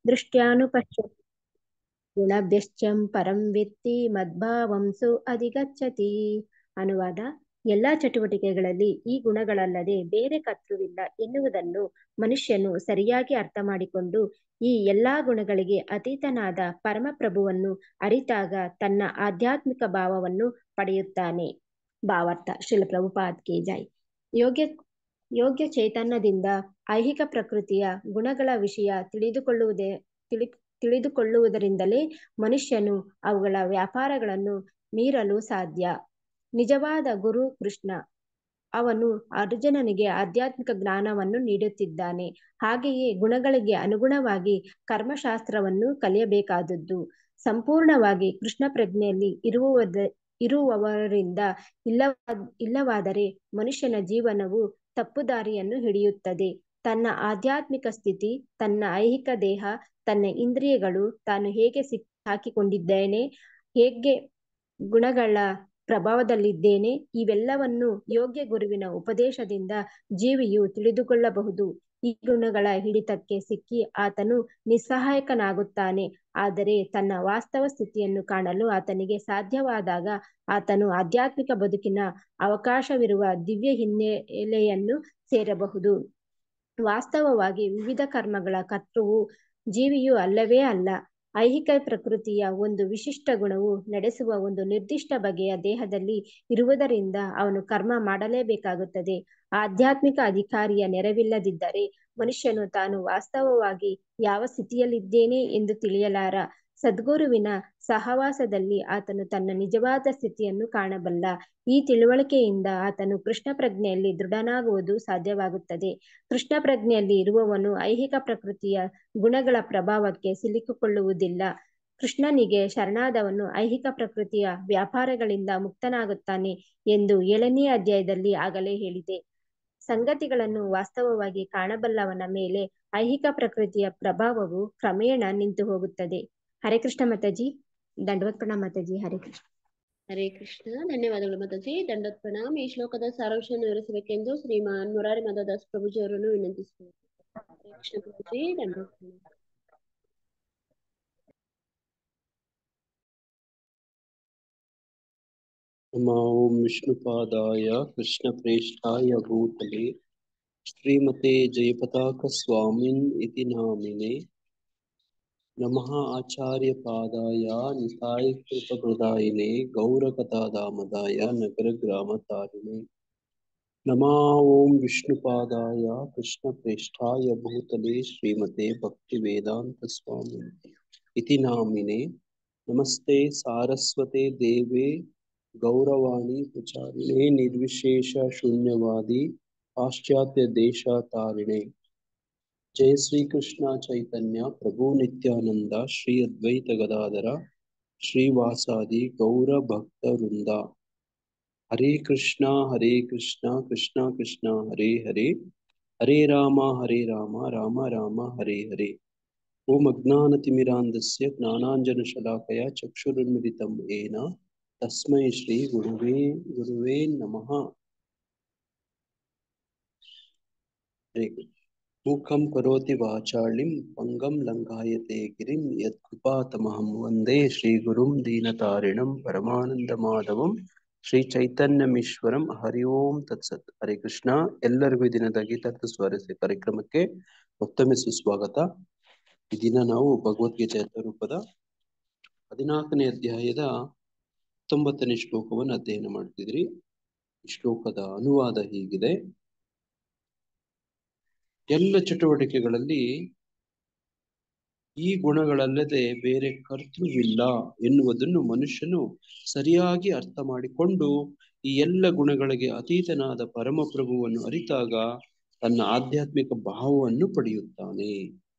ದೃಷ್ಟ್ಯಾನುಪಶ್ಯತಿ ಗುಣಭ್ಯಶ್ಚಂ ಪರಂ ವಿತ್ತಿ ಮದ್ಭಾವಂಸು ಅಧಿಗಚ್ಚತಿ. ಅನುವಾದ: ಎಲ್ಲಾ ಚಟುವಟಿಕೆಗಳಲ್ಲಿ ಈ ಗುಣಗಳಲ್ಲದೆ ಬೇರೆ ಕರ್ತೃವಿಲ್ಲ ಎನ್ನುವುದನ್ನು ಮನುಷ್ಯನು ಸರಿಯಾಗಿ ಅರ್ಥ ಮಾಡಿಕೊಂಡು ಈ ಎಲ್ಲಾ ಗುಣಗಳಿಗೆ ಅತೀತನಾದ ಪರಮಪ್ರಭುವನ್ನು ಅರಿತಾಗ ತನ್ನ ಆಧ್ಯಾತ್ಮಿಕ ಭಾವವನ್ನು ಪಡೆಯುತ್ತಾನೆ. ಭಾವಾರ್ಥ: ಶ್ರೀಲ ಪ್ರಭುಪಾದ್ ಕಿ ಜೈ. ಯೋಗ್ಯ ಚೈತನ್ಯದಿಂದ ಐಹಿಕ ಪ್ರಕೃತಿಯ ಗುಣಗಳ ವಿಷಯ ತಿಳಿದುಕೊಳ್ಳುವುದರಿಂದಲೇ ಮನುಷ್ಯನು ಅವುಗಳ ವ್ಯಾಪಾರಗಳನ್ನು ಮೀರಲು ಸಾಧ್ಯ. ನಿಜವಾದ ಗುರು ಕೃಷ್ಣ. ಅವನು ಅರ್ಜುನನಿಗೆ ಆಧ್ಯಾತ್ಮಿಕ ಜ್ಞಾನವನ್ನು ನೀಡುತ್ತಿದ್ದಾನೆ. ಹಾಗೆಯೇ ಗುಣಗಳಿಗೆ ಅನುಗುಣವಾಗಿ ಕರ್ಮಶಾಸ್ತ್ರವನ್ನು ಕಲಿಯಬೇಕಾದದ್ದು ಸಂಪೂರ್ಣವಾಗಿ ಕೃಷ್ಣ ಪ್ರಜ್ಞೆಯಲ್ಲಿ ಇರುವವರಿಂದ. ಇಲ್ಲವಾದರೆ ಮನುಷ್ಯನ ಜೀವನವು ತಪ್ಪುದಾರಿಯನ್ನು ಹಿಡಿಯುತ್ತದೆ. ತನ್ನ ಆಧ್ಯಾತ್ಮಿಕ ಸ್ಥಿತಿ, ತನ್ನ ಐಹಿಕ ದೇಹ, ತನ್ನ ಇಂದ್ರಿಯಗಳು, ತಾನು ಹೇಗೆ ಸಿಕ್ಕಿಹಾಕಿಕೊಂಡಿದ್ದೇನೆ, ಹೇಗೆ ಗುಣಗಳ ಪ್ರಭಾವದಲ್ಲಿದ್ದೇನೆ, ಇವೆಲ್ಲವನ್ನು ಯೋಗ್ಯ ಗುರುವಿನ ಉಪದೇಶದಿಂದ ಜೀವಿಯು ತಿಳಿದುಕೊಳ್ಳಬಹುದು. ಈ ಗುಣಗಳ ಹಿಡಿತಕ್ಕೆ ಸಿಕ್ಕಿ ಆತನು ನಿಸ್ಸಹಾಯಕನಾಗುತ್ತಾನೆ. ಆದರೆ ತನ್ನ ವಾಸ್ತವ ಸ್ಥಿತಿಯನ್ನು ಕಾಣಲು ಆತನಿಗೆ ಸಾಧ್ಯವಾದಾಗ ಆತನು ಆಧ್ಯಾತ್ಮಿಕ ಬದುಕಿನ ಅವಕಾಶವಿರುವ ದಿವ್ಯ ಹಿನ್ನೆಲೆಯನ್ನು ಸೇರಬಹುದು. ವಾಸ್ತವವಾಗಿ ವಿವಿಧ ಕರ್ಮಗಳ ಕರ್ತೃವು ಜೀವಿಯು ಅಲ್ಲವೇ ಅಲ್ಲ. ಐಹಿಕ ಪ್ರಕೃತಿಯ ಒಂದು ವಿಶಿಷ್ಟ ಗುಣವು ನಡೆಸುವ ಒಂದು ನಿರ್ದಿಷ್ಟ ಬಗೆಯ ದೇಹದಲ್ಲಿ ಇರುವುದರಿಂದ ಅವನು ಕರ್ಮ ಮಾಡಲೇಬೇಕಾಗುತ್ತದೆ. ಆಧ್ಯಾತ್ಮಿಕ ಅಧಿಕಾರಿಯ ನೆರವಿಲ್ಲದಿದ್ದರೆ ಮನುಷ್ಯನು ತಾನು ವಾಸ್ತವವಾಗಿ ಯಾವ ಸ್ಥಿತಿಯಲ್ಲಿದ್ದೇನೆ ಎಂದು ತಿಳಿಯಲಾರ. ಸದ್ಗುರುವಿನ ಸಹವಾಸದಲ್ಲಿ ಆತನು ತನ್ನ ನಿಜವಾದ ಸ್ಥಿತಿಯನ್ನು ಕಾಣಬಲ್ಲ. ಈ ತಿಳುವಳಿಕೆಯಿಂದ ಆತನು ಕೃಷ್ಣ ಪ್ರಜ್ಞೆಯಲ್ಲಿ ದೃಢನಾಗುವುದು ಸಾಧ್ಯವಾಗುತ್ತದೆ. ಕೃಷ್ಣ ಪ್ರಜ್ಞೆಯಲ್ಲಿ ಇರುವವನು ಐಹಿಕ ಪ್ರಕೃತಿಯ ಗುಣಗಳ ಪ್ರಭಾವಕ್ಕೆ ಸಿಲುಕಿಕೊಳ್ಳುವುದಿಲ್ಲ. ಕೃಷ್ಣನಿಗೆ ಶರಣಾದವನು ಐಹಿಕ ಪ್ರಕೃತಿಯ ವ್ಯಾಪಾರಗಳಿಂದ ಮುಕ್ತನಾಗುತ್ತಾನೆ ಎಂದು 7ನೇ ಅಧ್ಯಾಯದಲ್ಲಿ ಆಗಲೇ ಹೇಳಿದೆ. ಸಂಗತಿಗಳನ್ನು ವಾಸ್ತವವಾಗಿ ಕಾಣಬಲ್ಲವನ ಮೇಲೆ ಐಹಿಕ ಪ್ರಕೃತಿಯ ಪ್ರಭಾವವು ಕ್ರಮೇಣ ನಿಂತು ಹೋಗುತ್ತದೆ. ಹರೇ ಕೃಷ್ಣ ಮಾತಾಜಿ. ದಂಡವತ್ ಪ್ರಣಾಮ ಮಾತಾಜಿ. ಹರೇ ಕೃಷ್ಣ. ಹರೇ ಕೃಷ್ಣ. ಧನ್ಯವಾದಗಳು ಮಾತಾಜಿ. ದಂಡವತ್ ಪ್ರಣಾಮ. ಈ ಶ್ಲೋಕದ ಸಾರಾಂಶವನ್ನು ವಿವರಿಸಬೇಕೆಂದು ಶ್ರೀಮಾನ್ ಮುರಾರಿ ಮಾಧವದಾಸ್ ಪ್ರಭುಜಿ ಅವರನ್ನು ವಿನಂತಿಸುತ್ತೇನೆ. ಹರೇ ಕೃಷ್ಣ ಪ್ರಭುಜಿ. ದಂಡವತ್ ಪ್ರಣಾಮ. ನಮೋ ಓಂ ವಿಷ್ಣುಪಾದಾಯ ಕೃಷ್ಣಪ್ರೇಷ್ಠಾಯ ಭೂತಲೆ ಶ್ರೀಮತೆ ಜಯಪತಾಕ ಸ್ವಾಮಿನ್ ಇತಿ ನಾಮಿನೆ. ನಮಃ ಆಚಾರ್ಯಪಾದಾಯ ನಿತಾಯ ಕೃಪಪ್ರದಾಯಿನೇ ಗೌರಕಥಾದಾಮದಾಯ ನಗರಗ್ರಾಮತಾರಿಣೇ. ನಮೋ ಓಂ ವಿಷ್ಣುಪಾದಾಯ ಕೃಷ್ಣಪ್ರೇಷ್ಠಾಯ ಭೂತಲೆ ಶ್ರೀಮತೆ ಭಕ್ತಿವೇದಾಂತ ಸ್ವಾಮಿನ್ ಇತಿ ನಾಮಿನೆ. ನಮಸ್ತೆ ಸಾರಸ್ವತೆ ದೇವೇ ಗೌರವಾಣಿ ಪ್ರಚಾರಿಣೆ ನಿರ್ವಿಶೇಷ ಶೂನ್ಯವಾದಿ ಪಾಶ್ಚಾತ್ಯ ದೇಶಾತಾರಿಣೆ. ಜಯ ಶ್ರೀ ಕೃಷ್ಣ ಚೈತನ್ಯ ಪ್ರಭು ನಿತ್ಯಾನಂದ ಶ್ರೀ ಅದ್ವೈತ ಗದಾಧರ ಶ್ರೀವಾಸಾದಿ ಗೌರ ಭಕ್ತ ವೃಂದ. ಹರೇ ಕೃಷ್ಣ ಕೃಷ್ಣ ಕೃಷ್ಣ ಹರೇ ಹರೇ, ಹರೇ ರಾಮ ರಾಮ ರಾಮ ಹರೇ ಹರೇ. ಓಂ ಅಜ್ಞಾನತಿಮಿರಾಂಧಸ್ಯ ಜ್ಞಾನಾಂಜನಶಲಾಕಯ ಚಕ್ಷುರುನ್ಮಿಲಿತಂ ಯೇನ ತಸ್ಮೈ ಶ್ರೀ ಗುರುವೇ ನಮಃ. ಮೂಕಂ ಕರೋತಿ ವಾಚಾಳಿಂ ಪಂಗಂ ಲಂಘಾಯತೆ ಗಿರಿಂ ಯತ್ಕೃಪಾತಮಹಂ ವಂದೇ ಶ್ರೀ ಗುರುಂ ದೀನತಾರಿಣಂ ಪರಮಾನಂದ ಮಾಧವಂ ಶ್ರೀ ಚೈತನ್ಯಮೀಶ್ವರಂ. ಹರಿ ಓಂ ತತ್ಸತ್. ಹರೇ ಕೃಷ್ಣ. ಎಲ್ಲರಿಗೂ ಈ ದಿನದ ಗೀತಾರ್ಥ ಸ್ವಾರಸ್ಯ ಕಾರ್ಯಕ್ರಮಕ್ಕೆ ಮತ್ತೊಮ್ಮೆ ಸುಸ್ವಾಗತ. ಈ ದಿನ ನಾವು ಭಗವದ್ಗೀತೆ ರೂಪದ 14ನೇ ಅಧ್ಯಾಯದ 19ನೇ ಶ್ಲೋಕವನ್ನು ಅಧ್ಯಯನ ಮಾಡ್ತಿದ್ರಿ. ಶ್ಲೋಕದ ಅನುವಾದ ಹೀಗಿದೆ: ಎಲ್ಲ ಚಟುವಟಿಕೆಗಳಲ್ಲಿ ಈ ಗುಣಗಳಲ್ಲದೆ ಬೇರೆ ಕರ್ತೃವಿಲ್ಲ ಎನ್ನುವುದನ್ನು ಮನುಷ್ಯನು ಸರಿಯಾಗಿ ಅರ್ಥ ಮಾಡಿಕೊಂಡು ಈ ಎಲ್ಲ ಗುಣಗಳಿಗೆ ಅತೀತನಾದ ಪರಮಪ್ರಭುವನ್ನು ಅರಿತಾಗ ತನ್ನ ಆಧ್ಯಾತ್ಮಿಕ ಭಾವವನ್ನು ಪಡೆಯುತ್ತಾನೆ.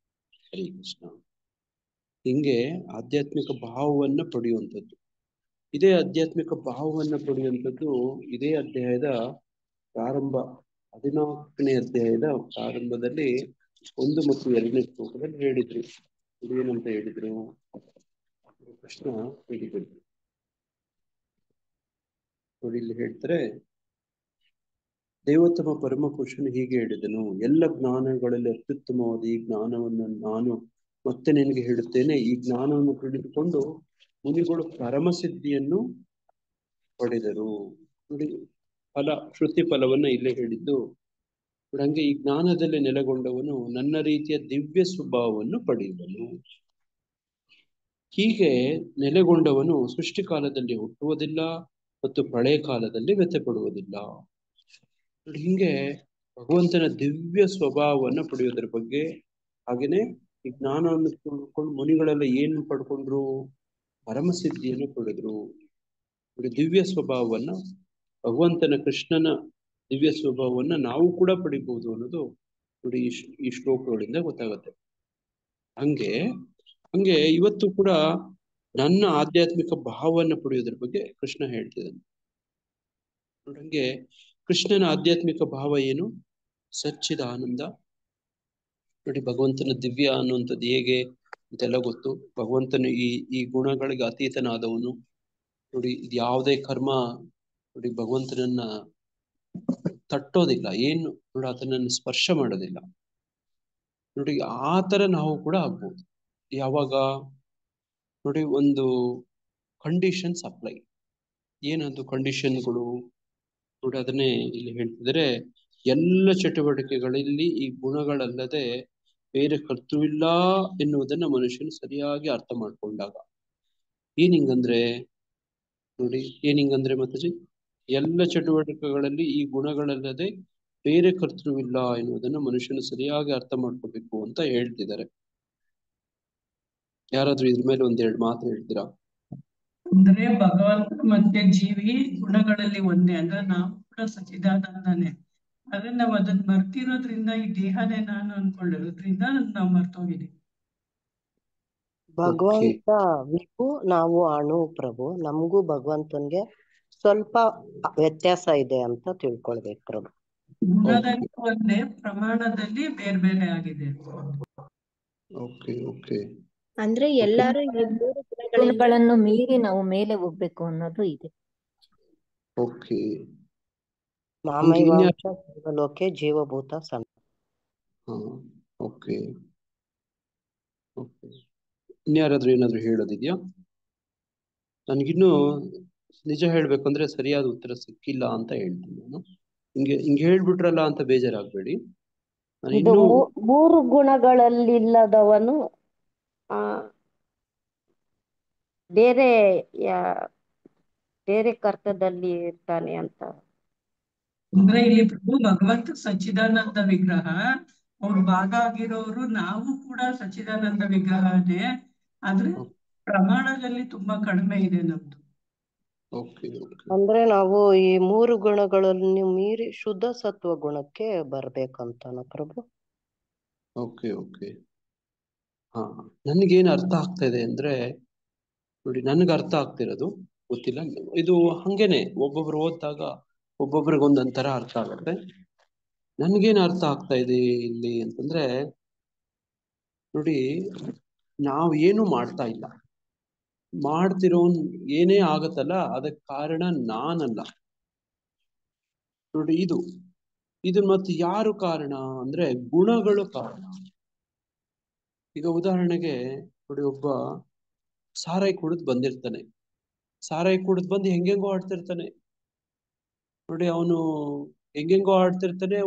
ಹರೇ ಕೃಷ್ಣ. ಹಿಂಗೆ ಆಧ್ಯಾತ್ಮಿಕ ಭಾವವನ್ನು ಪಡೆಯುವಂಥದ್ದು, ಇದೇ ಆಧ್ಯಾತ್ಮಿಕ ಭಾವವನ್ನು ಪಡೆಯುವಂಥದ್ದು ಇದೇ ಅಧ್ಯಾಯದ ಪ್ರಾರಂಭ 14ನೇ ಅಧ್ಯಾಯದ ಪ್ರಾರಂಭದಲ್ಲಿ 1 ಮತ್ತು 2ನೇ ಶ್ಲೋಕದಲ್ಲಿ ಹೇಳಿದ್ರು. ಏನಂತ ಹೇಳಿದ್ರು? ಕೃಷ್ಣ ಹೇಳಿದ್ರು ನೋಡಿ, ಇಲ್ಲಿ ಹೇಳ್ತಾರೆ: ದೇವೋತ್ತಮ ಪರಮ ಪುರುಷನು ಹೀಗೆ ಹೇಳಿದನು, ಎಲ್ಲ ಜ್ಞಾನಗಳಲ್ಲಿ ಅತ್ಯುತ್ತಮವಾದ ಈ ಜ್ಞಾನವನ್ನು ನಾನು ಮತ್ತೆ ನಿನಗೆ ಹೇಳುತ್ತೇನೆ. ಈ ಜ್ಞಾನವನ್ನು ತಿಳಿದುಕೊಂಡು ಮುನಿಗಳು ಪರಮಸಿದ್ಧಿಯನ್ನು ಪಡೆದರು. ನೋಡಿ, ಫಲ ಶ್ರುತಿ ಫಲವನ್ನ ಇಲ್ಲೇ ಹೇಳಿದ್ದು. ಹಂಗೆ ಈ ಜ್ಞಾನದಲ್ಲಿ ನೆಲೆಗೊಂಡವನು ನನ್ನ ರೀತಿಯ ದಿವ್ಯ ಸ್ವಭಾವವನ್ನು ಪಡೆಯುವನು. ಹೀಗೆ ನೆಲೆಗೊಂಡವನು ಸೃಷ್ಟಿ ಕಾಲದಲ್ಲಿ ಹುಟ್ಟುವುದಿಲ್ಲ ಮತ್ತು ಪ್ರಳಯ ಕಾಲದಲ್ಲಿ ವ್ಯಥೆ ಪಡುವುದಿಲ್ಲ. ಹಿಂಗೆ ಭಗವಂತನ ದಿವ್ಯ ಸ್ವಭಾವವನ್ನು ಪಡೆಯೋದ್ರ ಬಗ್ಗೆ, ಹಾಗೇನೆ ಈ ಜ್ಞಾನವನ್ನು ತಿಳ್ಕೊಂಡು ಮುನಿಗಳೆಲ್ಲ ಏನು ಪಡ್ಕೊಂಡ್ರು? ಪರಮಸಿದ್ಧಿಯನ್ನು ಪಡೆದ್ರು. ದಿವ್ಯ ಸ್ವಭಾವವನ್ನ, ಭಗವಂತನ ಕೃಷ್ಣನ ದಿವ್ಯ ಸ್ವಭಾವವನ್ನ ನಾವು ಕೂಡ ಪಡಿಬಹುದು ಅನ್ನೋದು ನೋಡಿ ಈ ಶ್ಲೋಕಗಳಿಂದ ಗೊತ್ತಾಗುತ್ತೆ. ಹಂಗೆ ಇವತ್ತು ಕೂಡ ನನ್ನ ಆಧ್ಯಾತ್ಮಿಕ ಭಾವವನ್ನು ಪಡೆಯೋದ್ರ ಬಗ್ಗೆ ಕೃಷ್ಣ ಹೇಳ್ತಿದ್ದಾನೆ. ಹಂಗೆ ಕೃಷ್ಣನ ಆಧ್ಯಾತ್ಮಿಕ ಭಾವ ಏನು? ಸಚ್ಚಿದಾನಂದ. ನೋಡಿ, ಭಗವಂತನ ದಿವ್ಯ ಅನ್ನುವಂಥದ್ದು ಹೇಗೆ ಅಂತೆಲ್ಲ ಗೊತ್ತು. ಭಗವಂತನು ಈ ಗುಣಗಳಿಗೆ ಅತೀತನಾದವನು. ನೋಡಿ, ಇದು ಯಾವುದೇ ಕರ್ಮ ನೋಡಿ ಭಗವಂತನನ್ನ ತಟ್ಟೋದಿಲ್ಲ, ಏನು ನೋಡಿ ಆತನನ್ನು ಸ್ಪರ್ಶ ಮಾಡೋದಿಲ್ಲ. ನೋಡಿ, ಆ ತರ ನಾವು ಕೂಡ ಆಗ್ಬೋದು. ಯಾವಾಗ ನೋಡಿ, ಒಂದು ಕಂಡೀಷನ್ಸ್ ಅಪ್ಲೈ. ಏನದು ಕಂಡೀಷನ್ಗಳು? ನೋಡಿ, ಅದನ್ನೇ ಇಲ್ಲಿ ಹೇಳ್ತಿದ್ರೆ, ಎಲ್ಲ ಚಟುವಟಿಕೆಗಳಲ್ಲಿ ಈ ಗುಣಗಳಲ್ಲದೆ ಬೇರೆ ಕರ್ತೃವಿಲ್ಲ ಎನ್ನುವುದನ್ನ ಮನುಷ್ಯನು ಸರಿಯಾಗಿ ಅರ್ಥ ಮಾಡ್ಕೊಂಡಾಗ. ಏನಿಂಗಂದ್ರೆ ನೋಡಿ, ಏನಿಂಗಂದ್ರೆ ಮಾತಾಜಿ, ಎಲ್ಲ ಚಟುವಟಿಕೆಗಳಲ್ಲಿ ಈ ಗುಣಗಳಲ್ಲದೆ ಬೇರೆ ಕರ್ತೃವಿಲ್ಲ ಎನ್ನುವುದನ್ನು ಮನುಷ್ಯನು ಸರಿಯಾಗಿ ಅರ್ಥ ಮಾಡ್ಕೋಬೇಕು ಅಂತ ಹೇಳ್ತಿದ್ದಾರೆ. ಯಾರಾದ್ರೂ ಇದ್ರ ಮೇಲೆ ಒಂದೆರಡು ಮಾತು ಹೇಳ್ತೀರಾ? ಅಂದ್ರೆ ಭಗವಂತ ಮತ್ತೆ ಜೀವಿ ಗುಣಗಳಲ್ಲಿ ಒಂದೇ, ಅಂದ್ರೆ ನಾವು ಕೂಡ ಸಚ್ಚಿದಾನಂದನೇ. ಆದ್ರೆ ನಾವ್ ಅದನ್ನ ಮರ್ತಿರೋದ್ರಿಂದ ಈ ದೇಹನೇ ನಾನು ಅನ್ಕೊಂಡಿರೋದ್ರಿಂದ ನಾವ್ ಮರ್ತೋಗಿದೀವಿ. ಭಗವಂತ ವಿಭು, ನಾವು ಅಣು ಪ್ರಭು. ನಮಗೂ ಭಗವಂತನ್ಗೆ ಸ್ವಲ್ಪ ವ್ಯತ್ಯಾಸ ಇದೆ ಅಂತ ತಿಳ್ಕೊಳ್ಬೇಕು ಪ್ರಭು. ಗುಣದಲ್ಲಿ ಒಂದೇ, ಪ್ರಮಾಣದಲ್ಲಿ ಬೇರೆ ಬೇರೆ ಆಗಿದೆ. ಅಂದ್ರೆ ಎಲ್ಲಾರು ಈ ಮೂರು ಗುಣಗಳನ್ನು ಮೀರಿ ನಾವು ಮೇಲೆ ಹೋಗ್ಬೇಕು ಅನ್ನೋದು ಇದೆ. ಮಾಮೈವಾಂಶ ಜೀವಲೋಕೆ ಜೀವಭೂತ ಸಣ್ಣ. ಇನ್ಯಾರಾದ್ರೂ ಏನಾದ್ರು ಹೇಳೋದಿದ್ಯಾ? ನನ್ಗಿನ್ನೂ ನಿಜ ಹೇಳ್ಬೇಕಂದ್ರೆ ಸರಿಯಾದ ಉತ್ತರ ಸಿಕ್ಕಿಲ್ಲ ಅಂತ ಹೇಳ್ತೀನಿ ನಾನು. ಹಿಂಗೆ ಹೇಳ್ಬಿಟ್ರಲ್ಲ ಅಂತ ಬೇಜಾರಾಗ್ಬೇಡಿ. ಇದು ಮೂರು ಗುಣಗಳಲ್ಲಿಲ್ಲದವನು ಬೇರೆ ಬೇರೆ ಕರ್ತದಲ್ಲಿ ಇರ್ತಾನೆ ಅಂತ. ಅಂದ್ರೆ ಇಲ್ಲಿ ಪ್ರಭು ಭಗವಂತ ಸಚ್ಚಿದಾನಂದ ವಿಗ್ರಹ, ಅವ್ರು ಭಾಗ ಆಗಿರೋರು, ನಾವು ಕೂಡ ಸಚ್ಚಿದಾನಂದ ವಿಗ್ರಹನೇ. ಆದ್ರೆ ಪ್ರಮಾಣದಲ್ಲಿ ತುಂಬಾ ಕಡಿಮೆ ಇದೆ ನಮ್ದು. ಅಂದ್ರೆ ನಾವು ಈ ಮೂರು ಗುಣಗಳನ್ನು ಮೀರಿ ಶುದ್ಧ ಸತ್ವ ಗುಣಕ್ಕೆ ಬರ್ಬೇಕಂತಾನ ಪ್ರಭು. ಹಾ, ನನ್ಗೇನ್ ಅರ್ಥ ಆಗ್ತಾ ಇದೆ ಅಂದ್ರೆ ನೋಡಿ, ನನ್ಗೆ ಅರ್ಥ ಆಗ್ತಿರೋದು ಗೊತ್ತಿಲ್ಲ, ಇದು ಹಂಗೇನೆ ಒಬ್ಬೊಬ್ರು ಓದಿದಾಗ ಒಬ್ಬೊಬ್ರಿಗೆ ಒಂದೊಂಥರ ಅರ್ಥ ಆಗುತ್ತೆ. ನನ್ಗೇನ್ ಅರ್ಥ ಆಗ್ತಾ ಇದೆ ಇಲ್ಲಿ ಅಂತಂದ್ರೆ ನೋಡಿ, ನಾವು ಏನು ಮಾಡ್ತಾ ಇಲ್ಲ, ಮಾಡ್ತಿರೋ ಏನೇ ಆಗತ್ತಲ್ಲ ಅದಕ್ಕೆ ಕಾರಣ ನಾನಲ್ಲ. ನೋಡಿ, ಇದು ಮತ್ತೆ ಯಾರು ಕಾರಣ ಅಂದ್ರೆ ಗುಣಗಳು ಕಾರಣ. ಈಗ ಉದಾಹರಣೆಗೆ ನೋಡಿ, ಒಬ್ಬ ಸಾರಾಯಿ ಕುಡಿದು ಬಂದಿರ್ತಾನೆ. ಸಾರಾಯಿ ಕುಡಿದು ಬಂದು ಹೆಂಗೆಂಗೋ ಆಡ್ತಿರ್ತಾನೆ. ನೋಡಿ, ಅವನು ಹೆಂಗೆಂಗೋ ಆಡ್ತಿರ್ತಾನೆ.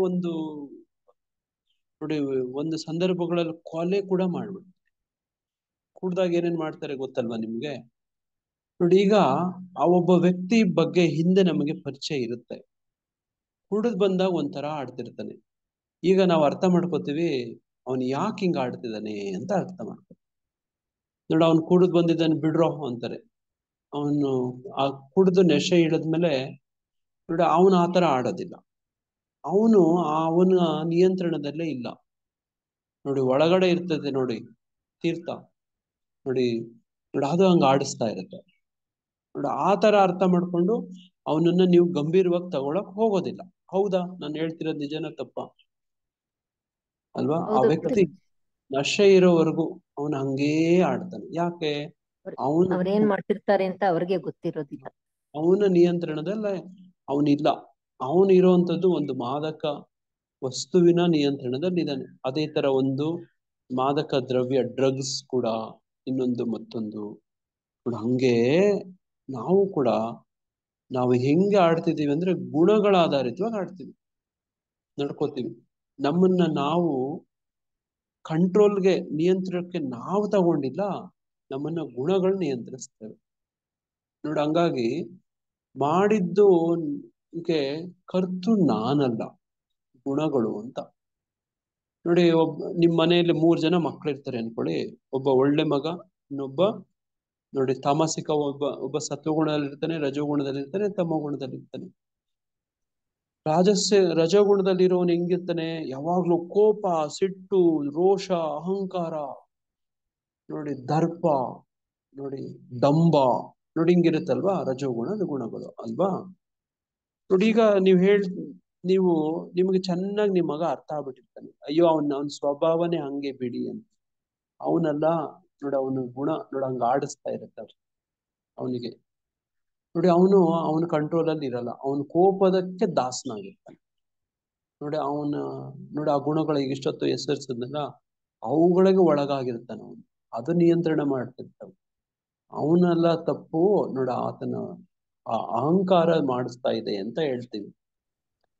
ಒಂದು ಸಂದರ್ಭಗಳಲ್ಲಿ ಕೊಲೆ ಕೂಡ ಮಾಡ್ಬಿಡ್ತಾನೆ. ಕುಡ್ದಾಗ ಏನೇನ್ ಮಾಡ್ತಾರೆ ಗೊತ್ತಲ್ವಾ ನಿಮ್ಗೆ? ನೋಡಿ, ಈಗ ಆ ಒಬ್ಬ ವ್ಯಕ್ತಿ ಬಗ್ಗೆ ಹಿಂದೆ ನಮಗೆ ಪರಿಚಯ ಇರುತ್ತೆ. ಕುಡಿದು ಬಂದಾಗ ಒಂಥರ ಆಡ್ತಿರ್ತಾನೆ. ಈಗ ನಾವು ಅರ್ಥ ಮಾಡ್ಕೋತೀವಿ, ಅವನು ಯಾಕೆ ಹಿಂಗ ಆಡ್ತಿದ್ದಾನೆ ಅಂತ ಅರ್ಥ ಮಾಡ್ಕೋತೀವಿ. ನೋಡಿ, ಅವನು ಕುಡಿದು ಬಂದಿದ್ದಾನೆ ಬಿಡ್ರೋ ಅಂತಾರೆ. ಅವನು ಆ ಕುಡಿದು ನೆಶೆ ಇಳಿದ್ಮೇಲೆ ನೋಡಿ ಅವನು ಆತರ ಆಡೋದಿಲ್ಲ. ಅವನ ನಿಯಂತ್ರಣದಲ್ಲೇ ಇಲ್ಲ. ನೋಡಿ, ಒಳಗಡೆ ಇರ್ತದೆ ನೋಡಿ ತೀರ್ಥ, ನೋಡಿ ಅದು ಹಂಗ ಆಡಿಸ್ತಾ ಇರುತ್ತೆ. ನೋಡಿ, ಆ ತರ ಅರ್ಥ ಮಾಡ್ಕೊಂಡು ಅವನನ್ನ ನೀವು ಗಂಭೀರವಾಗಿ ತಗೊಳಕ್ ಹೋಗೋದಿಲ್ಲ. ಹೌದಾ? ನಾನು ಹೇಳ್ತಿರೋದು ನಿಜನ ತಪ್ಪ ಅಲ್ವಾ? ಆ ವ್ಯಕ್ತಿ ನಶೆ ಇರೋವರೆಗೂ ಅವನು ಹಂಗೇ ಆಡ್ತಾನೆ. ಯಾಕೆ? ಅವ್ರೇನ್ ಮಾಡ್ತಿರ್ತಾರೆ ಅಂತ ಅವ್ರಿಗೆ ಗೊತ್ತಿರೋದಿಲ್ಲ. ಅವನ ನಿಯಂತ್ರಣದಲ್ಲ ಅವನಿಲ್ಲ. ಅವನು ಇರುವಂತದ್ದು ಒಂದು ಮಾದಕ ವಸ್ತುವಿನ ನಿಯಂತ್ರಣದಲ್ಲಿ ಇದ್ದಾನೆ. ಅದೇ ತರ ಒಂದು ಮಾದಕ ದ್ರವ್ಯ ಡ್ರಗ್ಸ್ ಕೂಡ ಇನ್ನೊಂದು ಮತ್ತೊಂದು ಕೂಡ ಹಂಗೆ ನಾವು ಕೂಡ ನಾವು ಹೆಂಗೆ ಆಡ್ತಿದೀವಿ ಅಂದ್ರೆ ಗುಣಗಳ ಆಧಾರಿತವಾಗಿ ಆಡ್ತೀವಿ, ನಡ್ಕೋತೀವಿ. ನಮ್ಮನ್ನ ನಾವು ಕಂಟ್ರೋಲ್ಗೆ ನಿಯಂತ್ರಣಕ್ಕೆ ನಾವು ತಗೊಂಡಿಲ್ಲ, ನಮ್ಮನ್ನ ಗುಣಗಳು ನಿಯಂತ್ರಿಸ್ತೇವೆ ನೋಡಿ. ಹಂಗಾಗಿ ಮಾಡಿದ್ದು ಕರ್ತು ನಾನಲ್ಲ, ಗುಣಗಳು ಅಂತ ನೋಡಿ. ನಿಮ್ ಮನೆಯಲ್ಲಿ 3 ಜನ ಮಕ್ಳಿರ್ತಾರೆ ಅನ್ಕೊಳ್ಳಿ. ಒಬ್ಬ ಒಳ್ಳೆ ಮಗ, ಇನ್ನೊಬ್ಬ ನೋಡಿ ತಾಮಸಿಕ, ಒಬ್ಬ ಸತ್ವಗುಣದಲ್ಲಿರ್ತಾನೆ, ರಜೋಗುಣದಲ್ಲಿರ್ತಾನೆ, ತಮೋ ಗುಣದಲ್ಲಿರ್ತಾನೆ. ರಜೋಗುಣದಲ್ಲಿರೋನು ಹೆಂಗಿರ್ತಾನೆ? ಯಾವಾಗ್ಲೂ ಕೋಪ, ಸಿಟ್ಟು, ರೋಷ, ಅಹಂಕಾರ, ನೋಡಿ ದರ್ಪ, ನೋಡಿ ದಂಭ, ನೋಡಿ ಹಿಂಗಿರುತ್ತಲ್ವಾ ರಜೋಗುಣದ ಗುಣಗಳು ಅಲ್ವಾ. ನೋಡಿ ಈಗ ನೀವು ನಿಮ್ಗೆ ಚೆನ್ನಾಗಿ ನಿಮ್ ಮಗ ಅರ್ಥ ಆಗ್ಬಿಟ್ಟಿರ್ತಾನೆ, ಅಯ್ಯೋ ಅವನ ಸ್ವಭಾವನೆ ಹಂಗೆ ಬಿಡಿ ಅಂತ. ಅವನಲ್ಲ ನೋಡಿ, ಅವನ ಗುಣ ನೋಡಿ ಹಂಗ ಆಡಿಸ್ತಾ ಇರುತ್ತೆ ಅವನಿಗೆ. ನೋಡಿ ಅವನ ಕಂಟ್ರೋಲ್ ಅಲ್ಲಿ ಇರಲ್ಲ, ಅವನ ಕೋಪದಕ್ಕೆ ದಾಸನಾಗಿರ್ತಾನೆ ನೋಡಿ. ನೋಡಿ ಆ ಗುಣಗಳಿಗೆ ಇಷ್ಟೊತ್ತು ಹೆಸರಿಸಿದ್ನಲ್ಲ, ಅವುಗಳಿಗೆ ಒಳಗಾಗಿರ್ತಾನೆ ಅವನು, ಅದು ನಿಯಂತ್ರಣ ಮಾಡ್ತಿರ್ತಾವೆ. ಅವನೆಲ್ಲ ತಪ್ಪು ನೋಡಿ, ಆತನ ಆ ಅಹಂಕಾರ ಮಾಡಿಸ್ತಾ ಇದೆ ಅಂತ ಹೇಳ್ತೀವಿ.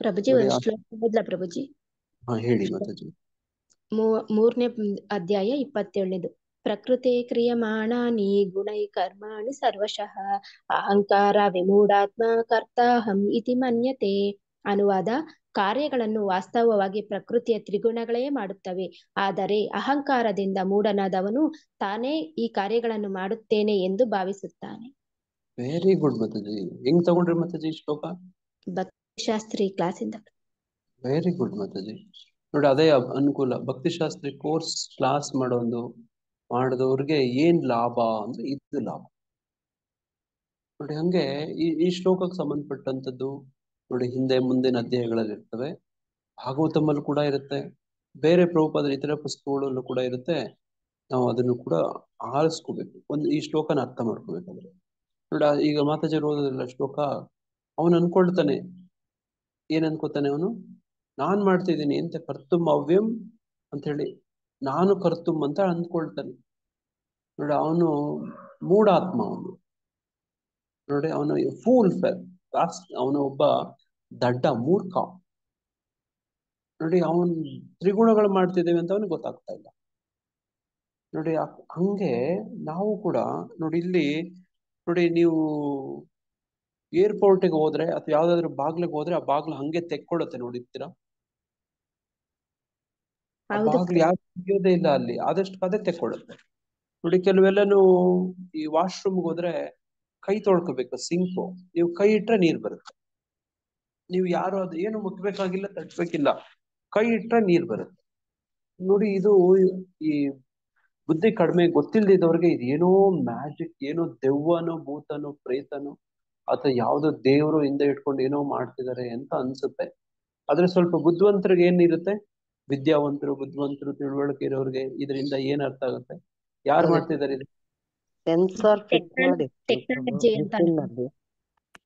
ಪ್ರಭುಜಿ ನೋಡಿ ಒಂದ್ ಶ್ಲೋಕ ಓದ್ಲಾ ಪ್ರಭುಜಿ? ಹೇಳಿ ಮಾತಾಜಿ. 3ನೇ ಅಧ್ಯಾಯ 27ನೇದು. ಪ್ರಕೃತಿ ಕ್ರಿಯಮಾಣಾನಿ ಗುಣೈ ಕರ್ಮಾಣಿ ಸರ್ವಶಃ ಅಹಂಕಾರ ವಿಮೂಢಾತ್ಮ ಕರ್ತಾಹಂ ಇತಿ ಮನ್ಯತೆ. ಅನುವಾದ: ಕಾರ್ಯಗಳನ್ನು ವಾಸ್ತವವಾಗಿ ಪ್ರಕೃತಿಯ ತ್ರಿಗುಣಗಳೇ ಮಾಡುತ್ತವೆ, ಆದರೆ ಅಹಂಕಾರದಿಂದ ಮೂಢನಾದವನು ತಾನೇ ಈ ಕಾರ್ಯಗಳನ್ನು ಮಾಡುತ್ತೇನೆ ಎಂದು ಭಾವಿಸುತ್ತಾನೆ. Very good Mataji. ಹೆಂಗ್ ತಗೊಂಡ್ರಿ ಮಾತಾಜಿ ಶ್ಲೋಕ? ಭಕ್ತಿಶಾಸ್ತ್ರಿ ಕ್ಲಾಸಿಂದ. Very good Mataji. ನೋಡಿ ಅದೇ ಅನುಕೂಲ. ಭಕ್ತಿಶಾಸ್ತ್ರಿ ಕೋರ್ಸ್ ಕ್ಲಾಸ್ ಮಾಡಿದವ್ರಿಗೆ ಏನ್ ಲಾಭ ಅಂದ್ರೆ ಇದು ಲಾಭ ನೋಡಿ. ಹಂಗೆ ಈ ಶ್ಲೋಕಕ್ಕೆ ಸಂಬಂಧಪಟ್ಟಂತದ್ದು ನೋಡಿ ಹಿಂದೆ ಮುಂದಿನ ಅಧ್ಯಾಯಗಳಲ್ಲಿ ಇರ್ತವೆ. ಭಾಗವತಮಲ್ಲೂ ಕೂಡ ಇರುತ್ತೆ, ಬೇರೆ ಪ್ರಭುಪಾದರ ಇತರ ಪುಸ್ತಕಗಳಲ್ಲೂ ಕೂಡ ಇರುತ್ತೆ. ನಾವು ಅದನ್ನು ಕೂಡ ಆರಿಸ್ಕೋಬೇಕು, ಈ ಶ್ಲೋಕನ ಅರ್ಥ ಮಾಡ್ಕೋಬೇಕಾದ್ರೆ ನೋಡಿ. ಈಗ ಮಾತಾಜಿ ಓದೋದಿಲ್ಲ ಶ್ಲೋಕ, ಅವನು ಅನ್ಕೊಳ್ತಾನೆ, ಏನ್ ಅನ್ಕೋತಾನೆ ಅವನು? ನಾನ್ ಮಾಡ್ತಿದ್ದೀನಿ ಅಂತ, ಕರ್ತುಂ ಅವ್ಯಂ ಅಂತ ಹೇಳಿ ನಾನು ಕರ್ತುಂ ಅಂತ ಅಂದ್ಕೊಳ್ತಾನೆ ನೋಡಿ. ಅವನು ಮೂಢಾತ್ಮ, ಅವನು ನೋಡಿ, ಅವನು ಫೂಲ್ ಅವನು ಒಬ್ಬ ದಡ್ಡ ಮೂರ್ಖ ನೋಡಿ. ಅವನ್ ತ್ರಿಗುಣಗಳು ಮಾಡ್ತಿದ್ದೇವೆ ಅಂತ ಅವನಿಗೆ ಗೊತ್ತಾಗ್ತಾ ಇಲ್ಲ ನೋಡಿ. ಹಂಗೆ ನಾವು ಕೂಡ ನೋಡಿ, ಇಲ್ಲಿ ನೋಡಿ ನೀವು ಏರ್ಪೋರ್ಟ್ಗೆ ಹೋದ್ರೆ ಅಥವಾ ಯಾವ್ದಾದ್ರು ಬಾಗ್ಲಿಗೆ ಹೋದ್ರೆ, ಆ ಬಾಗ್ಲು ಹಂಗೆ ತೆಕ್ಕೊಡುತ್ತೆ ನೋಡಿರ್ತೀರಾ? ಆ ಬಾಗ್ಲು ಯಾರು ತೆಗಿಯೋದೇ ಇಲ್ಲ ಅಲ್ಲಿ, ಆದಷ್ಟು ಅದೇ ತೆಕ್ಕೊಡುತ್ತೆ ನೋಡಿ. ಕೆಲವೆಲ್ಲನು ಈ ವಾಶ್ರೂಮ್ಗೆ ಹೋದ್ರೆ ಕೈ ತೊಳ್ಕೊಬೇಕು, ಸಿಂಕು, ನೀವು ಕೈ ಇಟ್ರೆ ನೀರ್ ಬರುತ್ತೆ. ನೀವು ಯಾರು ಅದು ಏನು ಮುಟ್ಬೇಕಾಗಿಲ್ಲ, ತಟ್ಬೇಕಿಲ್ಲ, ಕೈ ಇಟ್ರೆ ನೀರ್ ಬರುತ್ತೆ ನೋಡಿ. ಇದು ಈ ಬುದ್ಧಿ ಕಡಿಮೆ ಗೊತ್ತಿಲ್ದಿದ್ದವ್ರಿಗೆ ಇದು ಏನೋ ಮ್ಯಾಜಿಕ್, ಏನೋ ದೆವ್ವನೋ ಭೂತನೋ ಪ್ರೇತನೋ ಅಥವಾ ಯಾವ್ದೋ ದೇವರು ಹಿಂದೆ ಇಟ್ಕೊಂಡು ಏನೋ ಮಾಡ್ತಿದ್ದಾರೆ ಅಂತ ಅನ್ಸುತ್ತೆ. ಆದ್ರೆ ಸ್ವಲ್ಪ ಬುದ್ಧಿವಂತರಿಗೆ ಏನಿರುತ್ತೆ, ವಿದ್ಯಾವಂತರು, ಬುದ್ಧಿವಂತರು, ತಿಳುವಳಿಕೆ ಇರೋರಿಗೆ ಇದರಿಂದ ಏನ್ ಅರ್ಥ ಆಗುತ್ತೆ? ಯಾರು ಮಾಡ್ತಿದ್ದಾರೆ ಇದು? ಸೆನ್ಸಾರ್ ಫಿಟ್ ಮಾಡಿ ಟೆಕ್ನಾಲಜಿ ಅಂತ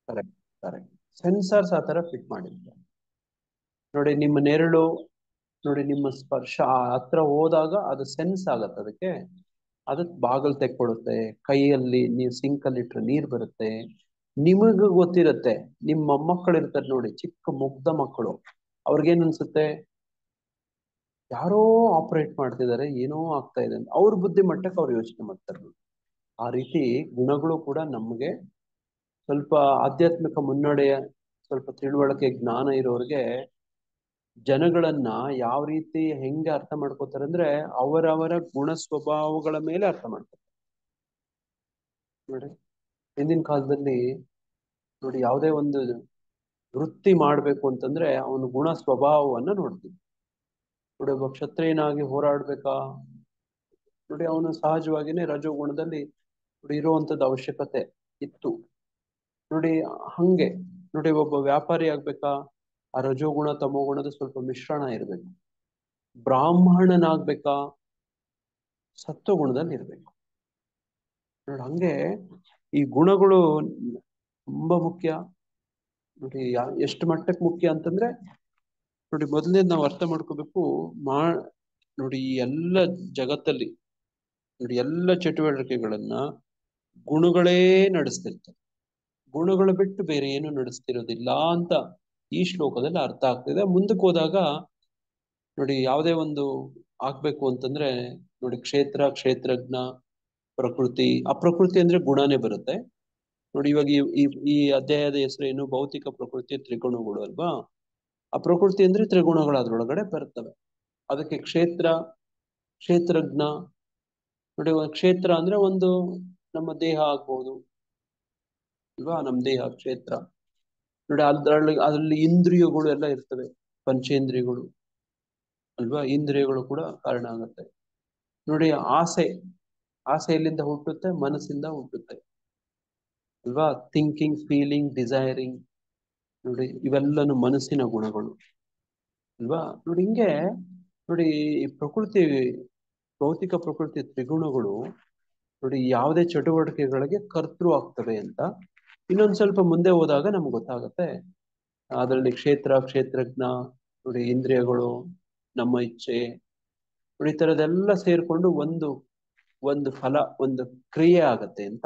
ಕರೆಕ್ಟ್ ಕರೆಕ್ಟ್. ಸೆನ್ಸಾರ್ಸ್ ಆ ತರ ಫಿಟ್ ಮಾಡಿರ್ತಾರೆ ನೋಡಿ. ನಿಮ್ಮ ನೆರಳು ನೋಡಿ, ನಿಮ್ಮ ಸ್ಪರ್ಶ ಹತ್ರ ಹೋದಾಗ ಅದು ಸೆನ್ಸ್ ಆಗತ್ತೆ, ಅದಕ್ಕೆ ಬಾಗಲ್ ತೆಕ್ಕೊಡುತ್ತೆ. ಕೈಯಲ್ಲಿ ನೀವು ಸಿಂಕಲ್ಲಿ ಇಟ್ರೆ ನೀರ್ ಬರುತ್ತೆ. ನಿಮಗ್ ಗೊತ್ತಿರುತ್ತೆ, ನಿಮ್ಮ ಮೊಮ್ಮಕ್ಕಳು ಇರ್ತಾರೆ ನೋಡಿ, ಚಿಕ್ಕ ಮುಗ್ಧ ಮಕ್ಕಳು, ಅವ್ರಿಗೇನ್ ಅನ್ಸುತ್ತೆ? ಯಾರೋ ಆಪರೇಟ್ ಮಾಡ್ತಿದ್ದಾರೆ, ಏನೋ ಆಗ್ತಾ ಇದೆ ಅಂತ ಅವ್ರ ಬುದ್ಧಿ ಮಟ್ಟಕ್ಕೆ ಅವ್ರು ಯೋಚನೆ ಮಾಡ್ತಾರೆ. ಆ ರೀತಿ ಗುಣಗಳು ಕೂಡ ನಮ್ಗೆ ಸ್ವಲ್ಪ ಆಧ್ಯಾತ್ಮಿಕ ಮುನ್ನಡೆಯ ಸ್ವಲ್ಪ ತಿಳುವಳಿಕೆ ಜ್ಞಾನ ಇರೋರಿಗೆ ಜನಗಳನ್ನ ಯಾವ ರೀತಿ ಹೆಂಗೆ ಅರ್ಥ ಮಾಡ್ಕೋತಾರೆ ಅಂದ್ರೆ, ಅವರವರ ಗುಣ ಸ್ವಭಾವಗಳ ಮೇಲೆ ಅರ್ಥ ಮಾಡ್ತಾರೆ ನೋಡಿ. ಹಿಂದಿನ ಕಾಲದಲ್ಲಿ ನೋಡಿ, ಯಾವುದೇ ಒಂದು ವೃತ್ತಿ ಮಾಡ್ಬೇಕು ಅಂತಂದ್ರೆ ಅವನ ಗುಣ ಸ್ವಭಾವವನ್ನ ನೋಡ್ತೀವಿ ನೋಡಿ. ಒಬ್ಬ ಕ್ಷತ್ರಿಯನಾಗಿ ಹೋರಾಡ್ಬೇಕಾ ನೋಡಿ, ಅವನು ಸಹಜವಾಗಿನೇ ರಜೋಗುಣದಲ್ಲಿ ನೋಡಿ ಇರುವಂತದ್ದು ಅವಶ್ಯಕತೆ ಇತ್ತು ನೋಡಿ. ಹಂಗೆ ನೋಡಿ, ಒಬ್ಬ ವ್ಯಾಪಾರಿ ಆಗ್ಬೇಕಾ, ಆ ರಜೋಗುಣ ತಮೋಗುಣದ ಸ್ವಲ್ಪ ಮಿಶ್ರಣ ಇರ್ಬೇಕು. ಬ್ರಾಹ್ಮಣನಾಗ್ಬೇಕಾ, ಸತ್ವಗುಣದಲ್ಲಿ ಇರ್ಬೇಕು ನೋಡಿ. ಹಂಗೆ ಈ ಗುಣಗಳು ತುಂಬಾ ಮುಖ್ಯ. ನೋಡಿ ಎಷ್ಟು ಮಟ್ಟಕ್ಕೆ ಮುಖ್ಯ ಅಂತಂದ್ರೆ ನೋಡಿ ಮೊದಲನೇ ನಾವು ಅರ್ಥ ಮಾಡ್ಕೋಬೇಕು. ನೋಡಿ ಈ ಎಲ್ಲ ಜಗತ್ತಲ್ಲಿ ನೋಡಿ ಎಲ್ಲ ಚಟುವಟಿಕೆಗಳನ್ನ ಗುಣಗಳೇ ನಡೆಸ್ತಿರ್ತವೆ. ಗುಣಗಳು ಬಿಟ್ಟು ಬೇರೆ ಏನು ನಡೆಸ್ತಿರೋದಿಲ್ಲ ಅಂತ ಈ ಶ್ಲೋಕದಲ್ಲಿ ಅರ್ಥ ಆಗ್ತಿದೆ. ಮುಂದಕ್ಕೆ ಹೋದಾಗ ನೋಡಿ ಯಾವುದೇ ಒಂದು ಆಗ್ಬೇಕು ಅಂತಂದ್ರೆ ನೋಡಿ ಕ್ಷೇತ್ರಜ್ಞ, ಪ್ರಕೃತಿ. ಆ ಪ್ರಕೃತಿ ಅಂದ್ರೆ ಗುಣನೇ ಬರುತ್ತೆ. ನೋಡಿ ಇವಾಗ ಈ ಅಧ್ಯಾಯದ ಹೆಸರೇನು? ಭೌತಿಕ ಪ್ರಕೃತಿ ತ್ರಿಗುಣಗಳು ಅಲ್ವಾ? ಆ ಪ್ರಕೃತಿ ಅಂದ್ರೆ ತ್ರಿಗುಣಗಳು ಅದ್ರೊಳಗಡೆ ಬರ್ತವೆ. ಅದಕ್ಕೆ ಕ್ಷೇತ್ರಜ್ಞ. ನೋಡಿ ಕ್ಷೇತ್ರ ಅಂದ್ರೆ ಒಂದು ನಮ್ಮ ದೇಹ ಆಗ್ಬಹುದು ಅಲ್ವಾ? ನಮ್ಮ ದೇಹ ಕ್ಷೇತ್ರ. ನೋಡಿ ಅದ್ರಲ್ಲಿ ಇಂದ್ರಿಯಗಳು ಎಲ್ಲ ಇರ್ತವೆ, ಪಂಚೇಂದ್ರಿಯಗಳು ಅಲ್ವಾ? ಇಂದ್ರಿಯಗಳು ಕೂಡ ಕಾರಣ ಆಗುತ್ತೆ. ನೋಡಿ ಆಸೆ ಎಲ್ಲಿಂದ ಹುಟ್ಟುತ್ತೆ? ಮನಸ್ಸಿಂದ ಹುಟ್ಟುತ್ತೆ ಅಲ್ವಾ? ಥಿಂಕಿಂಗ್, ಫೀಲಿಂಗ್, ಡಿಸೈರಿಂಗ್, ನೋಡಿ ಇವೆಲ್ಲನು ಮನಸ್ಸಿನ ಗುಣಗಳು ಅಲ್ವಾ? ನೋಡಿ ಹಿಂಗೆ ನೋಡಿ ಈ ಪ್ರಕೃತಿ, ಭೌತಿಕ ಪ್ರಕೃತಿ ತ್ರಿಗುಣಗಳು ನೋಡಿ ಯಾವುದೇ ಚಟುವಟಿಕೆಗಳಿಗೆ ಕರ್ತೃ ಆಗ್ತವೆ ಅಂತ. ಇನ್ನೊಂದ್ ಸ್ವಲ್ಪ ಮುಂದೆ ಹೋದಾಗ ನಮ್ಗೆ ಗೊತ್ತಾಗತ್ತೆ ಅದರಲ್ಲಿ ಕ್ಷೇತ್ರಜ್ಞ, ನೋಡಿ ಇಂದ್ರಿಯಗಳು, ನಮ್ಮ ಇಚ್ಛೆ, ನೋಡಿ ಈ ತರದೆಲ್ಲ ಸೇರ್ಕೊಂಡು ಒಂದು ಫಲ, ಒಂದು ಕ್ರಿಯೆ ಆಗತ್ತೆ ಅಂತ.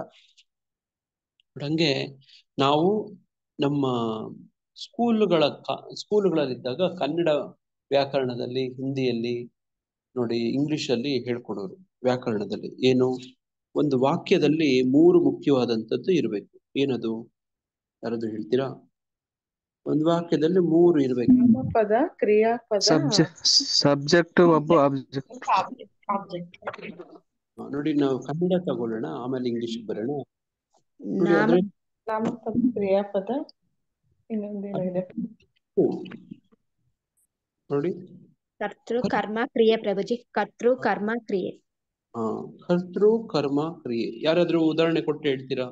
ಹಂಗೆ ನಾವು ನಮ್ಮ ಸ್ಕೂಲುಗಳಲ್ಲಿದ್ದಾಗ ಕನ್ನಡ ವ್ಯಾಕರಣದಲ್ಲಿ, ಹಿಂದಿಯಲ್ಲಿ, ನೋಡಿ ಇಂಗ್ಲಿಷಲ್ಲಿ ಹೇಳ್ಕೊಡೋರು. ವ್ಯಾಕರಣದಲ್ಲಿ ಏನು? ಒಂದು ವಾಕ್ಯದಲ್ಲಿ 3 ಮುಖ್ಯವಾದಂಥದ್ದು ಇರಬೇಕು. ಏನದು? ಯಾರಾದ್ರೂ ಹೇಳ್ತೀರಾ? ಒಂದು ವಾಕ್ಯದಲ್ಲಿ 3 ಇರ್ಬೇಕು. ನಾಮಪದ, ಕ್ರಿಯಾಪದ, ಸಬ್ಜೆಕ್ಟ್ ಒಬ್ಬ ಆಬ್ಜೆಕ್ಟ್. ನೋಡಿ ನಾವು ಕನ್ನಡ ತಗೊಳ್ಳೋಣ, ಆಮೇಲೆ ಇಂಗ್ಲಿಷ್ ಬರೋಣ. ನೋಡಿ ನಾಮ ಅದ್ರ ನಾಮಪದ, ಕ್ರಿಯಾಪದ, ಇನ್ನೊಂದೇನಿದೆ ನೋಡಿ ಕರ್ತೃ ಕರ್ಮ ಕ್ರಿಯೆ. ಪ್ರಭುಜಿ, ಕರ್ತೃ ಕರ್ಮ ಕ್ರಿಯೆ. ಕರ್ತೃ ಕರ್ಮ ಕ್ರಿಯೆ. ಯಾರಾದ್ರೂ ಉದಾಹರಣೆ ಕೊಟ್ಟು ಹೇಳ್ತೀರಾ?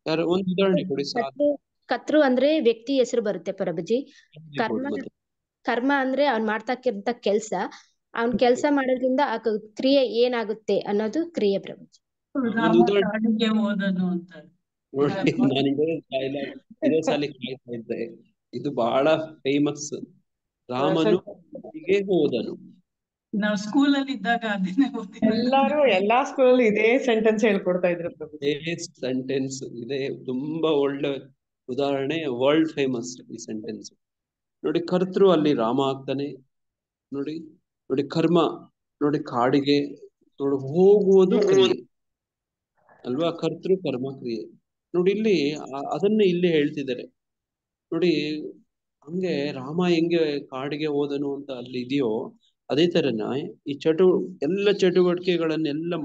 ಯಾರು ಒಂದು ಉದಾಹರಣೆ ಕೊಡಿ ಸಾಕು. ಕರ್ತೃ ಅಂದ್ರೆ ವ್ಯಕ್ತಿ ಹೆಸರು ಬರುತ್ತೆ ಪ್ರಭುಜಿ. ಕರ್ಮ ಅಂದ್ರೆ ಅವ್ನ್ ಮಾಡ್ತಕ್ಕಿಂತ ಕೆಲ್ಸ, ಅವ್ನ್ ಕೆಲ್ಸ ಮಾಡೋದ್ರಿಂದ ಆ ಕ್ರಿಯೆ ಏನಾಗುತ್ತೆ ಅನ್ನೋದು ಕ್ರಿಯೆ ಪ್ರಭುಜಿ. ಕಾಡಿಗೆ ಹೋದನು ಅಂತ ನೋಡಿ ನಾನು ಇದೇ ಸಾಲಿ ಕಾಯ್ತಾ ಇದ್ದೆ. ಇದು ಬಹಳ ಫೇಮಸ್. ರಾಮನು ಕಾಡಿಗೆ ಹೋದನು. ನಾವು ಸ್ಕೂಲಲ್ಲಿ ಇದ್ದಾಗ ಅದನ್ನೇ ಎಲ್ಲಾ ಸ್ಕೂಲಲ್ಲಿ ಇದೇ ಸೆಂಟೆನ್ಸ್ ಹೇಳ್ಕೊಡ್ತಾ ಇದ್ರು ಪ್ರಭು. ಸೆಂಟೆನ್ಸ್ ಇದೆ, ತುಂಬಾ ಒಳ್ಳೆ ಉದಾಹರಣೆ, ವರ್ಲ್ಡ್ ಫೇಮಸ್ ಈ ಸೆಂಟೆನ್ಸ್. ನೋಡಿ ಕರ್ತೃ ಅಲ್ಲಿ ರಾಮ ಆಗ್ತಾನೆ. ನೋಡಿ ಕರ್ಮ, ನೋಡಿ ಕಾಡಿಗೆ ನೋಡಿ ಹೋಗುವುದು ಕ್ರಿಯೆ ಅಲ್ವಾ? ಕರ್ತೃ ಕರ್ಮ ಕ್ರಿಯೆ. ನೋಡಿ ಇಲ್ಲಿ ಅದನ್ನೇ ಇಲ್ಲಿ ಹೇಳ್ತಿದ್ದಾರೆ. ನೋಡಿ ಹಂಗೆ ರಾಮ ಹೆಂಗೆ ಕಾಡಿಗೆ ಹೋದನು ಅಂತ ಅಲ್ಲಿ ಇದೆಯೋ, ಅದೇ ತರನ ಈ ಎಲ್ಲ ಚಟುವಟಿಕೆಗಳನ್ನೆಲ್ಲ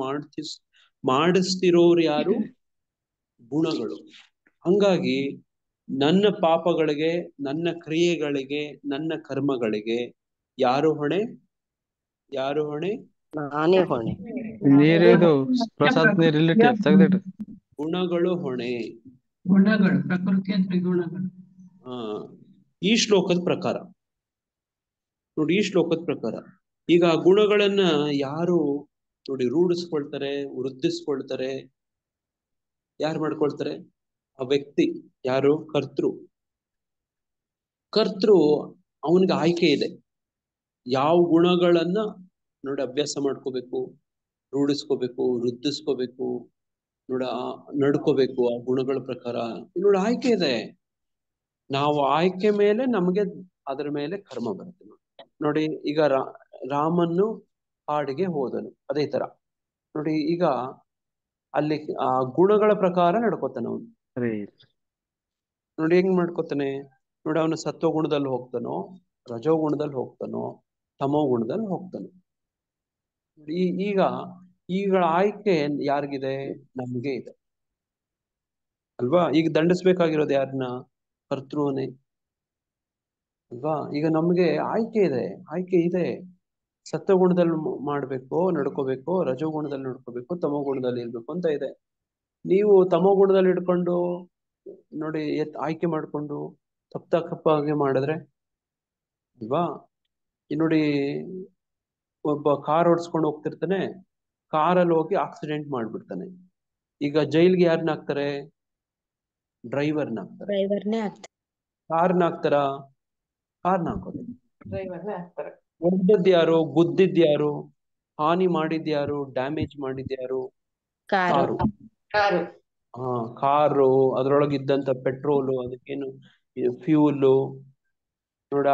ಮಾಡಿಸ್ತಿರೋರು ಯಾರು? ಗುಣಗಳು. ಹಂಗಾಗಿ ನನ್ನ ಪಾಪಗಳಿಗೆ, ನನ್ನ ಕ್ರಿಯೆಗಳಿಗೆ, ನನ್ನ ಕರ್ಮಗಳಿಗೆ ಯಾರು ಹೊಣೆ? ನಾನೇ ಹೊಣೆ. ನೀರಿದು ಪ್ರಸಾದ್ ರಿಲೇಟಿವ್ ತೆಗೆದಿಟ್ಟು ಗುಣಗಳು ಹೊಣೆ. ಗುಣಗಳು, ಪ್ರಕೃತಿಯ ತ್ರಿಗುಣಗಳು. ಈ ಶ್ಲೋಕದ ಪ್ರಕಾರ ನೋಡಿ, ಈ ಶ್ಲೋಕದ ಪ್ರಕಾರ ಈಗ ಗುಣಗಳನ್ನ ಯಾರು ನೋಡಿ ರೂಢಿಸ್ಕೊಳ್ತಾರೆ, ವೃದ್ಧಿಸ್ಕೊಳ್ತಾರೆ? ಯಾರು ಮಾಡ್ಕೊಳ್ತಾರೆ? ಆ ವ್ಯಕ್ತಿ ಯಾರು? ಕರ್ತೃ ಅವನಿಗೆ ಆಯ್ಕೆ ಇದೆ. ಯಾವ ಗುಣಗಳನ್ನ ನೋಡಿ ಅಭ್ಯಾಸ ಮಾಡ್ಕೋಬೇಕು, ರೂಢಿಸ್ಕೋಬೇಕು, ವೃದ್ಧಿಸ್ಕೋಬೇಕು, ನಡ್ಕೋಬೇಕು ಆ ಗುಣಗಳ ಪ್ರಕಾರ. ನೋಡಿ ಆಯ್ಕೆ ಇದೆ. ನಾವು ಆಯ್ಕೆ ಮೇಲೆ ನಮಗೆ ಅದರ ಮೇಲೆ ಕರ್ಮ ಬರುತ್ತೆ. ನೋಡಿ ಈಗ ರಾಮನು ಕಾಡಿಗೆ ಹೋದನು, ಅದೇ ತರ ನೋಡಿ ಈಗ ಅಲ್ಲಿ ಆ ಗುಣಗಳ ಪ್ರಕಾರ ನಡ್ಕೋತಾನೆ ಅವನು. ನೋಡಿ ಹೆಂಗ್ ಮಾಡ್ಕೋತಾನೆ? ನೋಡಿ ಅವನು ಸತ್ವಗುಣದಲ್ಲಿ ಹೋಗ್ತಾನೋ, ರಜೋಗುಣದಲ್ಲಿ ಹೋಗ್ತಾನೋ, ತಮೋ ಗುಣದಲ್ಲಿ ಹೋಗ್ತಾನೋ. ಈಗ ಆಯ್ಕೆ ಯಾರಿಗಿದೆ? ನಮ್ಗೆ ಇದೆ ಅಲ್ವಾ? ಈಗ ದಂಡಿಸ್ಬೇಕಾಗಿರೋದು ಯಾರನ್ನ? ಕರ್ತೃವನೇ ಅಲ್ವಾ? ಈಗ ನಮ್ಗೆ ಆಯ್ಕೆ ಇದೆ. ಸತ್ವಗುಣದಲ್ಲಿ ಮಾಡ್ಬೇಕು, ನಡ್ಕೋಬೇಕು, ರಜೋಗುಣದಲ್ಲಿ ನಡ್ಕೋಬೇಕು, ತಮೋ ಗುಣದಲ್ಲಿ ಇರ್ಬೇಕು ಅಂತ ಇದೆ. ನೀವು ತಮೋ ಗುಣದಲ್ಲಿ ಇಟ್ಕೊಂಡು ನೋಡಿ ಆಯ್ಕೆ ಮಾಡ್ಕೊಂಡು ತಪ್ಪಾಗಿ ಮಾಡಿದ್ರೆ ಅಲ್ವಾ? ನೋಡಿ ಒಬ್ಬ ಕಾರ್ ಓಡಿಸ್ಕೊಂಡು ಹೋಗ್ತಿರ್ತಾನೆ, ಕಾರಲ್ಲಿ ಹೋಗಿ ಆಕ್ಸಿಡೆಂಟ್ ಮಾಡ್ಬಿಡ್ತಾನೆ ಈಗ ಜೈಲ್ಗೆ ಯಾರನ್ನ ಹಾಕ್ತಾರೆ? ಡ್ರೈವರ್ನ ಹಾಕ್ತಾರೆ. ಡ್ರೈವರ್ನೇ ಆಗ್ತಾರೆ. ಕಾರ್ನ ಹಾಕ್ತಾರ? ಕಾರ್ನ ಹಾಕೋದು. ಡ್ರೈವರ್ನೇ ಆಗ್ತಾರೆ. ಹೊಡೆದದ್ದು ಯಾರು? ಗುದ್ದಿದ್ದು ಯಾರು? ಹಾನಿ ಮಾಡಿದ್ಯಾರು? ಡ್ಯಾಮೇಜ್ ಮಾಡಿದ್ಯಾರು? ಕಾರು. ಕಾರು. ಕಾರು, ಅದ್ರೊಳಗಿದ್ದಂತ ಪೆಟ್ರೋಲು, ಅದಕ್ಕೇನು ಫ್ಯೂಲು ನೋಡ,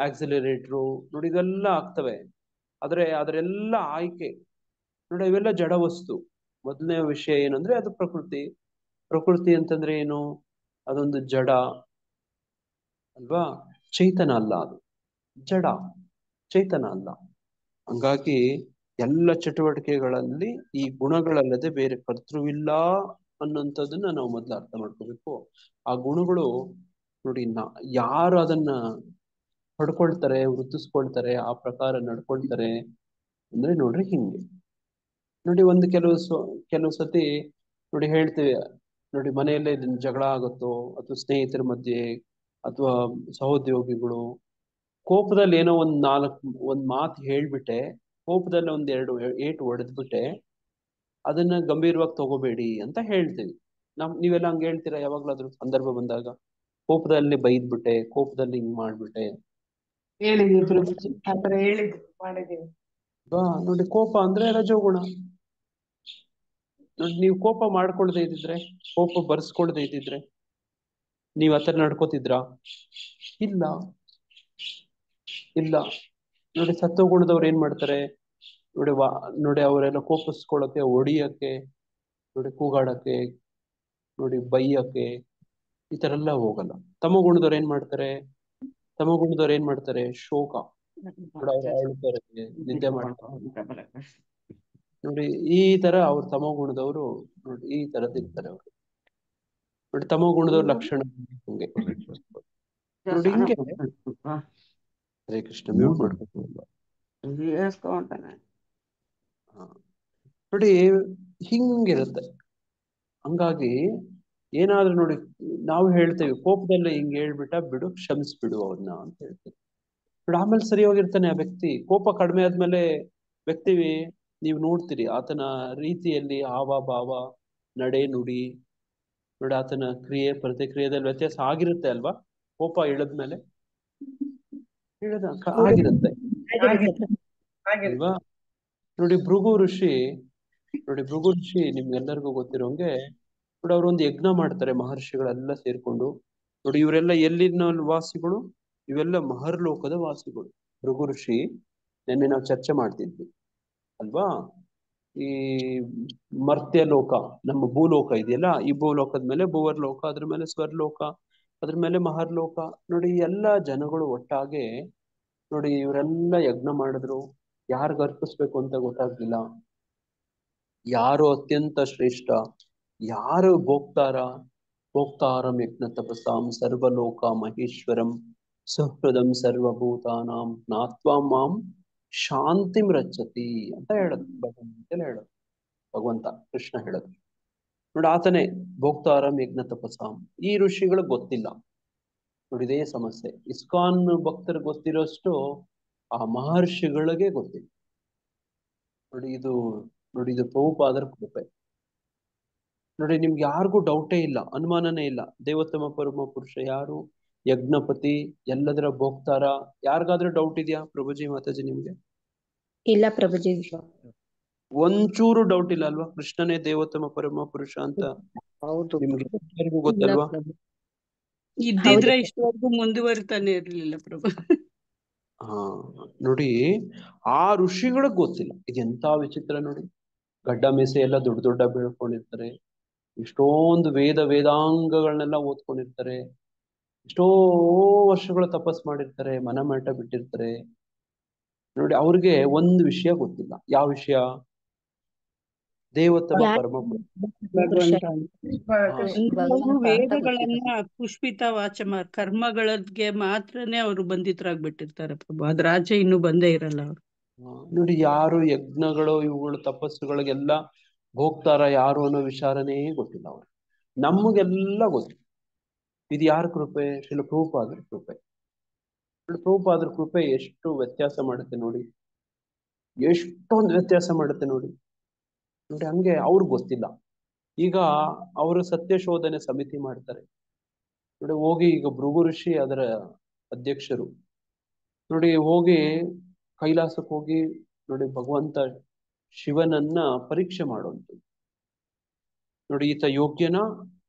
ಆಕ್ಸಿಲರೇಟ್ರು ನೋಡಿ, ಇದೆಲ್ಲ ಆಗ್ತವೆ. ಆದ್ರೆ ಅದರೆಲ್ಲ ಆಯ್ಕೆ ನೋಡಿ, ಇವೆಲ್ಲ ಜಡ ವಸ್ತು. ಮೊದಲನೇ ವಿಷಯ ಏನಂದ್ರೆ ಅದು ಪ್ರಕೃತಿ. ಪ್ರಕೃತಿ ಅಂತಂದ್ರೆ ಏನು? ಅದೊಂದು ಜಡ ಅಲ್ವಾ, ಚೈತನ ಅಲ್ಲ. ಅದು ಜಡ, ಚೈತನ ಅಲ್ಲ. ಹಂಗಾಗಿ ಎಲ್ಲ ಚಟುವಟಿಕೆಗಳಲ್ಲಿ ಈ ಗುಣಗಳಲ್ಲದೆ ಬೇರೆ ಕರ್ತೃವಿಲ್ಲ ಅನ್ನೋಂಥದ್ದನ್ನ ನಾವು ಮೊದಲು ಅರ್ಥ ಮಾಡ್ಕೋಬೇಕು. ಆ ಗುಣಗಳು ನೋಡಿ, ಯಾರು ಅದನ್ನ ಪಡ್ಕೊಳ್ತಾರೆ, ವೃತ್ತಿಸ್ಕೊಳ್ತಾರೆ, ಆ ಪ್ರಕಾರ ನಡ್ಕೊಳ್ತಾರೆ ಅಂದ್ರೆ ನೋಡ್ರಿ ಹಿಂಗೆ ನೋಡಿ. ಒಂದು ಕೆಲವು ಸತಿ ನೋಡಿ ಹೇಳ್ತೇವೆ ನೋಡಿ, ಮನೆಯಲ್ಲೇ ಇದನ್ನ ಜಗಳ ಆಗುತ್ತೋ, ಅಥವಾ ಸ್ನೇಹಿತರ ಮಧ್ಯೆ, ಅಥವಾ ಸಹೋದ್ಯೋಗಿಗಳು ಕೋಪದಲ್ಲಿ ಏನೋ ಒಂದ್ ಮಾತು ಹೇಳ್ಬಿಟ್ಟೆ, ಕೋಪದಲ್ಲಿ ಒಂದೆರಡು ಏಟು ಹೊಡೆದ್ಬಿಟ್ಟೆ, ಅದನ್ನ ಗಂಭೀರವಾಗಿ ತಗೋಬೇಡಿ ಅಂತ ಹೇಳ್ತೀವಿ. ನೀವೆಲ್ಲ ಹಂಗ ಹೇಳ್ತೀರಾ? ಯಾವಾಗ್ಲಾದ್ರೂ ಸಂದರ್ಭ ಬಂದಾಗ ಕೋಪದಲ್ಲಿ ಬೈದ್ಬಿಟ್ಟೆ, ಕೋಪದಲ್ಲಿ ಹಿಂಗ್ ಮಾಡ್ಬಿಟ್ಟೆ? ಹೇಳಿದ್ರು ಆತರ ಹೇಳಿದ್ರು, ಮಾಡಿದೀವಿ. ನೋಡಿ, ಕೋಪ ಅಂದ್ರೆ ರಜೋಗುಣ. ನೋಡಿ, ನೀವು ಕೋಪ ಮಾಡ್ಕೊಳ್ದೆ ಇದ್ದಿದ್ರೆ, ಕೋಪ ಬರ್ಸ್ಕೊಳ್ದೆ ಇದ್ದಿದ್ರೆ ನೀವ್ ಆತರ ನಡ್ಕೋತಿದ್ರಾ? ಇಲ್ಲ. ನೋಡಿ, ಸತ್ವಗುಣದವ್ರು ಏನ್ ಮಾಡ್ತಾರೆ ನೋಡಿ, ನೋಡಿ ಅವರೆಲ್ಲ ಕೋಪಿಸ್ಕೊಳಕ್ಕೆ, ಹೊಡಿಯಕ್ಕೆ, ನೋಡಿ ಕೂಗಾಡಕ್ಕೆ, ನೋಡಿ ಬೈಯಕ್ಕೆ, ಈ ತರ ಎಲ್ಲ ಹೋಗಲ್ಲ. ತಮಗುಣದವ್ರು ಏನ್ ಮಾಡ್ತಾರೆ? ಶೋಕ ನೋಡಿ, ಅವ್ರು ಅಳ್ತಾರೆ, ನಿದ್ದೆ ಮಾಡ್ತಾರೆ. ನೋಡಿ ಈ ತರ ಅವ್ರ ತಮಗುಣದವರು ನೋಡಿ ಈ ತರದಿರ್ತಾರೆ ಅವರು. ನೋಡಿ ತಮಗುಣದವ್ರ ಲಕ್ಷಣ ಹಂಗೆ ನೋಡಿ, ಹಿಂಗೆ. ಹರೇ ಕೃಷ್ಣ, ಮ್ಯೂಟ್ ಮಾಡ್ಕೊಂಡು ನೋಡಿ, ಹಿಂಗಿರುತ್ತೆ. ಹಂಗಾಗಿ ಏನಾದ್ರೂ ನೋಡಿ, ನಾವು ಹೇಳ್ತೇವೆ ಕೋಪದಲ್ಲಿ ಹಿಂಗ್ ಹೇಳ್ಬಿಟ್ಟ ಬಿಡು, ಕ್ಷಮಿಸ್ಬಿಡು ಅವ್ರನ್ನ ಅಂತ ಹೇಳ್ತೇವೆ. ನೋಡಿ, ಆಮೇಲೆ ಸರಿ ಹೋಗಿರ್ತಾನೆ ಆ ವ್ಯಕ್ತಿ. ಕೋಪ ಕಡಿಮೆ ಆದ್ಮೇಲೆ ವ್ಯಕ್ತಿ ನೀವು ನೋಡ್ತೀರಿ, ಆತನ ರೀತಿಯಲ್ಲಿ ಹಾವ ಭಾವ, ನಡೆ ನುಡಿ ನೋಡಿ, ಆತನ ಕ್ರಿಯೆ ಪ್ರತಿಕ್ರಿಯೆದಲ್ಲಿ ವ್ಯತ್ಯಾಸ ಆಗಿರುತ್ತೆ ಅಲ್ವಾ? ಕೋಪ ಇಳದ್ಮೇಲೆ ಆಗಿರುತ್ತೆ ಅಲ್ವಾ? ನೋಡಿ ಭೃಗು ಋಷಿ ನಿಮ್ಗೆಲ್ಲರಿಗೂ ಗೊತ್ತಿರೋಂಗೆ ನೋಡಿ, ಅವ್ರೊಂದು ಯಜ್ಞ ಮಾಡ್ತಾರೆ ಮಹರ್ಷಿಗಳೆಲ್ಲ ಸೇರ್ಕೊಂಡು. ನೋಡಿ, ಇವರೆಲ್ಲ ಎಲ್ಲಿನ ವಾಸಿಗಳು? ಇವೆಲ್ಲ ಮಹರ್ಲೋಕದ ವಾಸಿಗಳು. ಭೃಗು ಋಷಿ ನಿನ್ನೆ ನಾವು ಚರ್ಚೆ ಮಾಡ್ತಿದ್ವಿ ಅಲ್ವಾ? ಈ ಮರ್ತ್ಯ ಲೋಕ, ನಮ್ಮ ಭೂಲೋಕ ಇದೆಯಲ್ಲ, ಈ ಭೂಲೋಕದ ಮೇಲೆ ಭುವರ್ಲೋಕ, ಅದ್ರ ಮೇಲೆ ಸ್ವರ್ಲೋಕ, ಅದ್ರ ಮೇಲೆ ಮಹರ್ಲೋಕ. ನೋಡಿ, ಎಲ್ಲಾ ಜನಗಳು ಒಟ್ಟಾಗೆ ನೋಡಿ ಇವರೆಲ್ಲ ಯಜ್ಞ ಮಾಡಿದ್ರು. ಯಾರಿಗ ಅರ್ಪಿಸ್ಬೇಕು ಅಂತ ಗೊತ್ತಾಗ್ಲಿಲ್ಲ. ಯಾರು ಅತ್ಯಂತ ಶ್ರೇಷ್ಠ, ಯಾರು ಭೋಕ್ತಾರಂ ಯಜ್ಞ ತಪಸಾಂ ಸರ್ವಲೋಕ ಮಹೇಶ್ವರಂ ಸುಹೃದಂ ಸರ್ವಭೂತಾನಾಂ ಜ್ಞಾತ್ವಾ ಮಾಂ ಶಾಂತಿಂ ರಚ್ಚತಿ ಅಂತ ಭಗವಂತ ಕೃಷ್ಣ ಹೇಳೋದು ನೋಡಿ. ಆತನೇ ಭೋಕ್ತಾರಂ ಯಜ್ಞ ತಪಸಾಂ. ಈ ಋಷಿಗಳಿಗೆ ಗೊತ್ತಿಲ್ಲ ನೋಡಿ, ಇದೇ ಸಮಸ್ಯೆ. ಇಸ್ಕಾನ್ ಭಕ್ತರಿಗೆ ಗೊತ್ತಿರೋಷ್ಟು ಆ ಮಹರ್ಷಿಗಳಿಗೆ ಗೊತ್ತಿಲ್ಲ ನೋಡಿ. ಇದು ಪ್ರಭುಪಾದರ ಕೃಪೆ ನೋಡಿ. ನಿಮ್ಗೆ ಯಾರಿಗೂ ಡೌಟೇ ಇಲ್ಲ, ಅನುಮಾನನೇ ಇಲ್ಲ. ದೇವೋತ್ತಮ ಪರಮ ಪುರುಷ ಯಾರು? ಯಜ್ಞಪತಿ, ಎಲ್ಲದರ ಭೋಕ್ತಾರ. ಯಾರಿಗಾದ್ರೂ ಡೌಟ್ ಇದೆಯಾ ಪ್ರಭುಜಿ ಮಾತಾಜಿ ನಿಮ್ಗೆ? ಇಲ್ಲ ಪ್ರಭುಜಿ, ಒಂಚೂರು ಡೌಟ್ ಇಲ್ಲ ಅಲ್ವಾ? ಕೃಷ್ಣನೇ ದೇವೋತ್ತಮ ಪರಮ ಪುರುಷ ಅಂತ ನಿಮ್ಗೆ ಎಲ್ಲರಿಗೂ ಗೊತ್ತಲ್ವಾ? ಇದ್ದಿದ್ರೆ ಇಷ್ಟವರೆಗೂ ಮುಂದುವರಿತಾನೆ ಇರ್ಲಿಲ್ಲ ಪ್ರಭು. ನೋಡಿ, ಆ ಋಷಿಗಳಿಗೆ ಗೊತ್ತಿಲ್ಲ. ಇದೆಂತ ವಿಚಿತ್ರ ನೋಡಿ. ಗಡ್ಡ ಮೀಸೆ ಎಲ್ಲ ದೊಡ್ಡ ದೊಡ್ಡ ಬೆಳ್ಕೊಂಡಿರ್ತಾರೆ, ಇಷ್ಟೊಂದು ವೇದಾಂಗಗಳನ್ನೆಲ್ಲ ಓದ್ಕೊಂಡಿರ್ತಾರೆ, ಎಷ್ಟೋ ವರ್ಷಗಳ ತಪಸ್ ಮಾಡಿರ್ತಾರೆ, ಮಠ ಬಿಟ್ಟಿರ್ತಾರೆ ನೋಡಿ. ಅವ್ರಿಗೆ ಒಂದು ವಿಷಯ ಗೊತ್ತಿಲ್ಲ. ಯಾವ ವಿಷಯ? ದೇವೋತ್ತಮ ಪರಮ ವೇದಗಳನ್ನ ಪುಷ್ಪಿತ ವಾಚಮ ಕರ್ಮಗಳಿಗೆ ಮಾತ್ರನೇ ಅವರು ಬಂಧಿತರಾಗ್ಬಿಟ್ಟಿರ್ತಾರೆ ಪ್ರಭು. ಅದ್ ರಾಜ್ಯ ಇನ್ನು ಬಂದೇ ಇರಲ್ಲ ಅವ್ರು. ನೋಡಿ, ಯಾರು ಯಜ್ಞಗಳು ಇವುಗಳು ತಪಸ್ಸುಗಳಿಗೆಲ್ಲ ಭೋಗ್ತಾರ ಯಾರು ಅನ್ನೋ ವಿಚಾರನೇ ಗೊತ್ತಿಲ್ಲ ಅವ್ರು. ನಮಗೆಲ್ಲ ಗೊತ್ತು. ಇದು ಯಾರ ಕೃಪೆ? ಶ್ರೀಲ ಪ್ರಭುಪಾದರ ಕೃಪೆ. ಪ್ರಭುಪಾದರ ಕೃಪೆ ಎಷ್ಟು ವ್ಯತ್ಯಾಸ ಮಾಡುತ್ತೆ ನೋಡಿ, ಎಷ್ಟೊಂದು ವ್ಯತ್ಯಾಸ ಮಾಡುತ್ತೆ ನೋಡಿ. ಹಂಗೆ ಅವ್ರಿಗೆ ಗೊತ್ತಿಲ್ಲ. ಈಗ ಅವರು ಸತ್ಯಶೋಧನೆ ಸಮಿತಿ ಮಾಡ್ತಾರೆ ನೋಡಿ, ಹೋಗಿ ಈಗ ಭೃಗು ಋಷಿ ಅದರ ಅಧ್ಯಕ್ಷರು ನೋಡಿ, ಹೋಗಿ ಕೈಲಾಸಕ್ಕೆ ಹೋಗಿ ನೋಡಿ ಭಗವಂತ ಶಿವನನ್ನ ಪರೀಕ್ಷೆ ಮಾಡುವಂಥದ್ದು ನೋಡಿ, ಈತ ಯೋಗ್ಯನ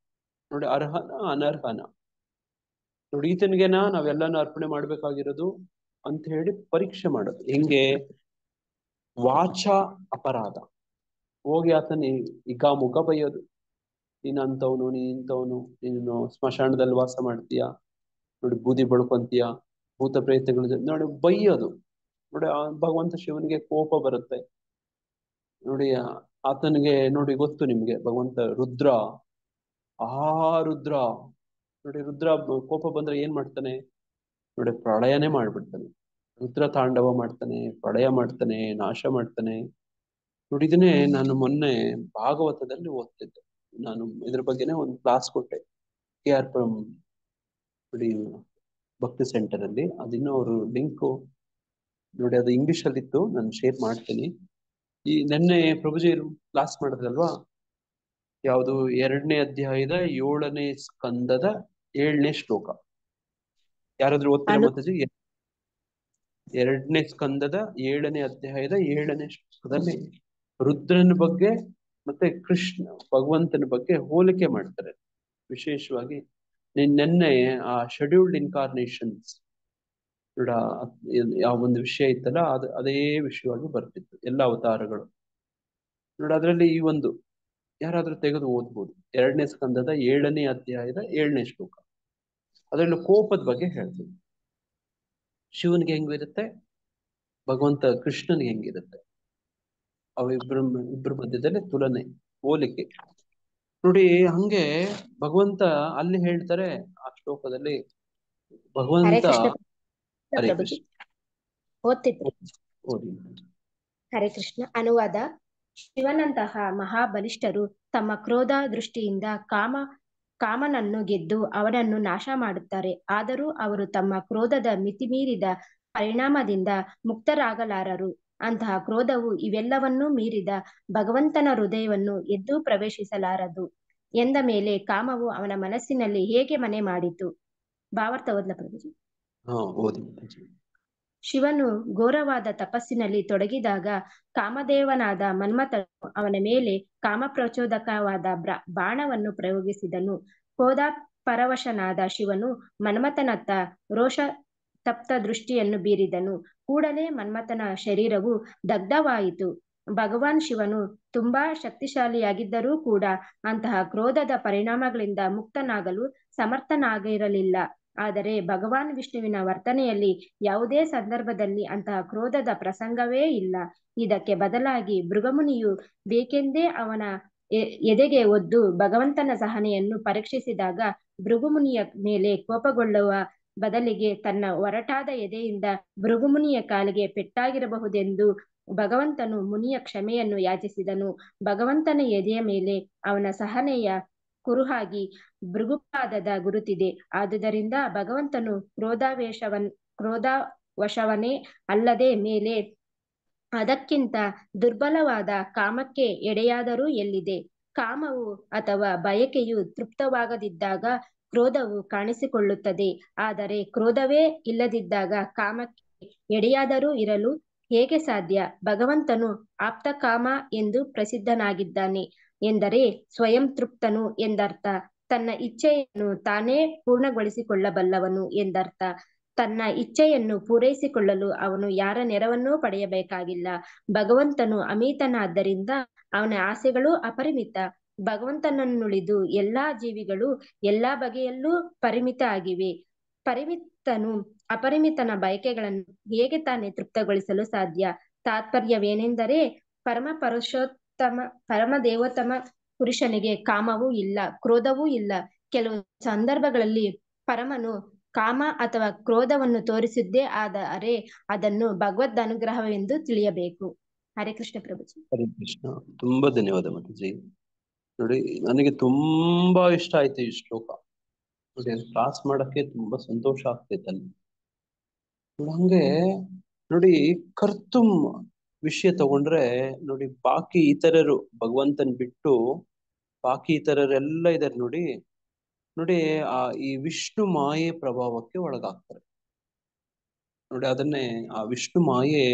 ನೋಡಿ, ಅರ್ಹನ ಅನರ್ಹನ ನೋಡಿ, ಈತನಿಗೆನ ನಾವೆಲ್ಲನೂ ಅರ್ಪಣೆ ಮಾಡ್ಬೇಕಾಗಿರೋದು ಅಂತ ಹೇಳಿ ಪರೀಕ್ಷೆ ಮಾಡೋದು. ಹೆಂಗೆ? ವಾಚ ಅಪರಾಧ ಹೋಗಿ ಆತನ ಈಗ ಮುಖ ಬೈಯೋದು, ನೀನ್ ಅಂತವನು, ನೀನ್ ಇಂಥವನು, ನೀನು ಸ್ಮಶಾನದಲ್ಲಿ ವಾಸ ಮಾಡ್ತೀಯ ನೋಡಿ, ಬೂದಿ ಬಳ್ಕೊಂತೀಯ, ಭೂತ ಪ್ರೇತಗಳು ನೋಡಿ ಬೈಯೋದು ನೋಡಿ. ಭಗವಂತ ಶಿವನಿಗೆ ಕೋಪ ಬರುತ್ತೆ ನೋಡಿ. ಆತನಿಗೆ ನೋಡಿ ಗೊತ್ತು ನಿಮ್ಗೆ, ಭಗವಂತ ರುದ್ರ, ರುದ್ರ ನೋಡಿ, ರುದ್ರ ಕೋಪ ಬಂದ್ರೆ ಏನ್ ಮಾಡ್ತಾನೆ ನೋಡಿ, ಪ್ರಳಯನೇ ಮಾಡ್ಬಿಡ್ತಾನೆ. ರುದ್ರ ತಾಂಡವ ಮಾಡ್ತಾನೆ, ಪ್ರಳಯ ಮಾಡ್ತಾನೆ, ನಾಶ ಮಾಡ್ತಾನೆ ನೋಡಿ. ಇದನ್ನೇ ನಾನು ಮೊನ್ನೆ ಭಾಗವತದಲ್ಲಿ ಓದ್ತಿದ್ದೆ. ನಾನು ಇದ್ರ ಬಗ್ಗೆನೇ ಒಂದು ಕ್ಲಾಸ್ ಕೊಟ್ಟೆ KR ಪುರಂ ನೋಡಿ ಭಕ್ತಿ ಸೆಂಟರ್ ಅಲ್ಲಿ. ಅದಿನ್ನೂ ಅವರು ಲಿಂಕು ನೋಡಿ, ಅದು ಇಂಗ್ಲಿಷ್ ಅಲ್ಲಿ ಇತ್ತು, ನಾನು ಶೇರ್ ಮಾಡ್ತೀನಿ. ಈ ನೆನ್ನೆ ಪ್ರಭುಜಿ ಕ್ಲಾಸ್ ಮಾಡಿದ್ರಲ್ವಾ, ಯಾವುದು 2ನೇ ಅಧ್ಯಾಯದ 7ನೇ ಸ್ಕಂದದ 7ನೇ ಶ್ಲೋಕ. ಯಾರಾದ್ರೂ ಓದ್ತೀರಾ ಮಾತಾಜಿ? 2ನೇ ಸ್ಕಂದದ 7ನೇ ಅಧ್ಯಾಯದ 7ನೇ ಶ್ಲೋಕದಲ್ಲಿ ರುದ್ರನ ಬಗ್ಗೆ ಮತ್ತೆ ಕೃಷ್ಣ ಭಗವಂತನ ಬಗ್ಗೆ ಹೋಲಿಕೆ ಮಾಡ್ತಾರೆ. ವಿಶೇಷವಾಗಿ ನೆನ್ನೆ ಆ ಶೆಡ್ಯೂಲ್ಡ್ ಇನ್ಕಾರ್ನೇಷನ್ಸ್ ಯಾವ ಒಂದು ವಿಷಯ ಇತ್ತಲ್ಲ, ಅದೇ ವಿಷಯವಾಗಿ ಬರ್ತಿತ್ತು ಎಲ್ಲ ಅವತಾರಗಳು ನೋಡಿ. ಅದರಲ್ಲಿ ಈ ಒಂದು ಯಾರಾದ್ರೂ ತೆಗೆದು ಓದ್ಬೋದು, 2ನೇ ಸ್ಕಂದದ 7ನೇ ಅಧ್ಯಾಯದ 7ನೇ ಶ್ಲೋಕ. ಅದರಲ್ಲಿ ಕೋಪದ ಬಗ್ಗೆ ಹೇಳ್ತೀವಿ. ಶಿವನ್ಗೆ ಹೆಂಗಿರುತ್ತೆ, ಭಗವಂತ ಕೃಷ್ಣನ್ಗೆ ಹೆಂಗಿರುತ್ತೆ, ಇಬ್ಬರ ಮಧ್ಯದಲ್ಲಿ ತುಲನೆ, ಹೋಲಿಕೆ ನೋಡಿ. ಹಂಗೆ ಭಗವಂತ ಅಲ್ಲಿ ಹೇಳ್ತಾರೆ ಆ ಶ್ಲೋಕದಲ್ಲಿ, ಭಗವಂತ ಹರೇ ಕೃಷ್ಣ ಓದಿ. ಹರೇ ಕೃಷ್ಣ. ಅನುವಾದ. ಶಿವನಂತಹ ಮಹಾಬಲಿಷ್ಠರು ತಮ್ಮ ಕ್ರೋಧ ದೃಷ್ಟಿಯಿಂದ ಕಾಮನನ್ನು ಗೆದ್ದು ಅವನನ್ನು ನಾಶ ಮಾಡುತ್ತಾರೆ. ಆದರೂ ಅವರು ತಮ್ಮ ಕ್ರೋಧದ ಮಿತಿಮೀರಿದ ಪರಿಣಾಮದಿಂದ ಮುಕ್ತರಾಗಲಾರರು. ಅಂತಹ ಕ್ರೋಧವು ಇವೆಲ್ಲವನ್ನೂ ಮೀರಿದ ಭಗವಂತನ ಹೃದಯವನ್ನು ಎದ್ದು ಪ್ರವೇಶಿಸಲಾರದು ಎಂದ ಮೇಲೆ ಕಾಮವು ಅವನ ಮನಸ್ಸಿನಲ್ಲಿ ಹೇಗೆ ಮನೆ ಮಾಡಿತು? ಭಾವಾರ್ಥ ಓದ್ಲ ಪ್ರಭುಜಿ? ಶಿವನು ಘೋರವಾದ ತಪಸ್ಸಿನಲ್ಲಿ ತೊಡಗಿದಾಗ ಕಾಮದೇವನಾದ ಮನ್ಮಥನು ಅವನ ಮೇಲೆ ಕಾಮಪ್ರಚೋದಕವಾದ ಬಾಣವನ್ನು ಪ್ರಯೋಗಿಸಿದನು. ಕ್ರೋಧ ಪರವಶನಾದ ಶಿವನು ಮನ್ಮಥನತ್ತ ರೋಷ ತಪ್ತ ದೃಷ್ಟಿಯನ್ನು ಬೀರಿದನು. ಕೂಡಲೇ ಮನ್ಮಥನ ಶರೀರವು ದಗ್ಧವಾಯಿತು. ಭಗವಾನ್ ಶಿವನು ತುಂಬಾ ಶಕ್ತಿಶಾಲಿಯಾಗಿದ್ದರೂ ಕೂಡ ಅಂತಹ ಕ್ರೋಧದ ಪರಿಣಾಮಗಳಿಂದ ಮುಕ್ತನಾಗಲು ಸಮರ್ಥನಾಗಿರಲಿಲ್ಲ. ಆದರೆ ಭಗವಾನ್ ವಿಷ್ಣುವಿನ ವರ್ತನೆಯಲ್ಲಿ ಯಾವುದೇ ಸಂದರ್ಭದಲ್ಲಿ ಅಂತಹ ಕ್ರೋಧದ ಪ್ರಸಂಗವೇ ಇಲ್ಲ. ಇದಕ್ಕೆ ಬದಲಾಗಿ ಭೃಗುಮುನಿಯು ಬೇಕೆಂದೇ ಅವನ ಎದೆಗೆ ಒದ್ದು ಭಗವಂತನ ಸಹನೆಯನ್ನು ಪರೀಕ್ಷಿಸಿದಾಗ ಭೃಗುಮುನಿಯ ಮೇಲೆ ಕೋಪಗೊಳ್ಳುವ ಬದಲಿಗೆ ತನ್ನ ಒರಟಾದ ಎದೆಯಿಂದ ಭೃಗುಮುನಿಯ ಕಾಲಿಗೆ ಪೆಟ್ಟಾಗಿರಬಹುದೆಂದು ಭಗವಂತನು ಮುನಿಯ ಕ್ಷಮೆಯನ್ನು ಯಾಚಿಸಿದನು. ಭಗವಂತನ ಎದೆಯ ಮೇಲೆ ಅವನ ಸಹನೆಯ ಕುರುಹಾಗಿ ಭೃಗುಪಾದದ ಗುರುತಿದೆ. ಆದುದರಿಂದ ಭಗವಂತನು ಕ್ರೋಧವಶವನೇ ಅಲ್ಲದೆ ಮೇಲೆ ಅದಕ್ಕಿಂತ ದುರ್ಬಲವಾದ ಕಾಮಕ್ಕೆ ಎಡೆಯಾದರೂ ಎಲ್ಲಿದೆ? ಕಾಮವು ಅಥವಾ ಬಯಕೆಯು ತೃಪ್ತವಾಗದಿದ್ದಾಗ ಕ್ರೋಧವು ಕಾಣಿಸಿಕೊಳ್ಳುತ್ತದೆ. ಆದರೆ ಕ್ರೋಧವೇ ಇಲ್ಲದಿದ್ದಾಗ ಕಾಮಕ್ಕೆ ಎಡೆಯಾದರೂ ಇರಲು ಹೇಗೆ ಸಾಧ್ಯ? ಭಗವಂತನು ಆಪ್ತಕಾಮ ಎಂದು ಪ್ರಸಿದ್ಧನಾಗಿದ್ದಾನೆ ಎಂದರೆ ಸ್ವಯಂ ತೃಪ್ತನು ಎಂದರ್ಥ. ತನ್ನ ಇಚ್ಛೆಯನ್ನು ತಾನೇ ಪೂರ್ಣಗೊಳಿಸಿಕೊಳ್ಳಬಲ್ಲವನು ಎಂದರ್ಥ. ತನ್ನ ಇಚ್ಛೆಯನ್ನು ಪೂರೈಸಿಕೊಳ್ಳಲು ಅವನು ಯಾರ ನೆರವನ್ನೂ ಪಡೆಯಬೇಕಾಗಿಲ್ಲ. ಭಗವಂತನು ಅಮಿತನಾದ್ದರಿಂದ ಅವನ ಆಸೆಗಳು ಅಪರಿಮಿತ. ಭಗವಂತನನ್ನುಳಿದು ಎಲ್ಲಾ ಜೀವಿಗಳು ಎಲ್ಲಾ ಬಗೆಯಲ್ಲೂ ಪರಿಮಿತ ಆಗಿವೆ. ಪರಿಮಿತನು ಅಪರಿಮಿತನ ಬಯಕೆಗಳನ್ನು ಹೇಗೆ ತಾನೇ ತೃಪ್ತಗೊಳಿಸಲು ಸಾಧ್ಯ? ತಾತ್ಪರ್ಯವೇನೆಂದರೆ ಪರಮದೇವೋತ್ತಮ ಪುರುಷನಿಗೆ ಕಾಮವೂ ಇಲ್ಲ, ಕ್ರೋಧವೂ ಇಲ್ಲ. ಕೆಲವು ಸಂದರ್ಭಗಳಲ್ಲಿ ಪರಮನು ಕಾಮ ಅಥವಾ ಕ್ರೋಧವನ್ನು ತೋರಿಸಿದ್ದೇ ಆದರೆ ಅದನ್ನು ಭಗವದ್ ಅನುಗ್ರಹವೆಂದು ತಿಳಿಯಬೇಕು. ಹರೇ ಕೃಷ್ಣ ಪ್ರಭುಜಿ. ಹರೇ ಕೃಷ್ಣ. ತುಂಬಾ ಧನ್ಯವಾದ ಮಾತಾಜಿ. ನೋಡಿ, ನನಗೆ ತುಂಬಾ ಇಷ್ಟ ಆಯ್ತು ಈ ಶ್ಲೋಕ ನೋಡಿ. ಕ್ಲಾಸ್ ಮಾಡಕ್ಕೆ ತುಂಬಾ ಸಂತೋಷ ಆಗ್ತೈತೆ ಅಲ್ಲಿ. ಹಂಗೆ ನೋಡಿ, ವಿಷಯ ತಗೊಂಡ್ರೆ ನೋಡಿ, ಬಾಕಿ ಇತರರು ಭಗವಂತನ್ ಬಿಟ್ಟು ಬಾಕಿ ಇತರರೆಲ್ಲ ಇದಾರೆ ನೋಡಿ ನೋಡಿ. ಈ ವಿಷ್ಣು ಮಾಯೆ ಪ್ರಭಾವಕ್ಕೆ ಒಳಗಾಗ್ತಾರೆ ನೋಡಿ. ಅದನ್ನೇ ಆ ವಿಷ್ಣು ಮಾಯೆ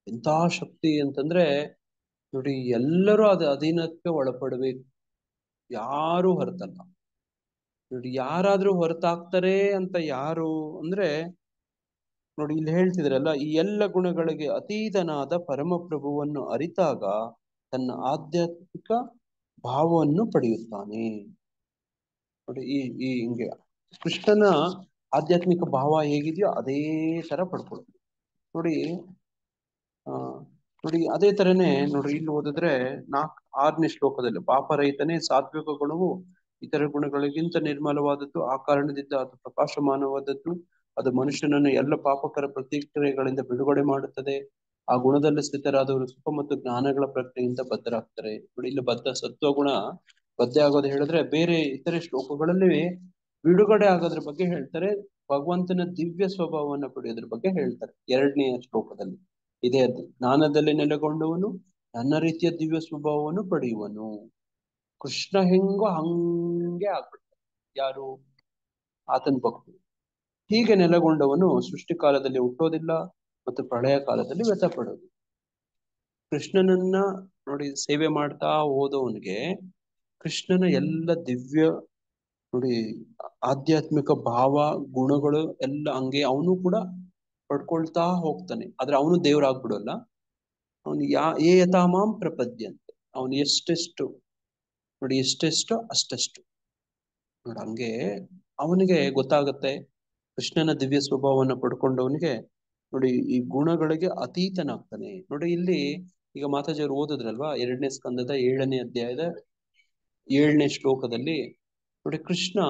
ಎಂತ ಶಕ್ತಿ ಅಂತಂದ್ರೆ ನೋಡಿ, ಎಲ್ಲರೂ ಅದು ಅಧೀನಕ್ಕೆ ಒಳಪಡಬೇಕು, ಯಾರು ಹೊರತಲ್ಲ ನೋಡಿ. ಯಾರಾದ್ರೂ ಹೊರತಾಗ್ತಾರೆ ಅಂತ ಯಾರು ಅಂದ್ರೆ ನೋಡಿ, ಇಲ್ಲಿ ಹೇಳ್ತಿದ್ರಲ್ಲ, ಈ ಎಲ್ಲ ಗುಣಗಳಿಗೆ ಅತೀತನಾದ ಪರಮಪ್ರಭುವನ್ನು ಅರಿತಾಗ ತನ್ನ ಆಧ್ಯಾತ್ಮಿಕ ಭಾವವನ್ನು ಪಡೆಯುತ್ತಾನೆ ನೋಡಿ. ಈ ಹಿಂಗೆ ಕೃಷ್ಣನ ಆಧ್ಯಾತ್ಮಿಕ ಭಾವ ಹೇಗಿದೆಯೋ ಅದೇ ತರ ಪಡ್ಕೊಳ್ತೀವಿ ನೋಡಿ. ನೋಡಿ ಅದೇ ತರನೇ ನೋಡಿ, ಇಲ್ಲಿ ಓದಿದ್ರೆ 6ನೇ ಶ್ಲೋಕದಲ್ಲಿ ಪಾಪರಹಿತನೇ ಸಾತ್ವಿಕ ಗುಣವು ಇತರ ಗುಣಗಳಿಗಿಂತ ನಿರ್ಮಲವಾದದ್ದು, ಆ ಕಾರಣದಿಂದ ಅದು ಪ್ರಕಾಶಮಾನವಾದದ್ದು, ಅದು ಮನುಷ್ಯನನ್ನು ಎಲ್ಲ ಪಾಪಕರ ಪ್ರತಿಕ್ರಿಯೆಗಳಿಂದ ಬಿಡುಗಡೆ ಮಾಡುತ್ತದೆ. ಆ ಗುಣದಲ್ಲಿ ಸ್ಥಿತರಾದವರು ಸುಖ ಮತ್ತು ಜ್ಞಾನಗಳ ಪ್ರಜ್ಞೆಯಿಂದ ಬದ್ಧರಾಗ್ತಾರೆ ನೋಡಿ. ಇಲ್ಲಿ ಸತ್ವಗುಣ ಬದ್ಧ ಆಗೋದು ಹೇಳಿದ್ರೆ, ಬೇರೆ ಇತರೆ ಶ್ಲೋಕಗಳಲ್ಲಿ ಬಿಡುಗಡೆ ಆಗೋದ್ರ ಬಗ್ಗೆ ಹೇಳ್ತಾರೆ, ಭಗವಂತನ ದಿವ್ಯ ಸ್ವಭಾವವನ್ನು ಪಡೆಯೋದ್ರ ಬಗ್ಗೆ ಹೇಳ್ತಾರೆ. 2ನೇ ಶ್ಲೋಕದಲ್ಲಿ ಇದೇ ಅದು, ಜ್ಞಾನದಲ್ಲಿ ನೆಲೆಗೊಂಡವನು ನನ್ನ ರೀತಿಯ ದಿವ್ಯ ಸ್ವಭಾವವನ್ನು ಪಡೆಯುವನು. ಕೃಷ್ಣ ಹೆಂಗೋ ಹಂಗೆ ಆಗ್ಬಿಡ್ತಾನೆ. ಯಾರು? ಆತನ ಭಕ್ತರು. ಹೀಗೆ ನೆಲೆಗೊಂಡವನು ಸೃಷ್ಟಿ ಕಾಲದಲ್ಲಿ ಹುಟ್ಟೋದಿಲ್ಲ ಮತ್ತು ಪ್ರಳಯ ಕಾಲದಲ್ಲಿ ವ್ಯಥ ಪಡೋದು. ಕೃಷ್ಣನನ್ನ ನೋಡಿ ಸೇವೆ ಮಾಡ್ತಾ ಹೋದವನಿಗೆ ಕೃಷ್ಣನ ಎಲ್ಲ ದಿವ್ಯ ನೋಡಿ ಆಧ್ಯಾತ್ಮಿಕ ಭಾವ ಗುಣಗಳು ಎಲ್ಲ ಹಂಗೆ ಅವನು ಕೂಡ ಪಡ್ಕೊಳ್ತಾ ಹೋಗ್ತಾನೆ. ಆದ್ರೆ ಅವನು ದೇವರಾಗ್ಬಿಡಲ್ಲ. ಅವನು ಏ ಯಥಾಮಾಂ ಪ್ರಪದ್ಯಂತೆ, ಅವನು ಎಷ್ಟೆಷ್ಟು ನೋಡಿ, ಎಷ್ಟೆಷ್ಟು ಅಷ್ಟೆಷ್ಟು ನೋಡಿ. ಹಂಗೆ ಅವನಿಗೆ ಗೊತ್ತಾಗತ್ತೆ. ಕೃಷ್ಣನ ದಿವ್ಯ ಸ್ವಭಾವವನ್ನು ಪಡ್ಕೊಂಡವನಿಗೆ ನೋಡಿ ಈ ಗುಣಗಳಿಗೆ ಅತೀತನಾಗ್ತಾನೆ ನೋಡಿ. ಇಲ್ಲಿ ಈಗ ಮಾತಾಜಿಯವರು ಓದಿದ್ರಲ್ವಾ, 2ನೇ ಸ್ಕಂದದ 7ನೇ ಅಧ್ಯಾಯದ 7ನೇ ಶ್ಲೋಕದಲ್ಲಿ ನೋಡಿ, ಕೃಷ್ಣ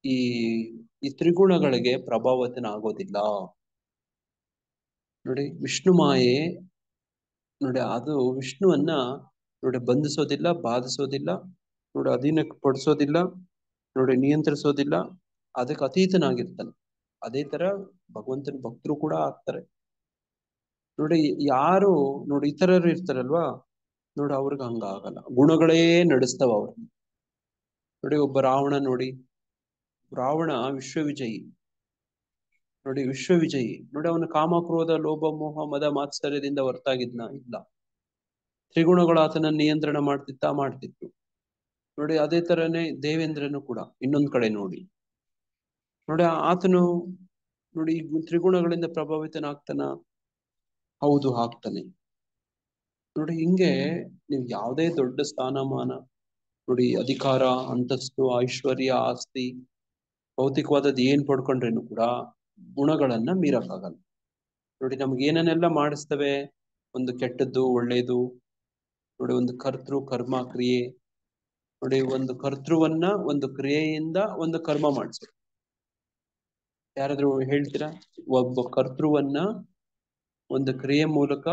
ಈ ತ್ರಿಗುಣಗಳಿಗೆ ಪ್ರಭಾವಿತನಾಗೋದಿಲ್ಲ ನೋಡಿ. ವಿಷ್ಣು ಮಾಯೆ ನೋಡಿ, ಅದು ವಿಷ್ಣುವನ್ನ ನೋಡಿ ಬಂಧಿಸೋದಿಲ್ಲ, ಬಾಧಿಸೋದಿಲ್ಲ ನೋಡಿ, ಅಧೀನಕ್ಕೆ ಪಡಿಸೋದಿಲ್ಲ ನೋಡಿ, ನಿಯಂತ್ರಿಸೋದಿಲ್ಲ. ಅದಕ್ಕೆ ಅತೀತನಾಗಿರ್ತಾನೆ. ಅದೇ ತರ ಭಗವಂತನ ಭಕ್ತರು ಕೂಡ ಆಗ್ತಾರೆ ನೋಡಿ. ಯಾರು ನೋಡಿ ಇತರರು ಇರ್ತಾರಲ್ವಾ ನೋಡಿ, ಅವ್ರಿಗೆ ಹಂಗಾಗಲ್ಲ. ಗುಣಗಳೇ ನಡೆಸ್ತಾವ ಅವ್ರನ್ನ ನೋಡಿ. ಒಬ್ಬ ರಾವಣ ನೋಡಿ, ರಾವಣ ವಿಶ್ವವಿಜಯಿ ನೋಡಿ, ವಿಶ್ವವಿಜಯಿ ನೋಡಿ. ಅವನ ಕಾಮ ಕ್ರೋಧ ಲೋಭ ಮೋಹ ಮದ ಮಾತ್ಸರ್ಯದಿಂದ ಹೊರತಾಗಿದ್ನ? ಇಲ್ಲ. ತ್ರಿಗುಣಗಳು ಆತನ ನಿಯಂತ್ರಣ ಮಾಡ್ತಿತ್ತು ನೋಡಿ. ಅದೇ ತರನೇ ದೇವೇಂದ್ರನು ಕೂಡ ಇನ್ನೊಂದ್ ಕಡೆ ನೋಡಿ ಆತನು ನೋಡಿ ಈ ತ್ರಿಗುಣಗಳಿಂದ ಪ್ರಭಾವಿತನಾಗ್ತಾನ? ಹೌದು, ಆಗ್ತಾನೆ ನೋಡಿ. ಹಿಂಗೆ ನೀವು ಯಾವುದೇ ದೊಡ್ಡ ಸ್ಥಾನಮಾನ ನೋಡಿ, ಅಧಿಕಾರ, ಅಂತಸ್ತು, ಐಶ್ವರ್ಯ, ಆಸ್ತಿ, ಭೌತಿಕವಾದದ್ದು ಏನ್ ಪಡ್ಕೊಂಡ್ರೇನು ಕೂಡ ಗುಣಗಳನ್ನ ಮೀರಕ್ಕಾಗಲ್ಲ ನೋಡಿ. ನಮ್ಗೆ ಏನನ್ನೆಲ್ಲ ಮಾಡಿಸ್ತವೆ? ಒಂದು ಕೆಟ್ಟದ್ದು, ಒಳ್ಳೇದು ನೋಡಿ, ಒಂದು ಕರ್ತೃ ಕರ್ಮ ಕ್ರಿಯೆ ನೋಡಿ. ಒಂದು ಕರ್ತೃವನ್ನ ಒಂದು ಕ್ರಿಯೆಯಿಂದ ಒಂದು ಕರ್ಮ ಮಾಡಿಸೋದು. ಯಾರಾದ್ರೂ ಹೇಳ್ತೀರಾ? ಒಬ್ಬ ಕರ್ತೃವನ್ನ ಒಂದು ಕ್ರಿಯೆ ಮೂಲಕ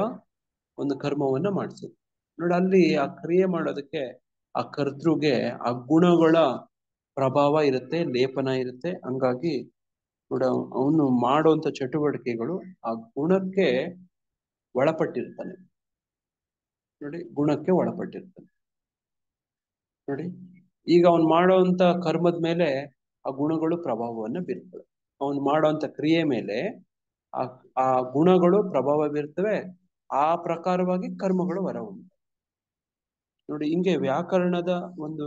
ಒಂದು ಕರ್ಮವನ್ನ ಮಾಡಿಸೋದು ನೋಡಿ. ಅಲ್ಲಿ ಆ ಕ್ರಿಯೆ ಮಾಡೋದಕ್ಕೆ ಆ ಕರ್ತೃಗೆ ಆ ಗುಣಗಳ ಪ್ರಭಾವ ಇರುತ್ತೆ, ಲೇಪನ ಇರುತ್ತೆ. ಹಂಗಾಗಿ ನೋಡ ಅವನು ಮಾಡುವಂತ ಚಟುವಟಿಕೆಗಳು ಆ ಗುಣಕ್ಕೆ ಒಳಪಟ್ಟಿರ್ತಾನೆ ನೋಡಿ, ಗುಣಕ್ಕೆ ಒಳಪಟ್ಟಿರ್ತಾನೆ ನೋಡಿ. ಈಗ ಅವನು ಮಾಡುವಂತ ಕರ್ಮದ ಮೇಲೆ ಆ ಗುಣಗಳು ಪ್ರಭಾವವನ್ನು ಬೀರ್ತವೆ. ಅವನು ಮಾಡುವಂತ ಕ್ರಿಯೆ ಮೇಲೆ ಆ ಗುಣಗಳು ಪ್ರಭಾವ ಬೀರ್ತವೆ. ಆ ಪ್ರಕಾರವಾಗಿ ಕರ್ಮಗಳು ಹೊರಹೊಮ್ಮುತ್ತವೆ ನೋಡಿ. ಹಿಂಗೆ ವ್ಯಾಕರಣದ ಒಂದು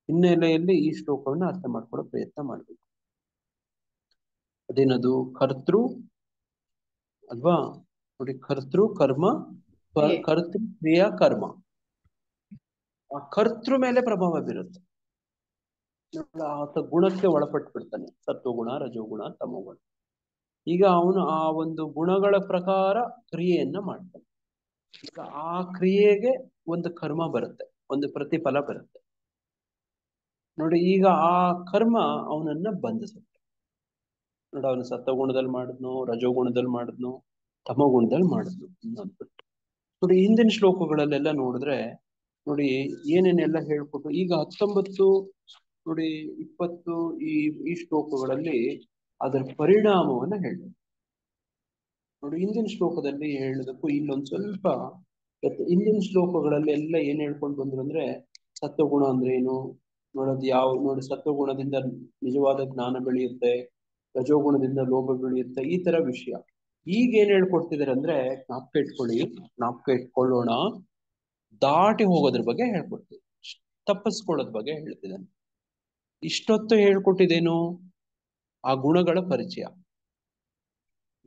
ಹಿನ್ನೆಲೆಯಲ್ಲಿ ಈ ಶ್ಲೋಕವನ್ನು ಅರ್ಥ ಮಾಡ್ಕೊಳ್ಳೋ ಪ್ರಯತ್ನ ಮಾಡ್ಬೇಕು. ಅದೇನದು? ಕರ್ತೃ ಅಲ್ವಾ ನೋಡಿ, ಕರ್ತೃ ಕರ್ಮ, ಕರ್ತೃ ಕ್ರಿಯಾ ಕರ್ಮ. ಆ ಕರ್ತೃ ಮೇಲೆ ಪ್ರಭಾವ ಬೀರುತ್ತೆ. ಆತ ಗುಣಕ್ಕೆ ಒಳಪಟ್ಟು ಬಿಡ್ತಾನೆ, ಸತ್ವಗುಣ, ರಜೋಗುಣ, ತಮೋಗುಣ. ಈಗ ಅವನು ಆ ಒಂದು ಗುಣಗಳ ಪ್ರಕಾರ ಕ್ರಿಯೆಯನ್ನ ಮಾಡ್ತಾನೆ. ಈಗ ಆ ಕ್ರಿಯೆಗೆ ಒಂದು ಕರ್ಮ ಬರುತ್ತೆ, ಒಂದು ಪ್ರತಿಫಲ ಬರುತ್ತೆ ನೋಡಿ. ಈಗ ಆ ಕರ್ಮ ಅವನನ್ನ ಬಂಧಿಸುತ್ತೆ ನೋಡಿ. ಅವನು ಸತ್ವಗುಣದಲ್ಲಿ ಮಾಡಿದ್ನು, ರಜೋಗುಣದಲ್ಲಿ ಮಾಡಿದ್ನು, ತಮೋಗುಣದಲ್ಲಿ ಮಾಡಿದ್ನು ಅಂದ್ಬಿಟ್ಟು ನೋಡಿ. ಹಿಂದಿನ ಶ್ಲೋಕಗಳಲ್ಲೆಲ್ಲ ನೋಡಿದ್ರೆ ನೋಡಿ ಏನೇನೆಲ್ಲ ಹೇಳ್ಕೊಟ್ಟು, ಈಗ 19 ನೋಡಿ 20 ಈ ಶ್ಲೋಕಗಳಲ್ಲಿ ಅದರ ಪರಿಣಾಮವನ್ನ ಹೇಳಿದ್ರು ನೋಡಿ. ಹಿಂದಿನ ಶ್ಲೋಕದಲ್ಲಿ ಹೇಳೋದಕ್ಕೂ ಇಲ್ಲೊಂದ್ ಸ್ವಲ್ಪ ಹಿಂದಿನ ಶ್ಲೋಕಗಳಲ್ಲಿ ಎಲ್ಲ ಏನ್ ಹೇಳ್ಕೊಂಡು ಬಂದ್ರು ಅಂದ್ರೆ, ಸತ್ವಗುಣ ಅಂದ್ರೆ ಏನು ನೋಡೋದು ನೋಡಿ ಸತ್ವಗುಣದಿಂದ ನಿಜವಾದ ಜ್ಞಾನ ಬೆಳೆಯುತ್ತೆ, ರಜೋಗುಣದಿಂದ ಲೋಭ ಬೆಳೆಯುತ್ತೆ, ಈ ತರ ವಿಷಯ. ಈಗ ಏನ್ ಹೇಳ್ಕೊಡ್ತಿದಾರೆ ಅಂದ್ರೆ ಜ್ಞಾಪಕ ಇಟ್ಕೊಳ್ಳೋಣ, ದಾಟಿ ಹೋಗೋದ್ರ ಬಗ್ಗೆ ಹೇಳ್ಕೊಡ್ತೀವಿ, ತಪ್ಪಿಸ್ಕೊಳ್ಳೋದ್ ಬಗ್ಗೆ ಹೇಳ್ತಿದ್ದಾನೆ. ಇಷ್ಟೊತ್ತು ಹೇಳ್ಕೊಟ್ಟಿದ್ದೇನು? ಆ ಗುಣಗಳ ಪರಿಚಯ,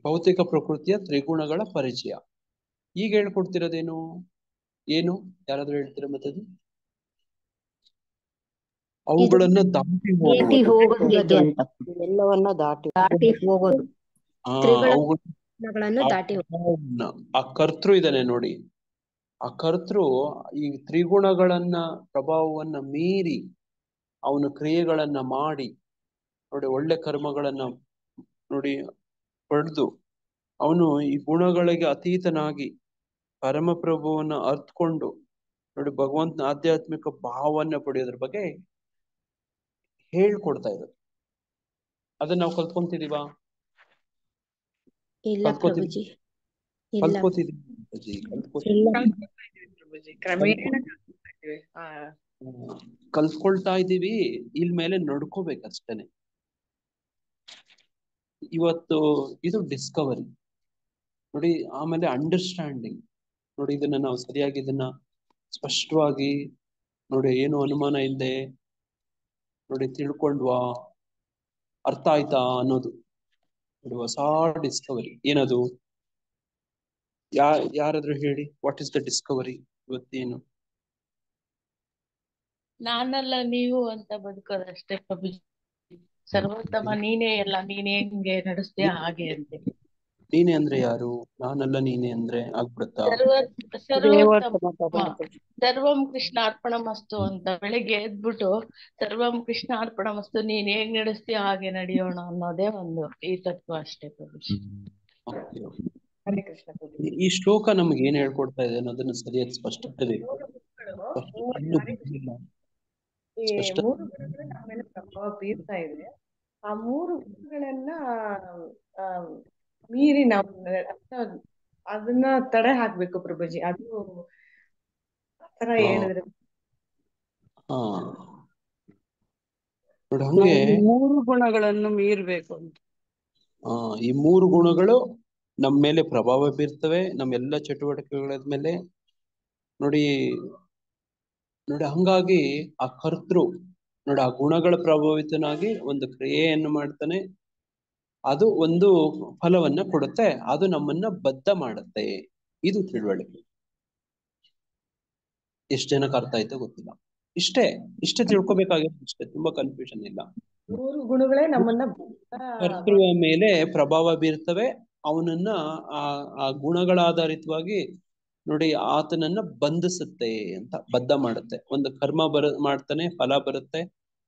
ಭೌತಿಕ ಪ್ರಕೃತಿಯ ತ್ರಿಗುಣಗಳ ಪರಿಚಯ. ಈಗ ಹೇಳ್ಕೊಡ್ತಿರೋದೇನು? ಏನು ಯಾರಾದ್ರೂ ಹೇಳ್ತೀರಾ ಮತ್ತೆ? ಅವುಗಳನ್ನ ದಾಟಿ ದಾಟಿ ಹೋಗುವುದು. ಹೋಗೋದು ಹೇಗೆ ಅಂತ. ಎಲ್ಲವನ್ನ ದಾಟಿ ಹೋಗೋದು. ತ್ರಿಗುಣಗಳನ್ನು ದಾಟಿ ಆ ಕರ್ತೃ ಇದ್ದಾನೆ ನೋಡಿ, ಆ ಕರ್ತೃ ಈ ತ್ರಿಗುಣಗಳನ್ನ ಪ್ರಭಾವವನ್ನ ಮೀರಿ ಅವನು ಕ್ರಿಯೆಗಳನ್ನ ಮಾಡಿ ನೋಡಿ, ಒಳ್ಳೆ ಕರ್ಮಗಳನ್ನ ನೋಡಿ ಪಡೆದು ಅವನು ಈ ಗುಣಗಳಿಗೆ ಅತೀತನಾಗಿ ಪರಮಪ್ರಭುವನ್ನ ಅರ್ಥಕೊಂಡು ನೋಡಿ ಭಗವಂತನ ಆಧ್ಯಾತ್ಮಿಕ ಭಾವವನ್ನ ಪಡೆಯೋದ್ರ ಬಗ್ಗೆ ಹೇಳ್ಕೊಡ್ತಾ ಇರೋದು. ಅದನ್ನ ನಾವು ಕಲ್ತ್ಕೊಂತಿದೀವಾ? ಇಲ್ಲ ಪ್ರಭುಜಿ, ಇಲ್ಲ. ಕಲ್ತ್ಕೊಳ್ತಾ ಇದೀವಿ, ಇಲ್ ಮೇಲೆ ನಡ್ಕೋಬೇಕಷ್ಟೇನೆ. ಇವತ್ತು ಇದು ಡಿಸ್ಕವರಿ ನೋಡಿ, ಆಮೇಲೆ ಅಂಡರ್ಸ್ಟ್ಯಾಂಡಿಂಗ್ ನೋಡಿ. ಇದನ್ನ ನಾವು ಸರಿಯಾಗಿ ಇದನ್ನ ಸ್ಪಷ್ಟವಾಗಿ ನೋಡಿ, ಏನು ಅನುಮಾನ ಇಲ್ಲದೆ ನೋಡಿ ತಿಳ್ಕೊಂಡ್ವಾ, ಅರ್ಥ ಆಯ್ತಾ ಅನ್ನೋದು ನೋಡಿ ಹೊಸ ಡಿಸ್ಕವರಿ. ಏನದು? ಯಾರಾದ್ರೂ ಹೇಳಿ, ವಾಟ್ ಇಸ್ ದ ಡಿಸ್ಕವರಿ ಇವತ್ತೇನು? ನಾನಲ್ಲ ನೀವು ಅಂತ ಬದುಕೋದಷ್ಟೇ ಪ್ರಭುಜಿ. ಸರ್ವೋತ್ತಮ ನೀನೇ ಎಲ್ಲ, ನೀನೇ ಹೆಂಗೆ ನಡೆಸ್ತೀಯ ಹಾಗೆ ಅಂತ. ನೀನೆ ಅಂದ್ರೆ ಯಾರು? ನಾನಲ್ಲ ನೀನೆ ಅಂದ್ರೆ ಆಗ್ಬಿಡುತ್ತಾ? ಸರ್ವಂ ಕೃಷ್ಣ ಅರ್ಪಣಮಸ್ತು ಅಂತ ಬೆಳಿಗ್ಗೆ ಎದ್ಬಿಟ್ಟು ಸರ್ವಂ ಕೃಷ್ಣ ಅರ್ಪಣಮಸ್ತು, ನೀನ್ ಹೇಗ್ ನಡೆಸ್ತೀಯ ಹಾಗೆ ನಡೆಯೋಣ ಅನ್ನೋದೇ ಒಂದು ಈ ತತ್ವ ಅಷ್ಟೇ ಪ್ರಭುಜಿ. ಈ ಶ್ಲೋಕ ನಮ್ಗೆ ಏನ್ ಹೇಳ್ಕೊಡ್ತಾ ಇದೆ ಅನ್ನೋದನ್ನ ಸರಿಯಾಗಿ ಸ್ಪಷ್ಟತೆ ಬೇಕು. ಈ ಮೂರು ಗುಣಗಳು ನಮ್ಮ ಮೇಲೆ ಪ್ರಭಾವ ಬೀರ್ತಾ ಇದೆ. ಆ ಮೂರು ಗುಣಗಳನ್ನ ಮೀರಿ ನಾವು ಅದನ್ನ ತಡೆ ಹಾಕ್ಬೇಕು ಪ್ರಭುಜಿ. ಅದು ಆತರ ಹೇಳಿದ್ರೆ ಹಂಗೆ ಮೂರು ಗುಣಗಳನ್ನು ಮೀರ್ಬೇಕು ಅಂತ. ಈ ಮೂರು ಗುಣಗಳು ನಮ್ಮ ಮೇಲೆ ಪ್ರಭಾವ ಬೀರ್ತವೆ, ನಮ್ಮೆಲ್ಲ ಚಟುವಟಿಕೆಗಳ ಮೇಲೆ ನೋಡಿ. ಹಂಗಾಗಿ ಆ ಕರ್ತೃ ನೋಡಿ ಆ ಗುಣಗಳ ಪ್ರಭಾವಿತನಾಗಿ ಒಂದು ಕ್ರಿಯೆಯನ್ನು ಮಾಡ್ತಾನೆ, ಅದು ಒಂದು ಫಲವನ್ನ ಕೊಡುತ್ತೆ, ಅದು ನಮ್ಮನ್ನ ಬದ್ಧ ಮಾಡುತ್ತೆ. ಇದು ತಿಳುವಳಿಕೆ. ಎಷ್ಟು ಜನಕ್ಕೆ ಅರ್ಥ ಆಯ್ತೋ ಗೊತ್ತಿಲ್ಲ. ಇಷ್ಟೇ ತಿಳ್ಕೊಬೇಕಾಗಿತ್ತು ಅಷ್ಟೇ, ತುಂಬಾ ಕನ್ಫ್ಯೂಷನ್ ಇಲ್ಲ. ಮೂರು ಗುಣಗಳೇ ನಮ್ಮನ್ನ ಕರ್ತೃವ ಮೇಲೆ ಪ್ರಭಾವ ಬೀರ್ತವೆ, ಅವನನ್ನ ಆ ಗುಣಗಳ ಆಧಾರಿತವಾಗಿ ನೋಡಿ ಆತನನ್ನ ಬಂಧಿಸುತ್ತೆ ಅಂತ, ಬದ್ಧ ಮಾಡುತ್ತೆ. ಒಂದು ಕರ್ಮ ಮಾಡ್ತಾನೆ, ಫಲ ಬರುತ್ತೆ,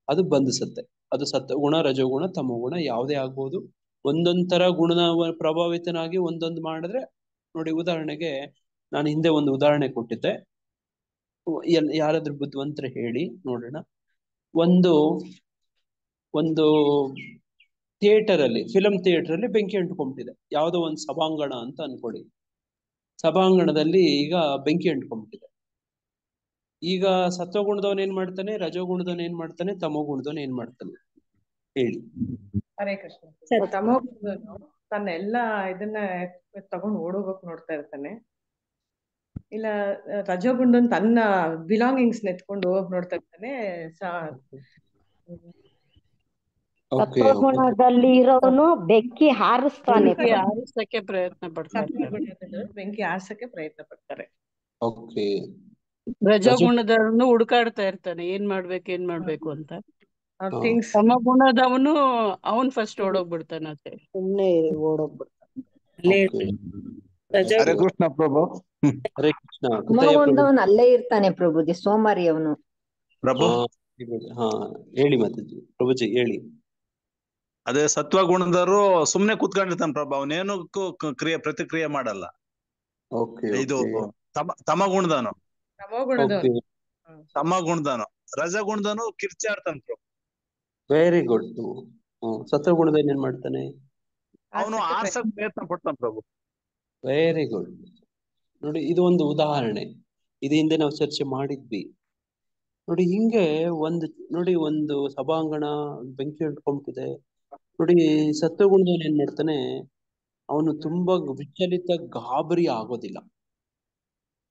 ಅದು ಬಂಧಿಸುತ್ತೆ. ಅದು ಸತ್ವಗುಣ, ರಜೋಗುಣ, ತಮೋಗುಣ ಯಾವುದೇ ಆಗ್ಬೋದು. ಒಂದೊಂದರ ಗುಣ ಪ್ರಭಾವಿತನಾಗಿ ಒಂದೊಂದು ಮಾಡಿದ್ರೆ ನೋಡಿ. ಉದಾಹರಣೆಗೆ ನಾನು ಹಿಂದೆ ಒಂದು ಉದಾಹರಣೆ ಕೊಟ್ಟಿದ್ದೆ, ಯಾರಾದ್ರೂ ಬುದ್ಧಿವಂತರು ಹೇಳಿ ನೋಡೋಣ. ಒಂದು ಥಿಯೇಟರ್ ಅಲ್ಲಿ, ಫಿಲಂ ಥಿಯೇಟರ್ ಅಲ್ಲಿ ಬೆಂಕಿ ಅಂಟ್ಕೊಂಡ್ಬಿಟ್ಟಿದೆ. ಯಾವುದೋ ಒಂದು ಸಭಾಂಗಣ ಅಂತ ಅನ್ಕೊಳ್ಳಿ. ಸಭಾಂಗಣದಲ್ಲಿ ಈಗ ಬೆಂಕಿ ಅಂಟ್ಕೊಂಡ್ಬಿಟ್ಟಿದೆ. ಈಗ ಸತ್ವಗುಣದವನ್ ಏನ್ ಮಾಡ್ತಾನೆ, ರಜೋಗುಣದವನ್ ಏನ್ ಮಾಡ್ತಾನೆ, ತಮೋಗುಣದವನ್ ಏನ್ ಮಾಡ್ತಾನೆ ಹೇಳಿ? ಹರೇ ಕೃಷ್ಣ. ತಮೋಗುಣದವನು ತನ್ನ ಎಲ್ಲಾ ಇದನ್ನ ತಗೊಂಡು ಓಡೋಗಕ್ ನೋಡ್ತಾ ಇರ್ತಾನೆ. ಇಲ್ಲ ರಜೋಗುಣದವನ್ ತನ್ನ ಬಿಲಾಂಗಿಂಗ್ಸ್ ನೆತ್ಕೊಂಡು ಹೋಗಕ್ ನೋಡ್ತಾ ಇರ್ತಾನೆ. ಸತ್ವಗುಣದಲ್ಲಿ ಇರೋನು ಬೆಂಕಿ ಹಾರಿಸ್ತಾನೆ, ಆರಿಸಕ್ಕೆ ಪ್ರಯತ್ನ ಪಡ್ತಾರೆ. ಬೆಂಕಿ ಆರ್ಸಕ್ಕೆ ಪ್ರಯತ್ನ ಪಡ್ತಾರೆ. ರಜೋಗುಣದವನು ಹುಡುಕಾಡ್ತಾ ಇರ್ತಾನೆ, ಏನ್ ಮಾಡ್ಬೇಕು ಅಂತ. ಸಮಗುಣದವನು ಅವನ್ ಫಸ್ಟ್ ಓಡೋಗ್ಬಿಡ್ತಾನಂತೆ, ಸುಮ್ನೆ ಓಡೋಗ್ಬಿಡ್ತಾನೆ. ಹರೇ ಕೃಷ್ಣ ಪ್ರಭು. ಹರೇ ಕೃಷ್ಣ. ತಮೋಗುಣದವನು ಅಲ್ಲೇ ಇರ್ತಾನೆ ಪ್ರಭುಜಿ, ಸೋಮಾರಿ ಅವನು. ಪ್ರಭು ಹೇಳಿ ಮತ್ತೆ ಪ್ರಭುಜಿ ಹೇಳಿ. ಅದೇ ಸತ್ವಗುಣದವರು ಸುಮ್ನೆ ಕುತ್ಕೊಂಡಿರ್ತಾನೆ ಪ್ರಭು, ಅವನೇನಕ್ಕೂ ಪ್ರತಿಕ್ರಿಯೆ ಮಾಡಲ್ಲ. ಇದು ತಮಗುಣದನು ರಜಗುಣದನು ಕಿರ್ಚಾಡ್ತಾನೆ ಪ್ರಭು. Very good. ಸತ್ವಗುಣದ ಏನ್ ಮಾಡ್ತಾನೆ? ಅವನು ಆರ್ಸಕ್ ಪ್ರಯತ್ನ ಪಡ್ತಾನೆ ಪ್ರಭು. Very good. ನೋಡಿ, ಇದು ಒಂದು ಉದಾಹರಣೆ. ಇದು ಹಿಂದೆ ನಾವು ಚರ್ಚೆ ಮಾಡಿದ್ವಿ ನೋಡಿ ಹಿಂಗೆ ಒಂದು ಸಭಾಂಗಣ ಬೆಂಕಿ ಇಟ್ಕೊಂಡ್ಬಿಟ್ಟಿದೆ. ನೋಡಿ ಸತ್ವಗುಣದವನು ಏನ್ ಮಾಡ್ತಾನೆ, ಅವನು ತುಂಬಾ ವಿಚಲಿತ ಗಾಬರಿ ಆಗೋದಿಲ್ಲ.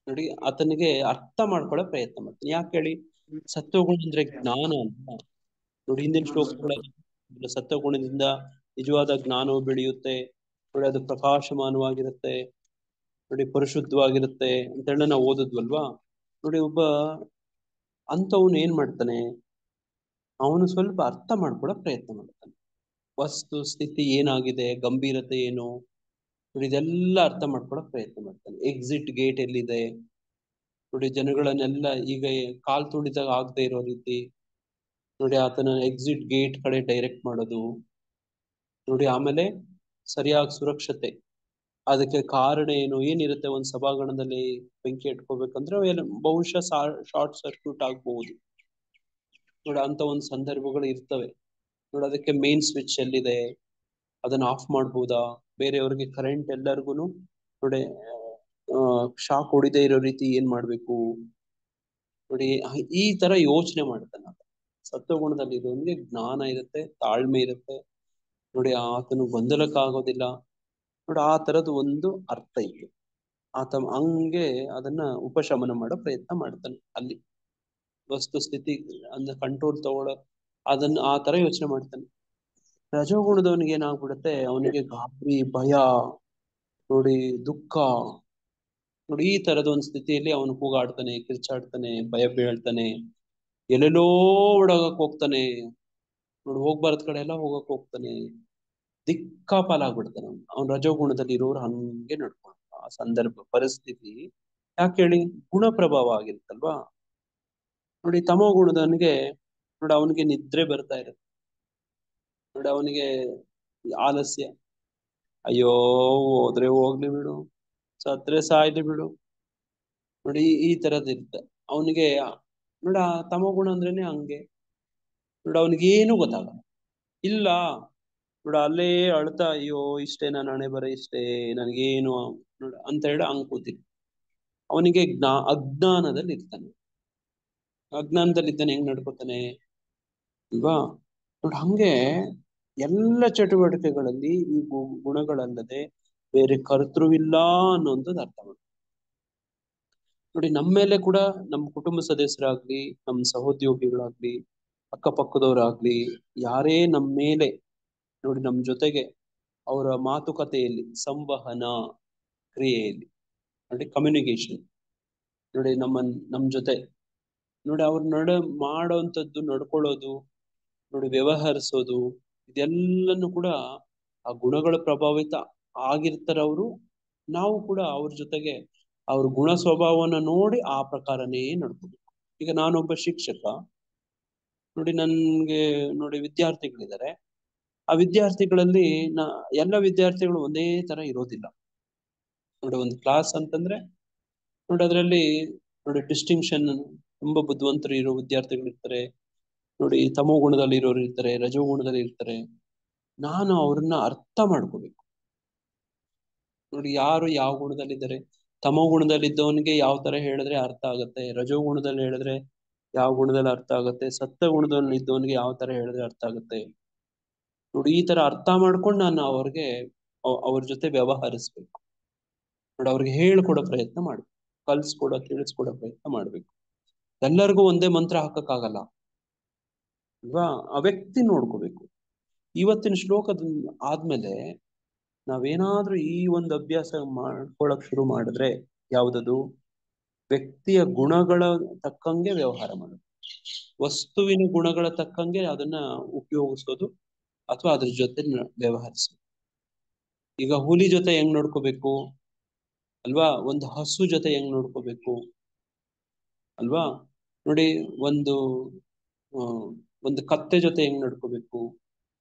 ನೋಡಿ ಆತನಿಗೆ ಅರ್ಥ ಮಾಡ್ಕೊಳ್ಳೋ ಪ್ರಯತ್ನ ಮಾಡ್ತಾನೆ. ಯಾಕೆ ಹೇಳಿ, ಸತ್ವಗುಣ ಅಂದ್ರೆ ಜ್ಞಾನ ಅಂತ. ನೋಡಿ ಹಿಂದಿನ ಶ್ಲೋಕಗಳಲ್ಲಿ ಸತ್ವಗುಣದಿಂದ ನಿಜವಾದ ಜ್ಞಾನವು ಬೆಳೆಯುತ್ತೆ. ನೋಡಿ ಅದು ಪ್ರಕಾಶಮಾನವಾಗಿರುತ್ತೆ, ನೋಡಿ ಪರಿಶುದ್ಧವಾಗಿರುತ್ತೆ ಅಂತೆಲ್ಲ ನಾವು ಓದಿದ್ವಲ್ವಾ. ನೋಡಿ ಒಬ್ಬ ಅಂತವನು ಏನ್ ಮಾಡ್ತಾನೆ, ಅವನು ಸ್ವಲ್ಪ ಅರ್ಥ ಮಾಡ್ಕೊಳ್ಳೋ ಪ್ರಯತ್ನ ಮಾಡ್ತಾನೆ. ವಸ್ತು ಸ್ಥಿತಿ ಏನಾಗಿದೆ, ಗಂಭೀರತೆ ಏನು, ನೋಡಿ ಇದೆಲ್ಲ ಅರ್ಥ ಮಾಡ್ಕೊಳ್ಳೋ ಪ್ರಯತ್ನ ಮಾಡ್ತಾನೆ. ಎಕ್ಸಿಟ್ ಗೇಟ್ ಎಲ್ಲಿದೆ, ನೋಡಿ ಜನಗಳನ್ನೆಲ್ಲ ಈಗ ಕಾಲ್ ತುಳಿದಾಗ ಆಗದೆ ಇರೋ ರೀತಿ ನೋಡಿ ಆತನ ಎಕ್ಸಿಟ್ ಗೇಟ್ ಕಡೆ ಡೈರೆಕ್ಟ್ ಮಾಡೋದು. ನೋಡಿ ಆಮೇಲೆ ಸರಿಯಾಗಿ ಸುರಕ್ಷತೆ, ಅದಕ್ಕೆ ಕಾರಣ ಏನಿರುತ್ತೆ. ಒಂದು ಸಭಾಂಗಣದಲ್ಲಿ ಬೆಂಕಿ ಇಟ್ಕೋಬೇಕಂದ್ರೆ ಬಹುಶಃ ಶಾರ್ಟ್ ಸರ್ಕ್ಯೂಟ್ ಆಗ್ಬಹುದು. ನೋಡಿ ಅಂತ ಒಂದು ಸಂದರ್ಭಗಳು ಇರ್ತವೆ. ನೋಡಿ ಅದಕ್ಕೆ ಮೇನ್ ಸ್ವಿಚ್ ಎಲ್ಲಿದೆ, ಅದನ್ನ ಆಫ್ ಮಾಡ್ಬೋದಾ, ಬೇರೆಯವ್ರಿಗೆ ಕರೆಂಟ್ ಎಲ್ಲರಿಗೂ ನೋಡಿ ಶಾಕ್ ಹೊಡಿದೇ ಇರೋ ರೀತಿ ಏನ್ ಮಾಡ್ಬೇಕು. ನೋಡಿ ಈ ತರ ಯೋಚನೆ ಮಾಡ್ತಾನೆ. ಸತ್ವಗುಣದಲ್ಲಿ ಇರೋನಿಗೆ ಜ್ಞಾನ ಇರುತ್ತೆ, ತಾಳ್ಮೆ ಇರುತ್ತೆ. ನೋಡಿ ಆತನು ಗೊಂದಲಕ್ಕಾಗೋದಿಲ್ಲ. ನೋಡಿ ಆ ತರದ ಒಂದು ಅರ್ಥ ಇದೆ. ಆತ ಹಂಗೆ ಅದನ್ನ ಉಪಶಮನ ಮಾಡೋ ಪ್ರಯತ್ನ ಮಾಡ್ತಾನೆ. ಅಲ್ಲಿ ವಸ್ತುಸ್ಥಿತಿ ಅಂದ್ರೆ ಕಂಟ್ರೋಲ್ ತಗೊಳ್ಳೋ ಅದನ್ನ ಆ ತರ ಯೋಚನೆ ಮಾಡ್ತಾನೆ. ರಜೋಗುಣದವನಿಗೆ ಏನಾಗ್ಬಿಡುತ್ತೆ, ಅವನಿಗೆ ಗಾಬರಿ, ಭಯ, ನೋಡಿ ದುಃಖ, ನೋಡಿ ಈ ತರದ ಒಂದು ಸ್ಥಿತಿಯಲ್ಲಿ ಅವನು ಕೂಗಾಡ್ತಾನೆ, ಕಿರ್ಚಾಡ್ತಾನೆ, ಭಯ ಬೀಳ್ತಾನೆ, ಎಲ್ಲೆಲ್ಲೋ ಓಡಾಗಕ್ ಹೋಗ್ತಾನೆ. ನೋಡಿ ಹೋಗ್ಬಾರ್ದ ಕಡೆ ಎಲ್ಲ ಹೋಗಕ್ ಹೋಗ್ತಾನೆ, ದಿಕ್ಕಾಪಾಲಾಗ್ಬಿಡ್ತಾನೆ. ಅವ್ನು ರಜೋಗುಣದಲ್ಲಿ ಇರೋರು ಹಂಗೆ ನಡ್ಕೊಂಡು ಆ ಸಂದರ್ಭ ಪರಿಸ್ಥಿತಿ. ಯಾಕೆ ಹೇಳಿ, ಗುಣ ಪ್ರಭಾವ ಆಗಿರುತ್ತಲ್ವಾ. ನೋಡಿ ತಮೋ ಗುಣದವನಿಗೆ ನೋಡಿ ಅವನಿಗೆ ನಿದ್ರೆ ಬರ್ತಾ ಇರುತ್ತೆ. ನೋಡಿ ಅವನಿಗೆ ಆಲಸ್ಯ, ಅಯ್ಯೋ ಹೋದ್ರೆ ಹೋಗ್ಲಿ ಬಿಡು, ಸತ್ರೆ ಸಾಯ್ಲಿ ಬಿಡು, ನೋಡಿ ಈ ತರದ್ ಇರುತ್ತೆ ಅವನಿಗೆ. ನೋಡಿ ಆ ತಮೋ ಗುಣ ಅಂದ್ರೇನೆ ಹಂಗೆ. ನೋಡಿ ಅವನಿಗೇನು ಗೊತ್ತಾಗಲ್ಲ. ಇಲ್ಲ ನೋಡ ಅಲ್ಲೇ ಅಳ್ತಾ, ಅಯ್ಯೋ ಇಷ್ಟೇ ನಾನು ಹಣೆ ಬರ, ಇಷ್ಟೇ ನನಗೇನು ನೋಡ ಅಂತ ಹೇಳಿ ಹಂಗ್ ಕೂತೀನಿ. ಅವನಿಗೆ ಅಜ್ಞಾನದಲ್ಲಿ ಇರ್ತಾನೆ. ಅಜ್ಞಾನದಲ್ಲಿ ಇದ್ದಾನೆ, ಹೆಂಗ್ ನಡ್ಕೋತಾನೆ ಅಲ್ವಾ. ನೋಡಿ ಹಂಗೆ ಎಲ್ಲ ಚಟುವಟಿಕೆಗಳಲ್ಲಿ ಈ ಗುಣಗಳಲ್ಲದೆ ಬೇರೆ ಕರ್ತೃವಿಲ್ಲ ಅನ್ನೋಂಥದ್ದು ಅರ್ಥ ಮಾಡಿ. ನೋಡಿ ನಮ್ಮ ಮೇಲೆ ಕೂಡ ನಮ್ಮ ಕುಟುಂಬ ಸದಸ್ಯರಾಗ್ಲಿ, ನಮ್ಮ ಸಹೋದ್ಯೋಗಿಗಳಾಗ್ಲಿ, ಅಕ್ಕಪಕ್ಕದವರಾಗ್ಲಿ, ಯಾರೇ ನಮ್ಮ ಮೇಲೆ ನೋಡಿ ನಮ್ಮ ಜೊತೆಗೆ ಅವರ ಮಾತುಕತೆಯಲ್ಲಿ, ಸಂವಹನ ಕ್ರಿಯೆಯಲ್ಲಿ ನೋಡಿ ಕಮ್ಯುನಿಕೇಶನ್, ನೋಡಿ ನಮ್ಮ ಜೊತೆ ನೋಡಿ ಅವ್ರ ಮಾಡೋಂಥದ್ದು, ನಡ್ಕೊಳ್ಳೋದು, ನೋಡಿ ವ್ಯವಹರಿಸೋದು, ಇದೆಲ್ಲನೂ ಕೂಡ ಆ ಗುಣಗಳ ಪ್ರಭಾವಿತ ಆಗಿರ್ತಾರೆ ಅವರು. ನಾವು ಕೂಡ ಅವ್ರ ಜೊತೆಗೆ ಅವ್ರ ಗುಣ ಸ್ವಭಾವನ ನೋಡಿ ಆ ಪ್ರಕಾರನೇ ನಡ್ಕೋಬೇಕು. ಈಗ ನಾನೊಬ್ಬ ಶಿಕ್ಷಕ, ನೋಡಿ ನನ್ಗೆ ನೋಡಿ ವಿದ್ಯಾರ್ಥಿಗಳಿದ್ದಾರೆ. ಆ ವಿದ್ಯಾರ್ಥಿಗಳಲ್ಲಿ ಎಲ್ಲ ವಿದ್ಯಾರ್ಥಿಗಳು ಒಂದೇ ತರ ಇರೋದಿಲ್ಲ. ನೋಡಿ ಒಂದು ಕ್ಲಾಸ್ ಅಂತಂದ್ರೆ ನೋಡಿ ಅದರಲ್ಲಿ ನೋಡಿ ಡಿಸ್ಟಿಂಕ್ಷನ್, ತುಂಬಾ ಬುದ್ಧಿವಂತರು ಇರೋ ವಿದ್ಯಾರ್ಥಿಗಳು ಇರ್ತಾರೆ, ನೋಡಿ ತಮೋ ಗುಣದಲ್ಲಿ ಇರೋರು ಇರ್ತಾರೆ, ರಜೋ ಗುಣದಲ್ಲಿ ಇರ್ತಾರೆ. ನಾನು ಅವ್ರನ್ನ ಅರ್ಥ ಮಾಡ್ಕೋಬೇಕು. ನೋಡಿ ಯಾರು ಯಾವ ಗುಣದಲ್ಲಿದ್ದಾರೆ, ತಮೋ ಗುಣದಲ್ಲಿದ್ದವನಿಗೆ ಯಾವ ತರ ಹೇಳಿದ್ರೆ ಅರ್ಥ ಆಗುತ್ತೆ, ರಜೋ ಗುಣದಲ್ಲಿ ಹೇಳಿದ್ರೆ ಯಾವ ಗುಣದಲ್ಲಿ ಅರ್ಥ ಆಗುತ್ತೆ, ಸತ್ವ ಗುಣದಲ್ಲಿ ಇದ್ದವನಿಗೆ ಯಾವ ತರ ಹೇಳಿದ್ರೆ ಅರ್ಥ ಆಗುತ್ತೆ. ನೋಡಿ ಈ ತರ ಅರ್ಥ ಮಾಡ್ಕೊಂಡು ನಾನು ಅವ್ರ ಜೊತೆ ವ್ಯವಹರಿಸ್ಬೇಕು. ನೋಡಿ ಅವ್ರಿಗೆ ಹೇಳ್ಕೊಡೋ ಪ್ರಯತ್ನ ಮಾಡ್ಬೇಕು, ತಿಳಿಸ್ಕೊಡೋ ಪ್ರಯತ್ನ ಮಾಡ್ಬೇಕು. ಎಲ್ಲರಿಗೂ ಒಂದೇ ಮಂತ್ರ ಹಾಕಕ್ಕಾಗಲ್ಲ ಅಲ್ವಾ. ಆ ವ್ಯಕ್ತಿ ನೋಡ್ಕೋಬೇಕು. ಇವತ್ತಿನ ಶ್ಲೋಕದ ಆದ್ಮೇಲೆ ನಾವೇನಾದ್ರೂ ಈ ಒಂದು ಅಭ್ಯಾಸ ಮಾಡ್ಕೊಳಕ್ ಶುರು ಮಾಡಿದ್ರೆ, ಯಾವ್ದದು, ವ್ಯಕ್ತಿಯ ಗುಣಗಳ ತಕ್ಕಂಗೆ ವ್ಯವಹಾರ ಮಾಡೋದು, ವಸ್ತುವಿನ ಗುಣಗಳ ತಕ್ಕಂಗೆ ಅದನ್ನ ಉಪಯೋಗಿಸೋದು ಅಥವಾ ಅದ್ರ ಜೊತೆ ವ್ಯವಹರಿಸೋದು. ಈಗ ಹುಲಿ ಜೊತೆ ಹೆಂಗ್ ನೋಡ್ಕೋಬೇಕು ಅಲ್ವಾ, ಒಂದು ಹಸು ಜೊತೆ ಹೆಂಗ್ ನೋಡ್ಕೋಬೇಕು ಅಲ್ವಾ. ನೋಡಿ ಒಂದು ಕತ್ತೆ ಜೊತೆ ಹೆಂಗ್ ನಡ್ಕೋಬೇಕು.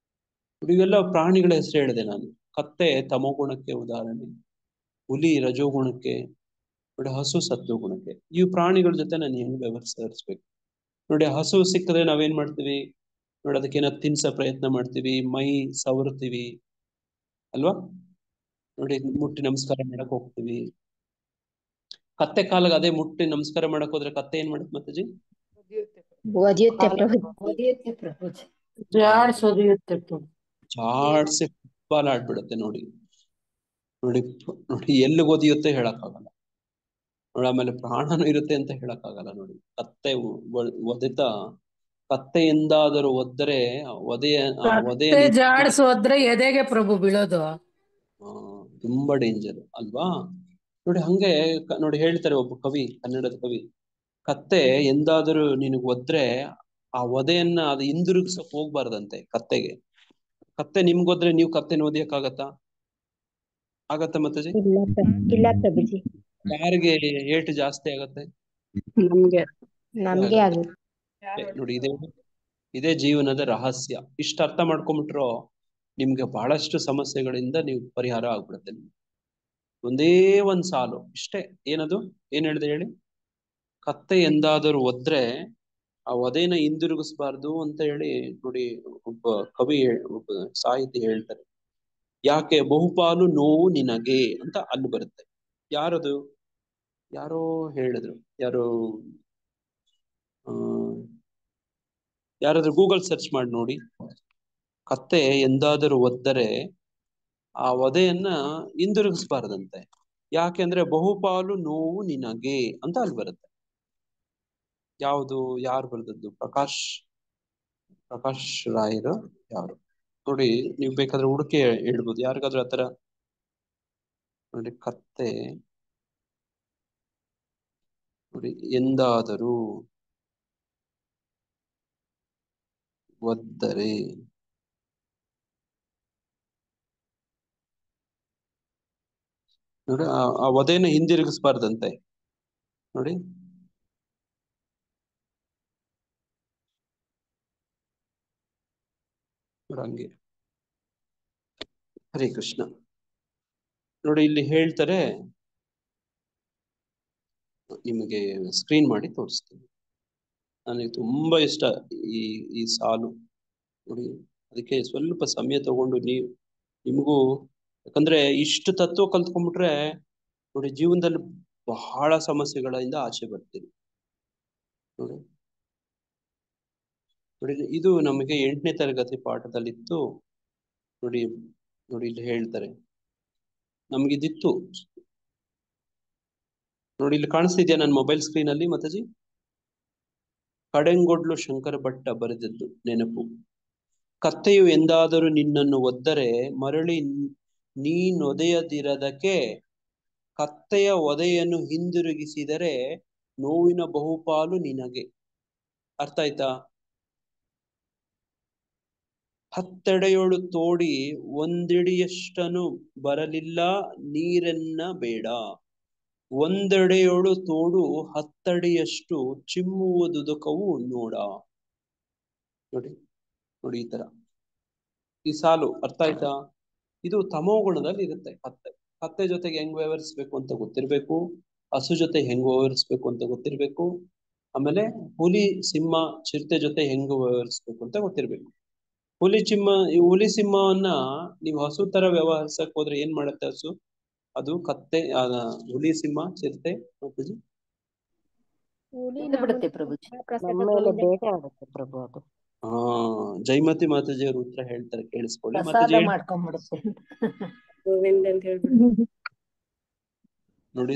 ನೋಡಿ ಇವೆಲ್ಲ ಪ್ರಾಣಿಗಳ ಹೆಸರು ಹೇಳಿದೆ ನಾನು. ಕತ್ತೆ ತಮೋಗುಣಕ್ಕೆ ಉದಾಹರಣೆ, ಹುಲಿ ರಜೋಗುಣಕ್ಕೆ, ನೋಡಿ ಹಸು ಸತ್ವಗುಣಕ್ಕೆ. ಈ ಪ್ರಾಣಿಗಳ ಜೊತೆ ನಾನು ಹೆಂಗ್ ವ್ಯವಹರಿಸ್ಬೇಕು. ನೋಡಿ ಹಸು ಸಿಕ್ಕಿದ್ರೆ ನಾವೇನ್ ಮಾಡ್ತೀವಿ, ನೋಡಿ ಅದಕ್ಕೇನ ತಿನ್ಸೋ ಪ್ರಯತ್ನ ಮಾಡ್ತೀವಿ, ಮೈ ಸವರ್ತೀವಿ ಅಲ್ವಾ. ನೋಡಿ ಮುಟ್ಟಿ ನಮಸ್ಕಾರ ಮಾಡಕ್ ಹೋಗ್ತೀವಿ. ಕತ್ತೆ ಕಾಲಿಗೆ ಅದೇ ಮುಟ್ಟಿ ನಮಸ್ಕಾರ ಮಾಡಕ್ ಹೋದ್ರೆ ಕತ್ತೆ ಏನ್ ಮಾಡುತ್ತೆ ಮಾತಾಜಿ, ಒದಿಯುತ್ತೆ ಪ್ರಭು. ಒದಿಯುತ್ತೆ ಪ್ರಭುಜಿ. ಜಾಡ್ಸೊದಿಯುತ್ತೆ ಜಾಡ್ಸಿ ಫುಟ್ಬಾಲ್ ಆಡ್ಬಿಡುತ್ತೆ ನೋಡಿ ನೋಡಿ ನೋಡಿ ಎಲ್ಲಿ ಒದಿಯುತ್ತೆ ಹೇಳಕ್ಕಾಗಲ್ಲ ನೋಡಿ. ಆಮೇಲೆ ಪ್ರಾಣನೂ ಇರುತ್ತೆ ಅಂತ ಹೇಳಕ್ಕಾಗಲ್ಲ ನೋಡಿ. ಕತ್ತೆ ಒದಿತಾ ಕತ್ತೆಯಿಂದಾದರೂ ಒದ್ದರೆ ಕತ್ತೆ ಜಾಡ್ಸೋದ್ರೆ ಎದೆಗೆ ಪ್ರಭು ಬೀಳೋದು. ತುಂಬಾ ಡೇಂಜರ್ ಅಲ್ವಾ ನೋಡಿ. ಹಂಗೆ ನೋಡಿ ಹೇಳ್ತಾರೆ ಒಬ್ಬ ಕವಿ, ಕನ್ನಡದ ಕವಿ, ಕತ್ತೆ ಎಂದಾದರೂ ನಿನಗ್ ಒದ್ರೆ ಆ ಒದೆಯನ್ನ ಅದು ಹಿಂದಿರುಗಿಸಕ್ ಹೋಗ್ಬಾರ್ದಂತೆ ಕತ್ತೆಗೆ. ಕತ್ತೆ ನಿಮ್ಗೊದ್ರೆ ನೀವು ಕತ್ತೆನ ಓದಿಯಕ್ಕಾಗತ್ತಾ? ಆಗತ್ತ ಮಾತಾಜಿ? ಇಲ್ಲ ಪ್ರಭುಜಿ. ಯಾರಿಗೆ ಏಟು ಜಾಸ್ತಿ ಆಗತ್ತೆ? ನಮ್ಗೆ ಆಗುತ್ತೆ ನೋಡಿ. ಇದೇ ಜೀವನದ ರಹಸ್ಯ. ಇಷ್ಟ ಅರ್ಥ ಮಾಡ್ಕೊಂಡ್ಬಿಟ್ರೋ ನಿಮ್ಗೆ ಬಹಳಷ್ಟು ಸಮಸ್ಯೆಗಳಿಂದ ನೀವು ಪರಿಹಾರ ಆಗ್ಬಿಡುತ್ತೆ. ಒಂದೇ ಒಂದ್ ಸಾಲು ಇಷ್ಟೇ. ಏನದು? ಏನ್ ಹೇಳ್ದೆ ಹೇಳಿ? ಕತ್ತೆ ಎಂದಾದರೂ ಒದ್ರೆ ಆ ಒದೆನ ಹಿಂದಿರುಗಿಸ್ಬಾರ್ದು ಅಂತ ಹೇಳಿ ನೋಡಿ ಒಬ್ಬ ಕವಿ, ಒಬ್ಬ ಸಾಹಿತಿ ಹೇಳ್ತಾರೆ. ಯಾಕೆ? ಬಹುಪಾಲು ನೋವು ನಿನಗೆ ಅಂತ ಅಲ್ಲಿ ಬರುತ್ತೆ. ಯಾರದು? ಯಾರೋ ಹೇಳಿದ್ರು, ಯಾರಾದ್ರೂ ಗೂಗಲ್ ಸರ್ಚ್ ಮಾಡಿ ನೋಡಿ. ಕತ್ತೆ ಎಂದಾದರೂ ಒದ್ದರೆ ಆ ಒದೆಯನ್ನ ಹಿಂದಿರುಗಿಸ್ಬಾರ್ದಂತೆ. ಯಾಕೆಂದ್ರೆ ಬಹುಪಾಲು ನೋವು ನಿನಗೆ ಅಂತ ಅಲ್ಲಿ ಬರುತ್ತೆ. ಯಾವುದು? ಯಾರು ಬರೆದದ್ದು? ಪ್ರಕಾಶ್ ರಾಯರು ಯಾರು ನೋಡಿ. ನೀವು ಬೇಕಾದ್ರೆ ಹುಡುಕಿ ಹೇಳ್ಬೋದು ಯಾರಿಗಾದ್ರೂ ಆತರ ನೋಡಿ. ಕತ್ತೆ ನೋಡಿ ಎಂದಾದರೂ ಒದ್ದರೆ ನೋಡಿ ಆ ಒದೆನ ಹಿಂದಿರುಗಿಸ್ಬಾರ್ದಂತೆ ನೋಡಿ. ಹಂಗೆ. ಹರೇ ಕೃಷ್ಣ. ನೋಡಿ ಇಲ್ಲಿ ಹೇಳ್ತಾರೆ, ನಿಮಗೆ ಸ್ಕ್ರೀನ್ ಮಾಡಿ ತೋರಿಸ್ತೀನಿ. ನನಗೆ ತುಂಬಾ ಇಷ್ಟ ಈ ಸಾಲು ನೋಡಿ. ಅದಕ್ಕೆ ಸ್ವಲ್ಪ ಸಮಯ ತಗೊಂಡು ನಿಮಗೂ, ಯಾಕಂದ್ರೆ ಇಷ್ಟು ತತ್ವ ಕಲ್ತ್ಕೊಂಡ್ಬಿಟ್ರೆ ನೋಡಿ ಜೀವನದಲ್ಲಿ ಬಹಳ ಸಮಸ್ಯೆಗಳಿಂದ ಆಚೆ ಬರ್ತೀರಿ ನೋಡಿ. ನೋಡಿ ಇದು ನಮಗೆ 8ನೇ ತರಗತಿ ಪಾಠದಲ್ಲಿತ್ತು ನೋಡಿ. ನೋಡಿ ಇಲ್ಲಿ ಹೇಳ್ತಾರೆ, ನಮ್ಗಿದಿತ್ತು ನೋಡಿ. ಇಲ್ಲಿ ಕಾಣಿಸ್ತಿದ್ಯಾ ನನ್ನ ಮೊಬೈಲ್ ಸ್ಕ್ರೀನ್ ಅಲ್ಲಿ ಮಾತಾಜಿ? ಕಡೆಂಗೊಡ್ಲು ಶಂಕರ ಭಟ್ಟ ಬರೆದದ್ದು ನೆನಪು. ಕತ್ತೆಯು ಎಂದಾದರೂ ನಿನ್ನನ್ನು ಒದ್ದರೆ ಮರಳಿ ನೀನೊದೆಯದಿರದಕ್ಕೆ ಕತ್ತೆಯ ಒದೆಯನ್ನು ಹಿಂದಿರುಗಿಸಿದರೆ ನೋವಿನ ಬಹುಪಾಲು ನಿನಗೆ. ಅರ್ಥ ಆಯ್ತಾ? ಹತ್ತೆಡೆಯೊಳು ತೋಡಿ ಒಂದಿಡಿಯಷ್ಟನು ಬರಲಿಲ್ಲ ನೀರೆನ್ನ ಬೇಡ. ಒಂದೆಡೆಯೊಳು ತೋಡು ಹತ್ತಡಿಯಷ್ಟು ಚಿಮ್ಮುವುದುದಕವು ನೋಡ. ನೋಡಿ ನೋಡಿ ಈ ತರ ಈ ಸಾಲು ಅರ್ಥ ಆಯ್ತಾ? ಇದು ತಮೋಗುಣದಲ್ಲಿ ಇರುತ್ತೆ. ಕತ್ತೆ ಜೊತೆಗೆ ಹೆಂಗ್ ವ್ಯವಹರಿಸ್ಬೇಕು ಅಂತ ಗೊತ್ತಿರ್ಬೇಕು. ಹಸು ಜೊತೆ ಹೆಂಗ್ ವ್ಯವಹರಿಸ್ಬೇಕು ಅಂತ ಗೊತ್ತಿರ್ಬೇಕು. ಆಮೇಲೆ ಹುಲಿ, ಸಿಂಹ, ಚಿರತೆ ಜೊತೆ ಹೆಂಗ್ ವ್ಯವಹರಿಸ್ಬೇಕು ಅಂತ ಗೊತ್ತಿರ್ಬೇಕು. ಹುಲಿ ಸಿಂಹವನ್ನ ನೀವು ಹಸು ತರ ವ್ಯವಹರಿಸಕ್ ಹೋದ್ರೆ ಏನ್ ಮಾಡುತ್ತೆ ಹಸು? ಅದು ಕತ್ತೆ, ಹುಲಿ, ಸಿಂಹ, ಚಿರತೆ ಬಿಡುತ್ತೆ ಪ್ರಭುಜಿ. ಬೇಟೆ ಆಗುತ್ತೆ ಪ್ರಭು ಅದು. ಜೈಮತಿ ಮಾತಾಜಿಯವರು ಉತ್ತರ ಹೇಳ್ತಾರೆ, ಕೇಳಿಸ್ಕೊಳ್ಳಿ. ಪ್ರಸಾದ ಮಾಡ್ಕೊಂಡ್ಬಿಡುತ್ತೆ ಗೋವಿಂದ ಅಂತ ಹೇಳ್ಬಿಟ್ಟು ನೋಡಿ.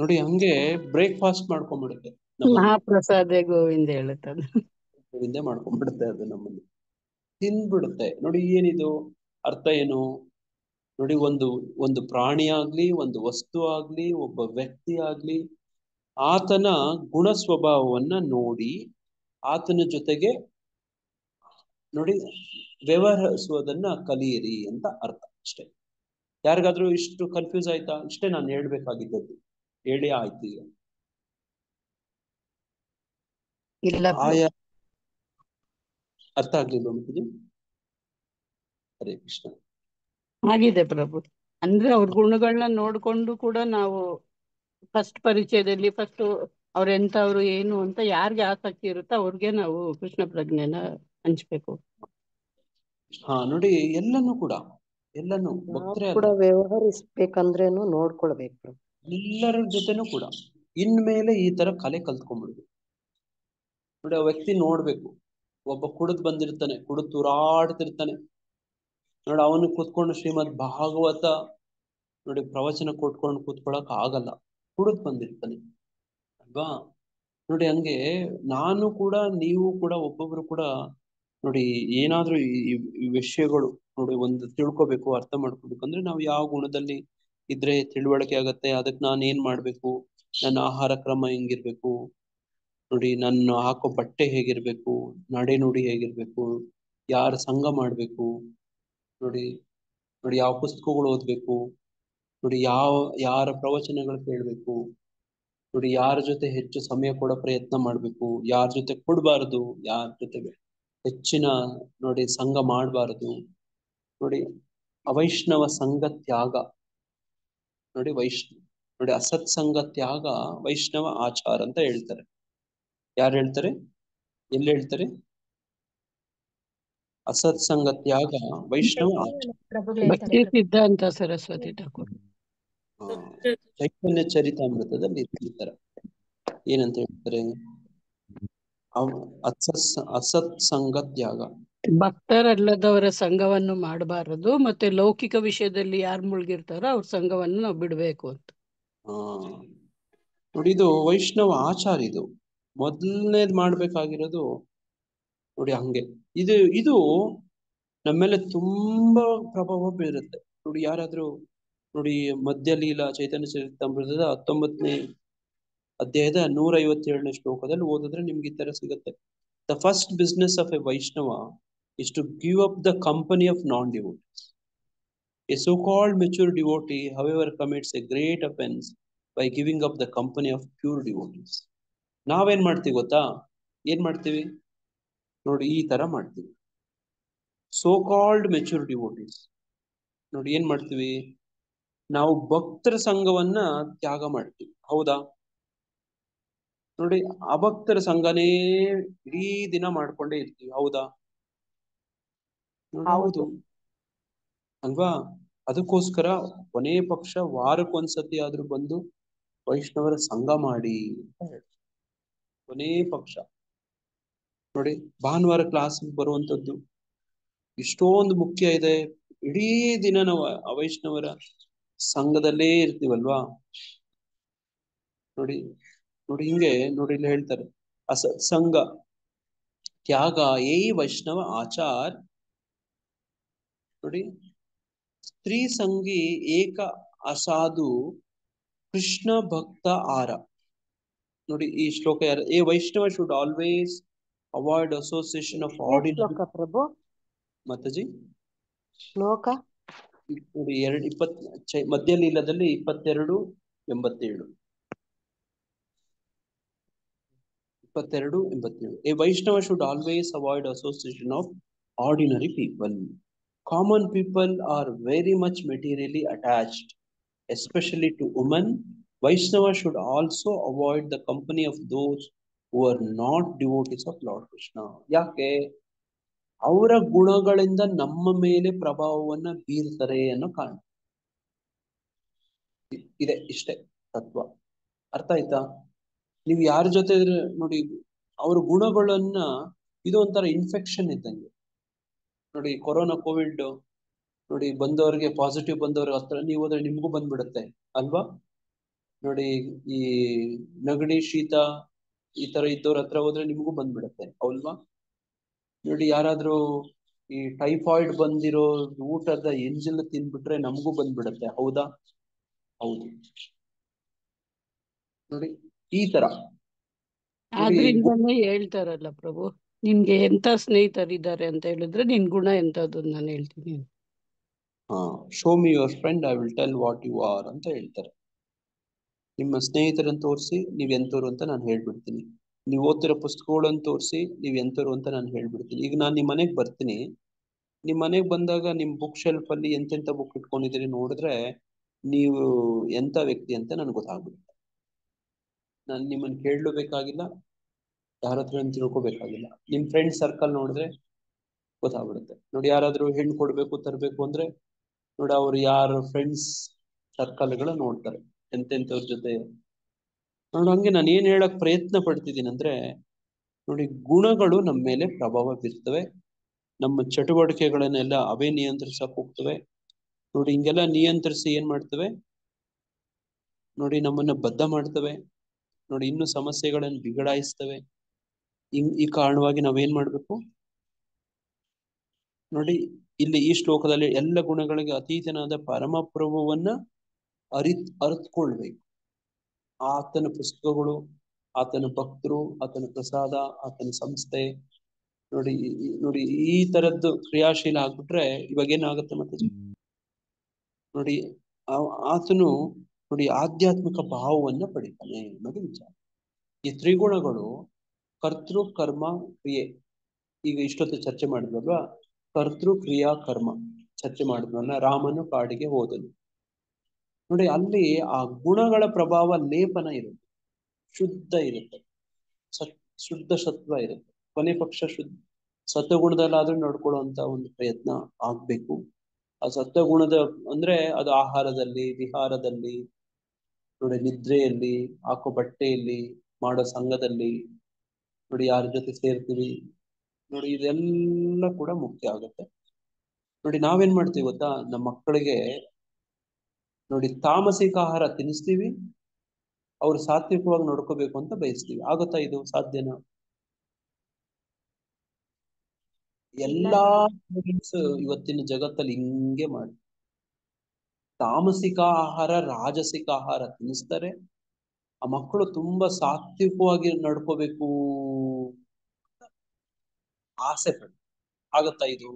ನೋಡಿ ಹಂಗೆ ಬ್ರೇಕ್ಫಾಸ್ಟ್ ಮಾಡ್ಕೊಂಡ್ಬಿಡುತ್ತೆ. ಮಹಾಪ್ರಸಾದ ಗೋವಿಂದ ಹೇಳುತ್ತದೆ. ಗೋವಿಂದ ಮಾಡ್ಕೊಂಡ್ಬಿಡುತ್ತೆ ಅದು, ನಮ್ಮಲ್ಲಿ ತಿನ್ಬಿಡುತ್ತೆ. ನೋಡಿ ಏನಿದು ಅರ್ಥ ಏನು ನೋಡಿ? ಒಂದು ಪ್ರಾಣಿ ಆಗ್ಲಿ, ಒಂದು ವಸ್ತು ಆಗ್ಲಿ, ಒಬ್ಬ ವ್ಯಕ್ತಿ ಆಗ್ಲಿ, ಆತನ ಗುಣ ಸ್ವಭಾವವನ್ನ ನೋಡಿ ಆತನ ಜೊತೆಗೆ ನೋಡಿ ವ್ಯವಹರಿಸುವುದನ್ನ ಕಲಿಯಿರಿ ಅಂತ ಅರ್ಥ ಅಷ್ಟೇ. ಯಾರಿಗಾದ್ರೂ ಇಷ್ಟು ಕನ್ಫ್ಯೂಸ್ ಆಯ್ತಾ? ಇಷ್ಟೇ ನಾನು ಹೇಳ್ಬೇಕಾಗಿದ್ದದ್ದು. ಹೇಳಿ ಆಯ್ತು. ಈಗ ಅರ್ಥ ಆಗ್ಲಿಲ್ಲ ಮುಖಿಜಿ? ಹರೇ ಕೃಷ್ಣ. ಆಗಿದೆ ಪ್ರಭು. ಅಂದ್ರೆ ಅವ್ರ ಗುಣಗಳನ್ನ ನೋಡ್ಕೊಂಡು ಕೂಡ ನಾವು ಫಸ್ಟ್ ಪರಿಚಯದಲ್ಲಿ ಅವ್ರೆಂತವ್ರು ಏನು ಅಂತ ಯಾರಿಗೆ ಆಸಕ್ತಿ ಇರುತ್ತೋ ಅವ್ರಿಗೆ ನಾವು ಕೃಷ್ಣ ಪ್ರಜ್ಞೆನ ಹಂಚ್ಬೇಕು. ನೋಡಿ ಎಲ್ಲಾನು ಕೂಡ ವ್ಯವಹರಿಸ್ಬೇಕಂದ್ರೇನು ನೋಡ್ಕೊಳ್ಬೇಕು. ಎಲ್ಲರ ಜೊತೆನೂ ಕೂಡ ಇನ್ಮೇಲೆ ಈ ತರ ಕಲೆ ಕಲ್ತ್ಕೊಂಡ್ಬಿಡ್ಬೇಕು. ನೋಡಿ ಆ ವ್ಯಕ್ತಿ ನೋಡ್ಬೇಕು. ಒಬ್ಬ ಕುಡಿದ್ ಬಂದಿರ್ತಾನೆ, ಕುಡಿದ್ ತೂರಾಡ್ತಿರ್ತಾನೆ ನೋಡಿ, ಅವನು ಕೂತ್ಕೊಂಡು ಶ್ರೀಮದ್ ಭಾಗವತ ನೋಡಿ ಪ್ರವಚನ ಕೊಟ್ಕೊಂಡು ಕೂತ್ಕೊಳಕ್ ಆಗಲ್ಲ, ಕುಡಿದ್ ಬಂದಿರ್ತಾನೆ ಅಲ್ವಾ. ನೋಡಿ ಹಂಗೆ ನಾನು ಕೂಡ ನೀವು ಕೂಡ ಒಬ್ಬೊಬ್ರು ಕೂಡ ನೋಡಿ ಏನಾದ್ರೂ ಈ ವಿಷಯಗಳು ನೋಡಿ ಒಂದು ತಿಳ್ಕೊಬೇಕು, ಅರ್ಥ ಮಾಡ್ಕೋಬೇಕು ಅಂದ್ರೆ ನಾವು ಯಾವ ಗುಣದಲ್ಲಿ ಇದ್ರೆ ತಿಳುವಳಿಕೆ ಆಗತ್ತೆ, ಅದಕ್ಕೆ ನಾನು ಏನ್ ಮಾಡ್ಬೇಕು, ನನ್ನ ಆಹಾರ ಕ್ರಮ ಹೆಂಗಿರ್ಬೇಕು, ನೋಡಿ ನನ್ನ ಹಾಕೋ ಬಟ್ಟೆ ಹೇಗಿರ್ಬೇಕು, ನಡೆ ನುಡಿ ಹೇಗಿರ್ಬೇಕು, ಯಾರ ಸಂಘ ಮಾಡ್ಬೇಕು, ನೋಡಿ ನೋಡಿ ಯಾವ ಪುಸ್ತಕಗಳು ಓದ್ಬೇಕು, ನೋಡಿ ಯಾರ ಪ್ರವಚನಗಳು ಕೇಳ್ಬೇಕು, ನೋಡಿ ಯಾರ ಜೊತೆ ಹೆಚ್ಚು ಸಮಯ ಕೊಡೋ ಪ್ರಯತ್ನ ಮಾಡ್ಬೇಕು, ಯಾರ ಜೊತೆ ಕೊಡಬಾರದು, ಯಾರ ಜೊತೆ ಹೆಚ್ಚಿನ ನೋಡಿ ಸಂಘ ಮಾಡಬಾರದು. ನೋಡಿ ಅವೈಷ್ಣವ ಸಂಘ ತ್ಯಾಗ, ನೋಡಿ ನೋಡಿ ಅಸತ್ಸಂಗ ತ್ಯಾಗ ವೈಷ್ಣವ ಆಚಾರ ಅಂತ ಹೇಳ್ತಾರೆ. ಯಾರು ಹೇಳ್ತಾರೆ, ಎಲ್ಲಿ ಹೇಳ್ತಾರೆ? ಅಸತ್ಸಂಗ ತ್ಯಾಗ ವೈಷ್ಣವ ಆಚಾರ. ಭಕ್ತಿ ಸಿದ್ಧಾಂತ ಸರಸ್ವತಿ ಠಾಕೂರ್ ಚೈತನ್ಯ ಚರಿತಾಮೃತದಲ್ಲಿ ಹೇಳ್ತಾರೆ. ಏನಂತ ಹೇಳ್ತಾರೆ? ಅಸತ್ಸಂಗ ತ್ಯಾಗ, ಭಕ್ತರಲ್ಲದವರ ಸಂಘವನ್ನು ಮಾಡಬಾರದು, ಮತ್ತೆ ಲೌಕಿಕ ವಿಷಯದಲ್ಲಿ ಯಾರು ಮುಳುಗಿರ್ತಾರೋ ಅವ್ರ ಸಂಘವನ್ನು ನಾವು ಬಿಡ್ಬೇಕು ಅಂತ. ನೋಡಿ ಇದು ವೈಷ್ಣವ ಆಚಾರ. ಇದು ಮೊದಲನೇದ್ ಮಾಡ್ಬೇಕಾಗಿರೋದು ನೋಡಿ ಹಂಗೆ. ಇದು ನಮ್ಮೇಲೆ ತುಂಬಾ ಪ್ರಭಾವ ಬೀರುತ್ತೆ. ನೋಡಿ ಯಾರಾದ್ರೂ ನೋಡಿ ಮಧ್ಯಲೀಲಾ ಚೈತನ್ಯ ಚರಿತಾಮೃತದ 19ನೇ ಅಧ್ಯಾಯದ 157ನೇ ಶ್ಲೋಕದಲ್ಲಿ ಓದಿದ್ರೆ ನಿಮ್ಗೆ ಈ ತರ ಸಿಗುತ್ತೆ. The first business of a Vaishnava is to give up the company of non-devotees. A so-called mature devotee, however, commits a great offense by giving up the company of pure devotees. ನಾವೇನ್ ಮಾಡ್ತೀವಿ ಗೊತ್ತಾ? ಏನ್ ಮಾಡ್ತೀವಿ ನೋಡಿ, ಈ ತರ ಮಾಡ್ತೀವಿ. So called mature devotees ನೋಡಿ ಏನ್ ಮಾಡ್ತೀವಿ, ನಾವು ಭಕ್ತರ ಸಂಘವನ್ನ ತ್ಯಾಗ ಮಾಡ್ತೀವಿ. ಹೌದಾ? ನೋಡಿ ಅಭಕ್ತರ ಸಂಘನೇ ಇಡೀ ದಿನ ಮಾಡ್ಕೊಂಡೇ ಇರ್ತೀವಿ. ಹೌದಾ? ಹೌದು ಅಲ್ವಾ? ಅದಕ್ಕೋಸ್ಕರ ಕೊನೆ ಪಕ್ಷ ವಾರಕ್ಕೊಂದ್ಸತಿ ಆದ್ರೂ ಬಂದು ವೈಷ್ಣವರ ಸಂಘ ಮಾಡಿ ಅಂತ ಹೇಳಿ. ಕೊನೆ ಪಕ್ಷ ನೋಡಿ ಭಾನುವಾರ ಕ್ಲಾಸ್ ಬರುವಂತದ್ದು ಇಷ್ಟೊಂದು ಮುಖ್ಯ ಇದೆ. ಇಡೀ ದಿನ ನಾವು ಅವೈಷ್ಣವರ ಸಂಘದಲ್ಲೇ ಇರ್ತೀವಲ್ವಾ. ನೋಡಿ ನೋಡಿ ಹಿಂಗೆ ನೋಡಿ ಇಲ್ಲಿ ಹೇಳ್ತಾರೆ, ಅಸತ್ಸಂಗ ತ್ಯಾಗ ಏ ವೈಷ್ಣವ ಆಚಾರ್. ನೋಡಿ ಸ್ತ್ರೀ ಸಂಗಿ ಏಕ ಅಸಾಧು ಕೃಷ್ಣ ಭಕ್ತ ಆರ. ನೋಡಿ ಈ ಶ್ಲೋಕ ಯಾರು? A Vaishnava should always avoid association of ordinary. Prabhu Mataji ಶ್ಲೋಕ ನೋಡಿ 20 ಮಧ್ಯಲೀಲದಲ್ಲಿ 22:87. 22:87. A Vaishnava should always avoid association of ordinary people. Common people are very much materially attached, especially to women. Vaishnava should also avoid the company of those who are not devotees of Lord Krishna. ಯಾಕೆ? ಅವರ ಗುಣಗಳಿಂದ ನಮ್ಮ ಮೇಲೆ ಪ್ರಭಾವವನ್ನ ಬೀರ್ತಾರೆ ಅನ್ನೋ ಕಾರಣ ಇದೆ. ಇಷ್ಟೇ ತತ್ವ. ಅರ್ಥ ಆಯ್ತಾ? ನೀವು ಯಾರ ಜೊತೆ ನೋಡಿ ಅವ್ರ ಗುಣಗಳನ್ನ, ಇದು ಒಂಥರ ಇನ್ಫೆಕ್ಷನ್ ಇದ್ದಂಗೆ. ನೋಡಿ ಕೊರೋನಾ ಕೋವಿಡ್ ನೋಡಿ ಬಂದವ್ರಿಗೆ, ಪಾಸಿಟಿವ್ ಬಂದವ್ರಿಗೆ ಹತ್ರ ನೀವು ಹೋದ್ರೆ ನಿಮ್ಗೂ ಬಂದ್ಬಿಡುತ್ತೆ ಅಲ್ವಾ. ನೋಡಿ ಈ ನೆಗಡಿ ಶೀತ ಈ ತರ ಇದ್ದವ್ರ ಹತ್ರ ಹೋದ್ರೆ ನಿಮ್ಗೂ ಬಂದ್ಬಿಡುತ್ತೆ ಅಲ್ವಾ. ನೋಡಿ ಯಾರಾದ್ರೂ ಈ ಟೈಫಾಯ್ಡ್ ಬಂದಿರೋ ಊಟದ ಎಂಜಿಲ್ ತಿನ್ಬಿಟ್ರೆ ನಮಗೂ ಬಂದ್ಬಿಡುತ್ತೆ. ಹೌದಾ? ಹೌದು. ನೋಡಿ ಈ ತರ ಆದ್ರಿಂದಾನೇ ಹೇಳ್ತಾರಲ್ಲ ಪ್ರಭು, ನಿನ್ಗೆ ಎಂತ ಸ್ನೇಹಿತರಿದ್ದಾರೆ ಅಂತ ಹೇಳಿದ್ರೆ ನಿನ್ ಗುಣ ಎಂತದ್ದು ನಾನು ಹೇಳ್ತೀನಿ. Show me your friend, I will tell what you are ಅಂತ ಹೇಳ್ತಾರೆ. ನಿಮ್ಮ ಸ್ನೇಹಿತರನ್ನು ತೋರಿಸಿ ನೀವ್ ಎಂತವ್ರು ಅಂತ ನಾನು ಹೇಳ್ಬಿಡ್ತೀನಿ. ನೀವು ಓದ್ತಿರೋ ಪುಸ್ತಕಗಳನ್ನು ತೋರಿಸಿ ನೀವ್ ಎಂತವ್ರು ಅಂತ ನಾನು ಹೇಳ್ಬಿಡ್ತೀನಿ. ಈಗ ನಾನು ನಿಮ್ಮ ಮನೆಗ್ ಬರ್ತೀನಿ, ನಿಮ್ ಮನೆಗ್ ಬಂದಾಗ ನಿಮ್ ಬುಕ್ ಶೆಲ್ಫ್ ಅಲ್ಲಿ ಎಂತೆಂತ ಬುಕ್ ಇಟ್ಕೊಂಡಿದ್ದೀರಿ ನೋಡಿದ್ರೆ ನೀವು ಎಂತ ವ್ಯಕ್ತಿ ಅಂತ ನನ್ಗೆ ಗೊತ್ತಾಗ್ಬಿಡುತ್ತೆ. ನಾನು ನಿಮ್ಮನ್ನ ಕೇಳಲು ಬೇಕಾಗಿಲ್ಲ, ಯಾರ ಹತ್ರ ತಿಳ್ಕೊಬೇಕಾಗಿಲ್ಲ. ನಿಮ್ ಫ್ರೆಂಡ್ ಸರ್ಕಲ್ ನೋಡಿದ್ರೆ ಗೊತ್ತಾಗ್ಬಿಡುತ್ತೆ. ನೋಡಿ ಯಾರಾದ್ರೂ ಹೆಣ್ಣು ಕೊಡ್ಬೇಕು ತರ್ಬೇಕು ಅಂದ್ರೆ ನೋಡಿ ಅವ್ರು ಯಾರ ಫ್ರೆಂಡ್ಸ್ ಸರ್ಕಲ್ಗಳ ನೋಡ್ತಾರೆ, ಎಂತೆಂಥವ್ರ ಜೊತೆ ನೋಡಿ. ಹಂಗೆ ನಾನು ಏನ್ ಹೇಳಕ್ ಪ್ರಯತ್ನ ಪಡ್ತಿದ್ದೀನಿ ಅಂದ್ರೆ ನೋಡಿ, ಗುಣಗಳು ನಮ್ಮ ಮೇಲೆ ಪ್ರಭಾವ ಬೀರ್ತವೆ. ನಮ್ಮ ಚಟುವಟಿಕೆಗಳನ್ನೆಲ್ಲ ಅವೇ ನಿಯಂತ್ರಿಸಕ್ ಹೋಗ್ತವೆ. ನೋಡಿ, ಹಿಂಗೆಲ್ಲ ನಿಯಂತ್ರಿಸಿ ಏನ್ ಮಾಡ್ತವೆ? ನೋಡಿ, ನಮ್ಮನ್ನ ಬದ್ಧ ಮಾಡ್ತವೆ. ನೋಡಿ, ಇನ್ನು ಸಮಸ್ಯೆಗಳನ್ನು ಬಿಗಡಾಯಿಸ್ತವೆ. ಈ ಕಾರಣವಾಗಿ ನಾವೇನ್ ಮಾಡ್ಬೇಕು? ನೋಡಿ, ಇಲ್ಲಿ ಈ ಶ್ಲೋಕದಲ್ಲಿ ಎಲ್ಲ ಗುಣಗಳಿಗೆ ಅತೀತನಾದ ಪರಮಪ್ರಭುವನ್ನ ಅರಿತ್ಕೊಳ್ಬೇಕು. ಆತನ ಪುಸ್ತಕಗಳು, ಆತನ ಭಕ್ತರು, ಆತನ ಪ್ರಸಾದ, ಆತನ ಸಂಸ್ಥೆ. ನೋಡಿ ನೋಡಿ, ಈ ತರದ್ದು ಕ್ರಿಯಾಶೀಲ ಆಗ್ಬಿಟ್ರೆ ಇವಾಗ ಏನಾಗುತ್ತೆ ಮತ್ತೆ? ನೋಡಿ, ಆತನು ನೋಡಿ ಆಧ್ಯಾತ್ಮಿಕ ಭಾವವನ್ನ ಪಡಿತಾನೆ ಅನ್ನೋದು ವಿಚಾರ. ಈ ತ್ರಿಗುಣಗಳು ಕರ್ತೃ ಕರ್ಮ ಕ್ರಿಯೆ, ಈಗ ಇಷ್ಟೊತ್ತು ಚರ್ಚೆ ಮಾಡಿದ್ವಲ್ವಾ? ಕರ್ತೃ ಕ್ರಿಯಾ ಕರ್ಮ ಚರ್ಚೆ ಮಾಡಿದ್ವಲ್ಲ. ರಾಮನು ಕಾಡಿಗೆ ಹೋದನು. ನೋಡಿ, ಅಲ್ಲಿ ಆ ಗುಣಗಳ ಪ್ರಭಾವ ಲೇಪನ ಇರುತ್ತೆ, ಶುದ್ಧ ಇರುತ್ತೆ, ಶುದ್ಧ ಸತ್ವ ಇರುತ್ತೆ. ಕೊನೆ ಪಕ್ಷ ಸತ್ವಗುಣದಲ್ಲಾದ್ರೂ ನಡ್ಕೊಳ್ಳುವಂತ ಒಂದು ಪ್ರಯತ್ನ ಆಗ್ಬೇಕು. ಆ ಸತ್ವಗುಣದ ಅಂದ್ರೆ ಅದು ಆಹಾರದಲ್ಲಿ, ವಿಹಾರದಲ್ಲಿ, ನೋಡಿ ನಿದ್ರೆಯಲ್ಲಿ, ಹಾಕೋ ಬಟ್ಟೆಯಲ್ಲಿ, ಮಾಡೋ ಸಂಘದಲ್ಲಿ, ನೋಡಿ ಯಾರ ಜೊತೆ ಸೇರ್ತೀವಿ, ನೋಡಿ ಇದೆಲ್ಲ ಕೂಡ ಮುಖ್ಯ ಆಗುತ್ತೆ. ನೋಡಿ, ನಾವೇನ್ ಮಾಡ್ತೀವಿ ಗೊತ್ತಾ? ನಮ್ಮ ಮಕ್ಕಳಿಗೆ ನೋಡಿ ತಾಮಸಿಕ ಆಹಾರ ತಿನ್ನಿಸ್ತೀವಿ, ಅವ್ರು ಸಾತ್ವಿಕವಾಗಿ ನೋಡ್ಕೋಬೇಕು ಅಂತ ಬಯಸ್ತೀವಿ. ಆಗುತ್ತಾ? ಇದು ಸಾಧ್ಯನಾ? ಎಲ್ಲಾ ಇವತ್ತಿನ ಜಗತ್ತಲ್ಲಿ ಹಿಂಗೆ ಮಾಡಿ ತಾಮಸಿಕ ಆಹಾರ, ರಾಜಸಿಕ ಆಹಾರ ತಿನ್ನಿಸ್ತಾರೆ. ಆ ಮಕ್ಕಳು ತುಂಬಾ ಸಾತ್ವಿಕವಾಗಿ ನಡ್ಕೋಬೇಕು ಆಸೆ ಪಡ. ಆಗತ್ತಾ ಇದು?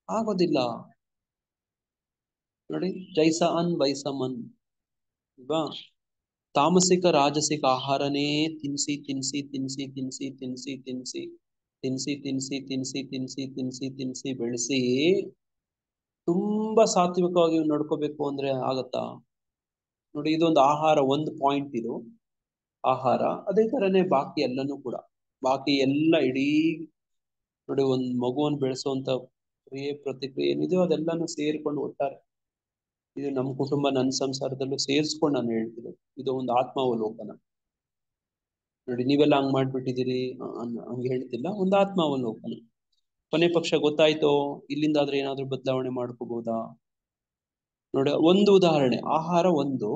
ಆಗೋದಿಲ್ಲ. ನೋಡಿ, ಜೈಸ ಅನ್ ವೈಸ ಮನ್ ಅಲ್ವಾ? ತಾಮಸಿಕ ರಾಜಸಿಕ ಆಹಾರನೇ ತಿನ್ಸಿ ತಿನ್ಸಿ ತಿನ್ಸಿ ತಿನ್ಸಿ ತಿನ್ಸಿ ತಿನ್ಸಿ ತಿನ್ಸಿ ತಿನ್ಸಿ ತಿನ್ಸಿ ತಿನ್ಸಿ ತಿನ್ಸಿ ತಿನ್ಸಿ ಬೆಳೆಸಿ ತುಂಬಾ ಸಾತ್ವಿಕವಾಗಿ ನಡ್ಕೋಬೇಕು ಅಂದ್ರೆ ಆಗತ್ತಾ? ನೋಡಿ, ಇದೊಂದು ಆಹಾರ, ಒಂದು ಪಾಯಿಂಟ್ ಇದು ಆಹಾರ. ಅದೇ ತರನೇ ಬಾಕಿ ಎಲ್ಲನೂ ಕೂಡ, ಬಾಕಿ ಎಲ್ಲ ಇಡೀ ನೋಡಿ ಒಂದ್ ಮಗುವನ್ನು ಬೆಳೆಸುವಂತ ಕ್ರಿಯೆ ಪ್ರತಿಕ್ರಿಯೆ ಏನಿದೆಯೋ ಅದೆಲ್ಲಾನು ಸೇರ್ಕೊಂಡು ಒಟ್ಟಾರೆ. ಇದು ನಮ್ಮ ಕುಟುಂಬ, ನನ್ನ ಸಂಸಾರದಲ್ಲೂ ಸೇರಿಸ್ಕೊಂಡು ನಾನು ಹೇಳ್ತೀನಿ. ಇದು ಒಂದು ಆತ್ಮಾವಲೋಕನ. ನೋಡಿ, ನೀವೆಲ್ಲ ಹಂಗ್ ಮಾಡ್ಬಿಟ್ಟಿದ್ದೀರಿ ಹಂಗ ಹೇಳ್ತಿಲ್ಲ, ಒಂದು ಆತ್ಮಾವಲೋಕನ. ಕೊನೆ ಪಕ್ಷ ಗೊತ್ತಾಯ್ತೋ, ಇಲ್ಲಿಂದಾದ್ರೆ ಏನಾದ್ರೂ ಬದಲಾವಣೆ ಮಾಡ್ಕೋಬಹುದಾ? ನೋಡಿ, ಒಂದು ಉದಾಹರಣೆ ಆಹಾರ ಒಂದು,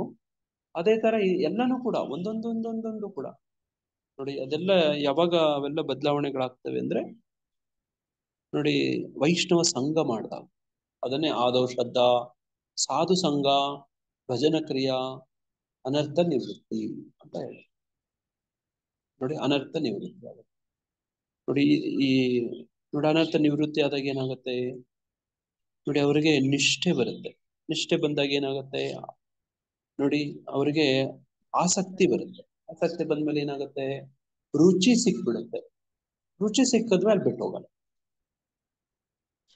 ಅದೇ ತರ ಎಲ್ಲಾನು ಕೂಡ ಒಂದೊಂದೊಂದೊಂದೊಂದು ಕೂಡ ನೋಡಿ ಅದೆಲ್ಲ ಯಾವಾಗ ಅವೆಲ್ಲ ಬದಲಾವಣೆಗಳಾಗ್ತವೆ ಅಂದ್ರೆ ನೋಡಿ ವೈಷ್ಣವ ಸಂಘ ಮಾಡಿದಾಗ. ಅದನ್ನೇ ಆದೌ ಶ್ರದ್ಧಾ, ಸಾಧು ಸಂಘ, ಭಜನ ಕ್ರಿಯಾ, ಅನರ್ಥ ನಿವೃತ್ತಿ ಅಂತ ಹೇಳಿ. ನೋಡಿ, ಅನರ್ಥ ನಿವೃತ್ತಿ ಆಗುತ್ತೆ. ನೋಡಿ ಈ ನೋಡಿ ಅನರ್ಥ ನಿವೃತ್ತಿ ಆದಾಗ ಏನಾಗುತ್ತೆ? ನೋಡಿ, ಅವರಿಗೆ ನಿಷ್ಠೆ ಬರುತ್ತೆ. ನಿಷ್ಠೆ ಬಂದಾಗ ಏನಾಗುತ್ತೆ? ನೋಡಿ, ಅವರಿಗೆ ಆಸಕ್ತಿ ಬರುತ್ತೆ. ಆಸಕ್ತಿ ಬಂದ್ಮೇಲೆ ಏನಾಗುತ್ತೆ? ರುಚಿ ಸಿಕ್ಬಿಡುತ್ತೆ. ರುಚಿ ಸಿಕ್ಕದ್ಮೇಲೆ ಬಿಟ್ಟು ಹೋಗಲ್ಲ.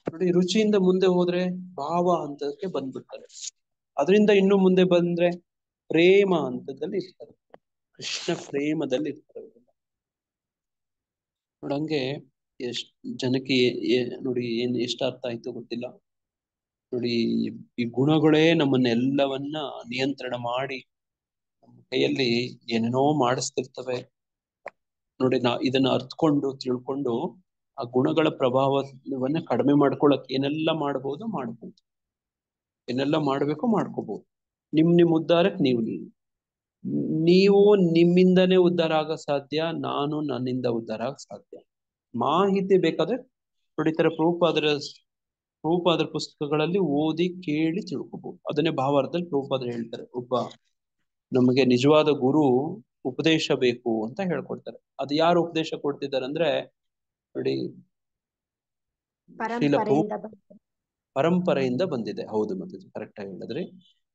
ನೋಡಿ, ರುಚಿಯಿಂದ ಮುಂದೆ ಹೋದ್ರೆ ಭಾವ ಹಂತಕ್ಕೆ ಬಂದ್ಬಿಡ್ತಾರೆ. ಅದರಿಂದ ಇನ್ನು ಮುಂದೆ ಬಂದ್ರೆ ಪ್ರೇಮ ಹಂತದಲ್ಲಿ ಇರ್ತಾರೆ, ಕೃಷ್ಣ ಪ್ರೇಮದಲ್ಲಿ ಇರ್ತಾರೆ. ನೋಡಿ, ಹಂಗೆ ಎಷ್ಟ್ ಜನಕ್ಕೆ ನೋಡಿ ಎಷ್ಟು ಅರ್ಥ ಆಯ್ತು ಗೊತ್ತಿಲ್ಲ. ನೋಡಿ, ಈ ಗುಣಗಳೇ ನಮ್ಮನ್ನೆಲ್ಲವನ್ನ ನಿಯಂತ್ರಣ ಮಾಡಿ ನಮ್ಮ ಕೈಯಲ್ಲಿ ಏನೇನೋ ಮಾಡಿಸ್ತಿರ್ತವೆ. ನೋಡಿ, ಇದನ್ನ ಅರ್ಥಕೊಂಡು ತಿಳ್ಕೊಂಡು ಆ ಗುಣಗಳ ಪ್ರಭಾವವನ್ನ ಕಡಿಮೆ ಮಾಡ್ಕೊಳಕ್ ಏನೆಲ್ಲ ಮಾಡ್ಬೋದು ಮಾಡ್ಬೋದು, ಏನೆಲ್ಲ ಮಾಡ್ಬೇಕು ಮಾಡ್ಕೋಬಹುದು. ನಿಮ್ ಉದ್ಧಾರಕ್ಕೆ ನೀವು ನಿಮ್ಮಿಂದನೇ ಉದ್ಧಾರ ಆಗ ಸಾಧ್ಯ, ನಾನು ನನ್ನಿಂದ ಉದ್ಧಾರ ಆಗ ಸಾಧ್ಯ. ಮಾಹಿತಿ ಬೇಕಾದ್ರೆ ನೋಡಿ, ತರ ಪ್ರಭುಪಾದರ ಪುಸ್ತಕಗಳಲ್ಲಿ ಓದಿ ಕೇಳಿ ತಿಳ್ಕೊಬಹುದು. ಅದನ್ನೇ ಭಾವಾರ್ಥದಲ್ಲಿ ಪ್ರಭುಪಾದರು ಹೇಳ್ತಾರೆ, ಒಬ್ಬ ನಮಗೆ ನಿಜವಾದ ಗುರು ಉಪದೇಶ ಬೇಕು ಅಂತ ಹೇಳ್ಕೊಡ್ತಾರೆ. ಅದು ಯಾರು ಉಪದೇಶ ಕೊಡ್ತಿದ್ದಾರೆ ಅಂದ್ರೆ ನೋಡಿ ಪರಂಪರೆಯಿಂದ ಬಂದಿದೆ. ಹೌದು, ಮತ್ತೆ ಕರೆಕ್ಟ್ ಆಗಿ ಹೇಳಿದ್ರಿ.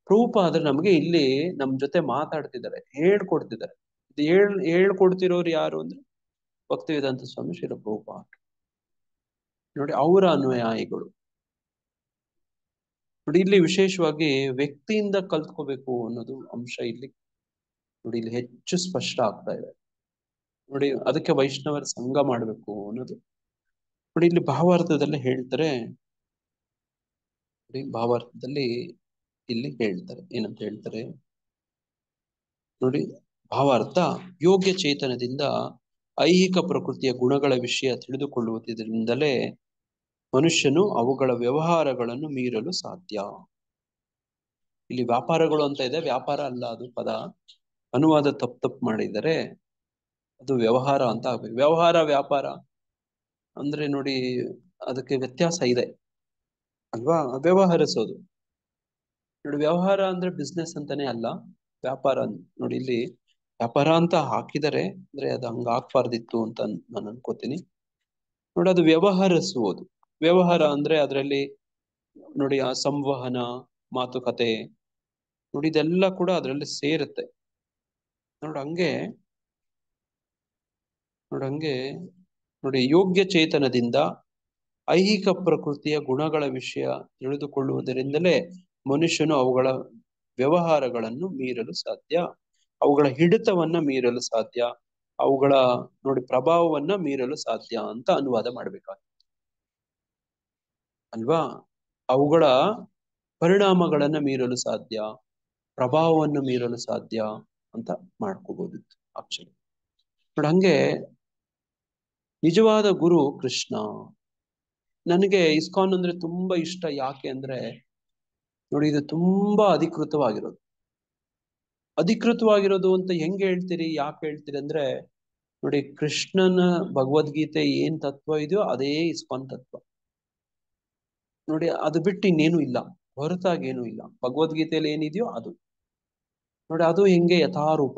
ಪ್ರಭುಪಾದರು ನಮ್ಗೆ ಇಲ್ಲಿ ನಮ್ ಜೊತೆ ಮಾತಾಡ್ತಿದ್ದಾರೆ, ಹೇಳ್ಕೊಡ್ತಿದ್ದಾರೆ. ಹೇಳ್ಕೊಡ್ತಿರೋರು ಯಾರು ಅಂದ್ರೆ ಭಕ್ತಿವೇದಾಂತ ಸ್ವಾಮಿ ಶ್ರೀಲ ಪ್ರಭುಪಾದ. ನೋಡಿ, ಅವರ ಅನುಯಾಯಿಗಳು. ನೋಡಿ, ಇಲ್ಲಿ ವಿಶೇಷವಾಗಿ ವ್ಯಕ್ತಿಯಿಂದ ಕಲ್ತ್ಕೋಬೇಕು ಅನ್ನೋದು ಅಂಶ ಇಲ್ಲಿ ನೋಡಿ ಇಲ್ಲಿ ಹೆಚ್ಚು ಸ್ಪಷ್ಟ ಆಗ್ತಾ ಇದೆ. ನೋಡಿ, ಅದಕ್ಕೆ ವೈಷ್ಣವರ ಸಂಘ ಮಾಡ್ಬೇಕು ಅನ್ನೋದು ನೋಡಿ ಇಲ್ಲಿ ಭಾವಾರ್ಥದಲ್ಲಿ ಹೇಳ್ತಾರೆ. ನೋಡಿ, ಭಾವಾರ್ಥದಲ್ಲಿ ಇಲ್ಲಿ ಹೇಳ್ತಾರೆ ಏನಂತ ಹೇಳ್ತಾರೆ ನೋಡಿ, ಭಾವಾರ್ಥ ಯೋಗ್ಯ ಚೇತನದಿಂದ ಐಹಿಕ ಪ್ರಕೃತಿಯ ಗುಣಗಳ ವಿಷಯ ತಿಳಿದುಕೊಳ್ಳುವುದರಿಂದಲೇ ಮನುಷ್ಯನು ಅವುಗಳ ವ್ಯವಹಾರಗಳನ್ನು ಮೀರಲು ಸಾಧ್ಯ. ಇಲ್ಲಿ ವ್ಯಾಪಾರಗಳು ಅಂತ ಇದೆ, ವ್ಯಾಪಾರ ಅಲ್ಲ ಅದು ಪದ, ಅನುವಾದ ತಪ್ಪು ಮಾಡಿದರೆ ಅದು ವ್ಯವಹಾರ ಅಂತ ಆಗ್ಬೇಕು. ವ್ಯವಹಾರ ವ್ಯಾಪಾರ ಅಂದ್ರೆ ನೋಡಿ ಅದಕ್ಕೆ ವ್ಯತ್ಯಾಸ ಇದೆ ಅಲ್ವಾ. ವ್ಯವಹರಿಸೋದು ನೋಡಿ, ವ್ಯವಹಾರ ಅಂದ್ರೆ ಬಿಸ್ನೆಸ್ ಅಂತಾನೆ ಅಲ್ಲ, ವ್ಯಾಪಾರ ನೋಡಿ ಇಲ್ಲಿ ವ್ಯಾಪಾರ ಅಂತ ಹಾಕಿದರೆ ಅಂದ್ರೆ ಅದು ಹಂಗ ಹಾಕ್ಬಾರ್ದಿತ್ತು ಅಂತ ನಾನು ಅನ್ಕೋತೀನಿ ನೋಡಿ. ಅದು ವ್ಯವಹರಿಸುವುದು. ವ್ಯವಹಾರ ಅಂದ್ರೆ ಅದರಲ್ಲಿ ನೋಡಿ ಆ ಸಂವಹನ, ಮಾತುಕತೆ ನೋಡಿ ಇದೆಲ್ಲ ಕೂಡ ಅದರಲ್ಲಿ ಸೇರುತ್ತೆ ಹಂಗೆ ನೋಡಿ ಯೋಗ್ಯ ಚೇತನದಿಂದ ಐಹಿಕ ಪ್ರಕೃತಿಯ ಗುಣಗಳ ವಿಷಯ ತಿಳಿದುಕೊಳ್ಳುವುದರಿಂದಲೇ ಮನುಷ್ಯನು ಅವುಗಳ ವ್ಯವಹಾರಗಳನ್ನು ಮೀರಲು ಸಾಧ್ಯ, ಅವುಗಳ ಹಿಡಿತವನ್ನ ಮೀರಲು ಸಾಧ್ಯ, ಅವುಗಳ ನೋಡಿ ಪ್ರಭಾವವನ್ನ ಮೀರಲು ಸಾಧ್ಯ ಅಂತ ಅನುವಾದ ಮಾಡ್ಬೇಕಾಗ್ತದೆ ಅಲ್ವಾ. ಅವುಗಳ ಪರಿಣಾಮಗಳನ್ನ ಮೀರಲು ಸಾಧ್ಯ, ಪ್ರಭಾವವನ್ನು ಮೀರಲು ಸಾಧ್ಯ ಅಂತ ಮಾಡ್ಕೋಬಹುದಿತ್ತು ಆಕ್ಚುಲಿ ನೋಡಿ. ಹಂಗೆ ನಿಜವಾದ ಗುರು ಕೃಷ್ಣ. ನನಗೆ ಇಸ್ಕಾನ್ ಅಂದ್ರೆ ತುಂಬಾ ಇಷ್ಟ. ಯಾಕೆ ಅಂದ್ರೆ ನೋಡಿ ಇದು ತುಂಬಾ ಅಧಿಕೃತವಾಗಿರೋದು ಅಂತ ಹೆಂಗೆ ಹೇಳ್ತೀರಿ, ಯಾಕೆ ಹೇಳ್ತೀರಿ ಅಂದ್ರೆ ನೋಡಿ ಕೃಷ್ಣನ ಭಗವದ್ಗೀತೆ ಏನ್ ತತ್ವ ಇದೆಯೋ ಅದೇ ಇಸ್ಕಾನ್ ತತ್ವ ನೋಡಿ. ಅದು ಬಿಟ್ಟು ಇನ್ನೇನು ಇಲ್ಲ, ಹೊರತಾಗಿ ಏನೂ ಇಲ್ಲ. ಭಗವದ್ಗೀತೆಯಲ್ಲಿ ಏನಿದೆಯೋ ಅದು ನೋಡಿ, ಅದು ಹೆಂಗೆ ಯಥಾರೂಪ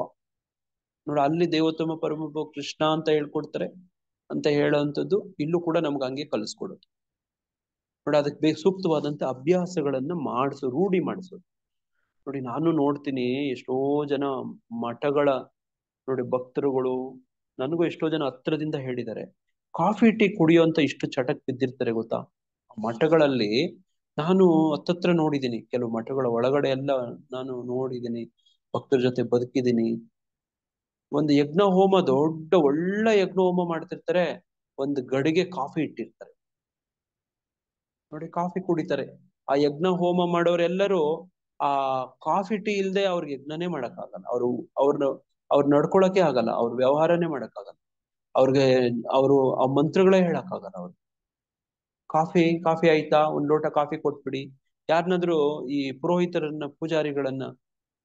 ನೋಡಿ. ಅಲ್ಲಿ ದೇವೋತ್ತಮ ಪರಮಭವ ಕೃಷ್ಣ ಅಂತ ಹೇಳ್ಕೊಡ್ತಾರೆ ಅಂತ ಹೇಳೋವಂಥದ್ದು ಇಲ್ಲೂ ಕೂಡ ನಮ್ಗೆ ಹಂಗೆ ಕಲಿಸ್ಕೊಡೋದು ನೋಡಿ. ಅದಕ್ಕೆ ಸೂಕ್ತವಾದಂತ ಅಭ್ಯಾಸಗಳನ್ನ ರೂಢಿ ಮಾಡಿಸೋದು ನೋಡಿ. ನಾನು ನೋಡ್ತೀನಿ ಎಷ್ಟೋ ಜನ ಮಠಗಳ ನೋಡಿ ಭಕ್ತರುಗಳು ನನಗೂ ಎಷ್ಟೋ ಜನ ಹತ್ರದಿಂದ ಹೇಳಿದ್ದಾರೆ, ಕಾಫಿ ಟೀ ಕುಡಿಯೋಂತ ಇಷ್ಟು ಚಟಕ್ ಬಿದ್ದಿರ್ತಾರೆ ಗೊತ್ತಾ. ಮಠಗಳಲ್ಲಿ ನಾನು ಹತ್ತತ್ರ ನೋಡಿದ್ದೀನಿ, ಕೆಲವು ಮಠಗಳ ಒಳಗಡೆ ಎಲ್ಲ ನಾನು ನೋಡಿದ್ದೀನಿ, ಭಕ್ತರ ಜೊತೆ ಬದುಕಿದ್ದೀನಿ. ಒಂದು ಯಜ್ಞ ಹೋಮ, ದೊಡ್ಡ ಒಳ್ಳೆ ಯಜ್ಞ ಹೋಮ ಮಾಡ್ತಿರ್ತಾರೆ, ಒಂದು ಗಡಿಗೆ ಕಾಫಿ ಇಟ್ಟಿರ್ತಾರೆ ನೋಡಿ, ಕಾಫಿ ಕುಡಿತಾರೆ. ಆ ಯಜ್ಞ ಹೋಮ ಮಾಡೋರೆಲ್ಲರೂ ಆ ಕಾಫಿ ಟೀ ಇಲ್ದೆ ಅವ್ರಿಗೆ ಯಜ್ಞನೇ ಮಾಡಕ್ಕಾಗಲ್ಲ, ಅವ್ರು ನಡ್ಕೊಳಕ್ಕೆ ಆಗಲ್ಲ, ಅವ್ರ ವ್ಯವಹಾರನೇ ಮಾಡಕ್ಕಾಗಲ್ಲ, ಅವರು ಆ ಮಂತ್ರಗಳೇ ಹೇಳಕ್ಕಾಗಲ್ಲ. ಅವ್ರು ಕಾಫಿ ಆಯ್ತಾ, ಒಂದ್ ಲೋಟ ಕಾಫಿ ಕೊಟ್ಬಿಡಿ. ಯಾರನ್ನಾದ್ರೂ ಈ ಪುರೋಹಿತರನ್ನ, ಪೂಜಾರಿಗಳನ್ನ,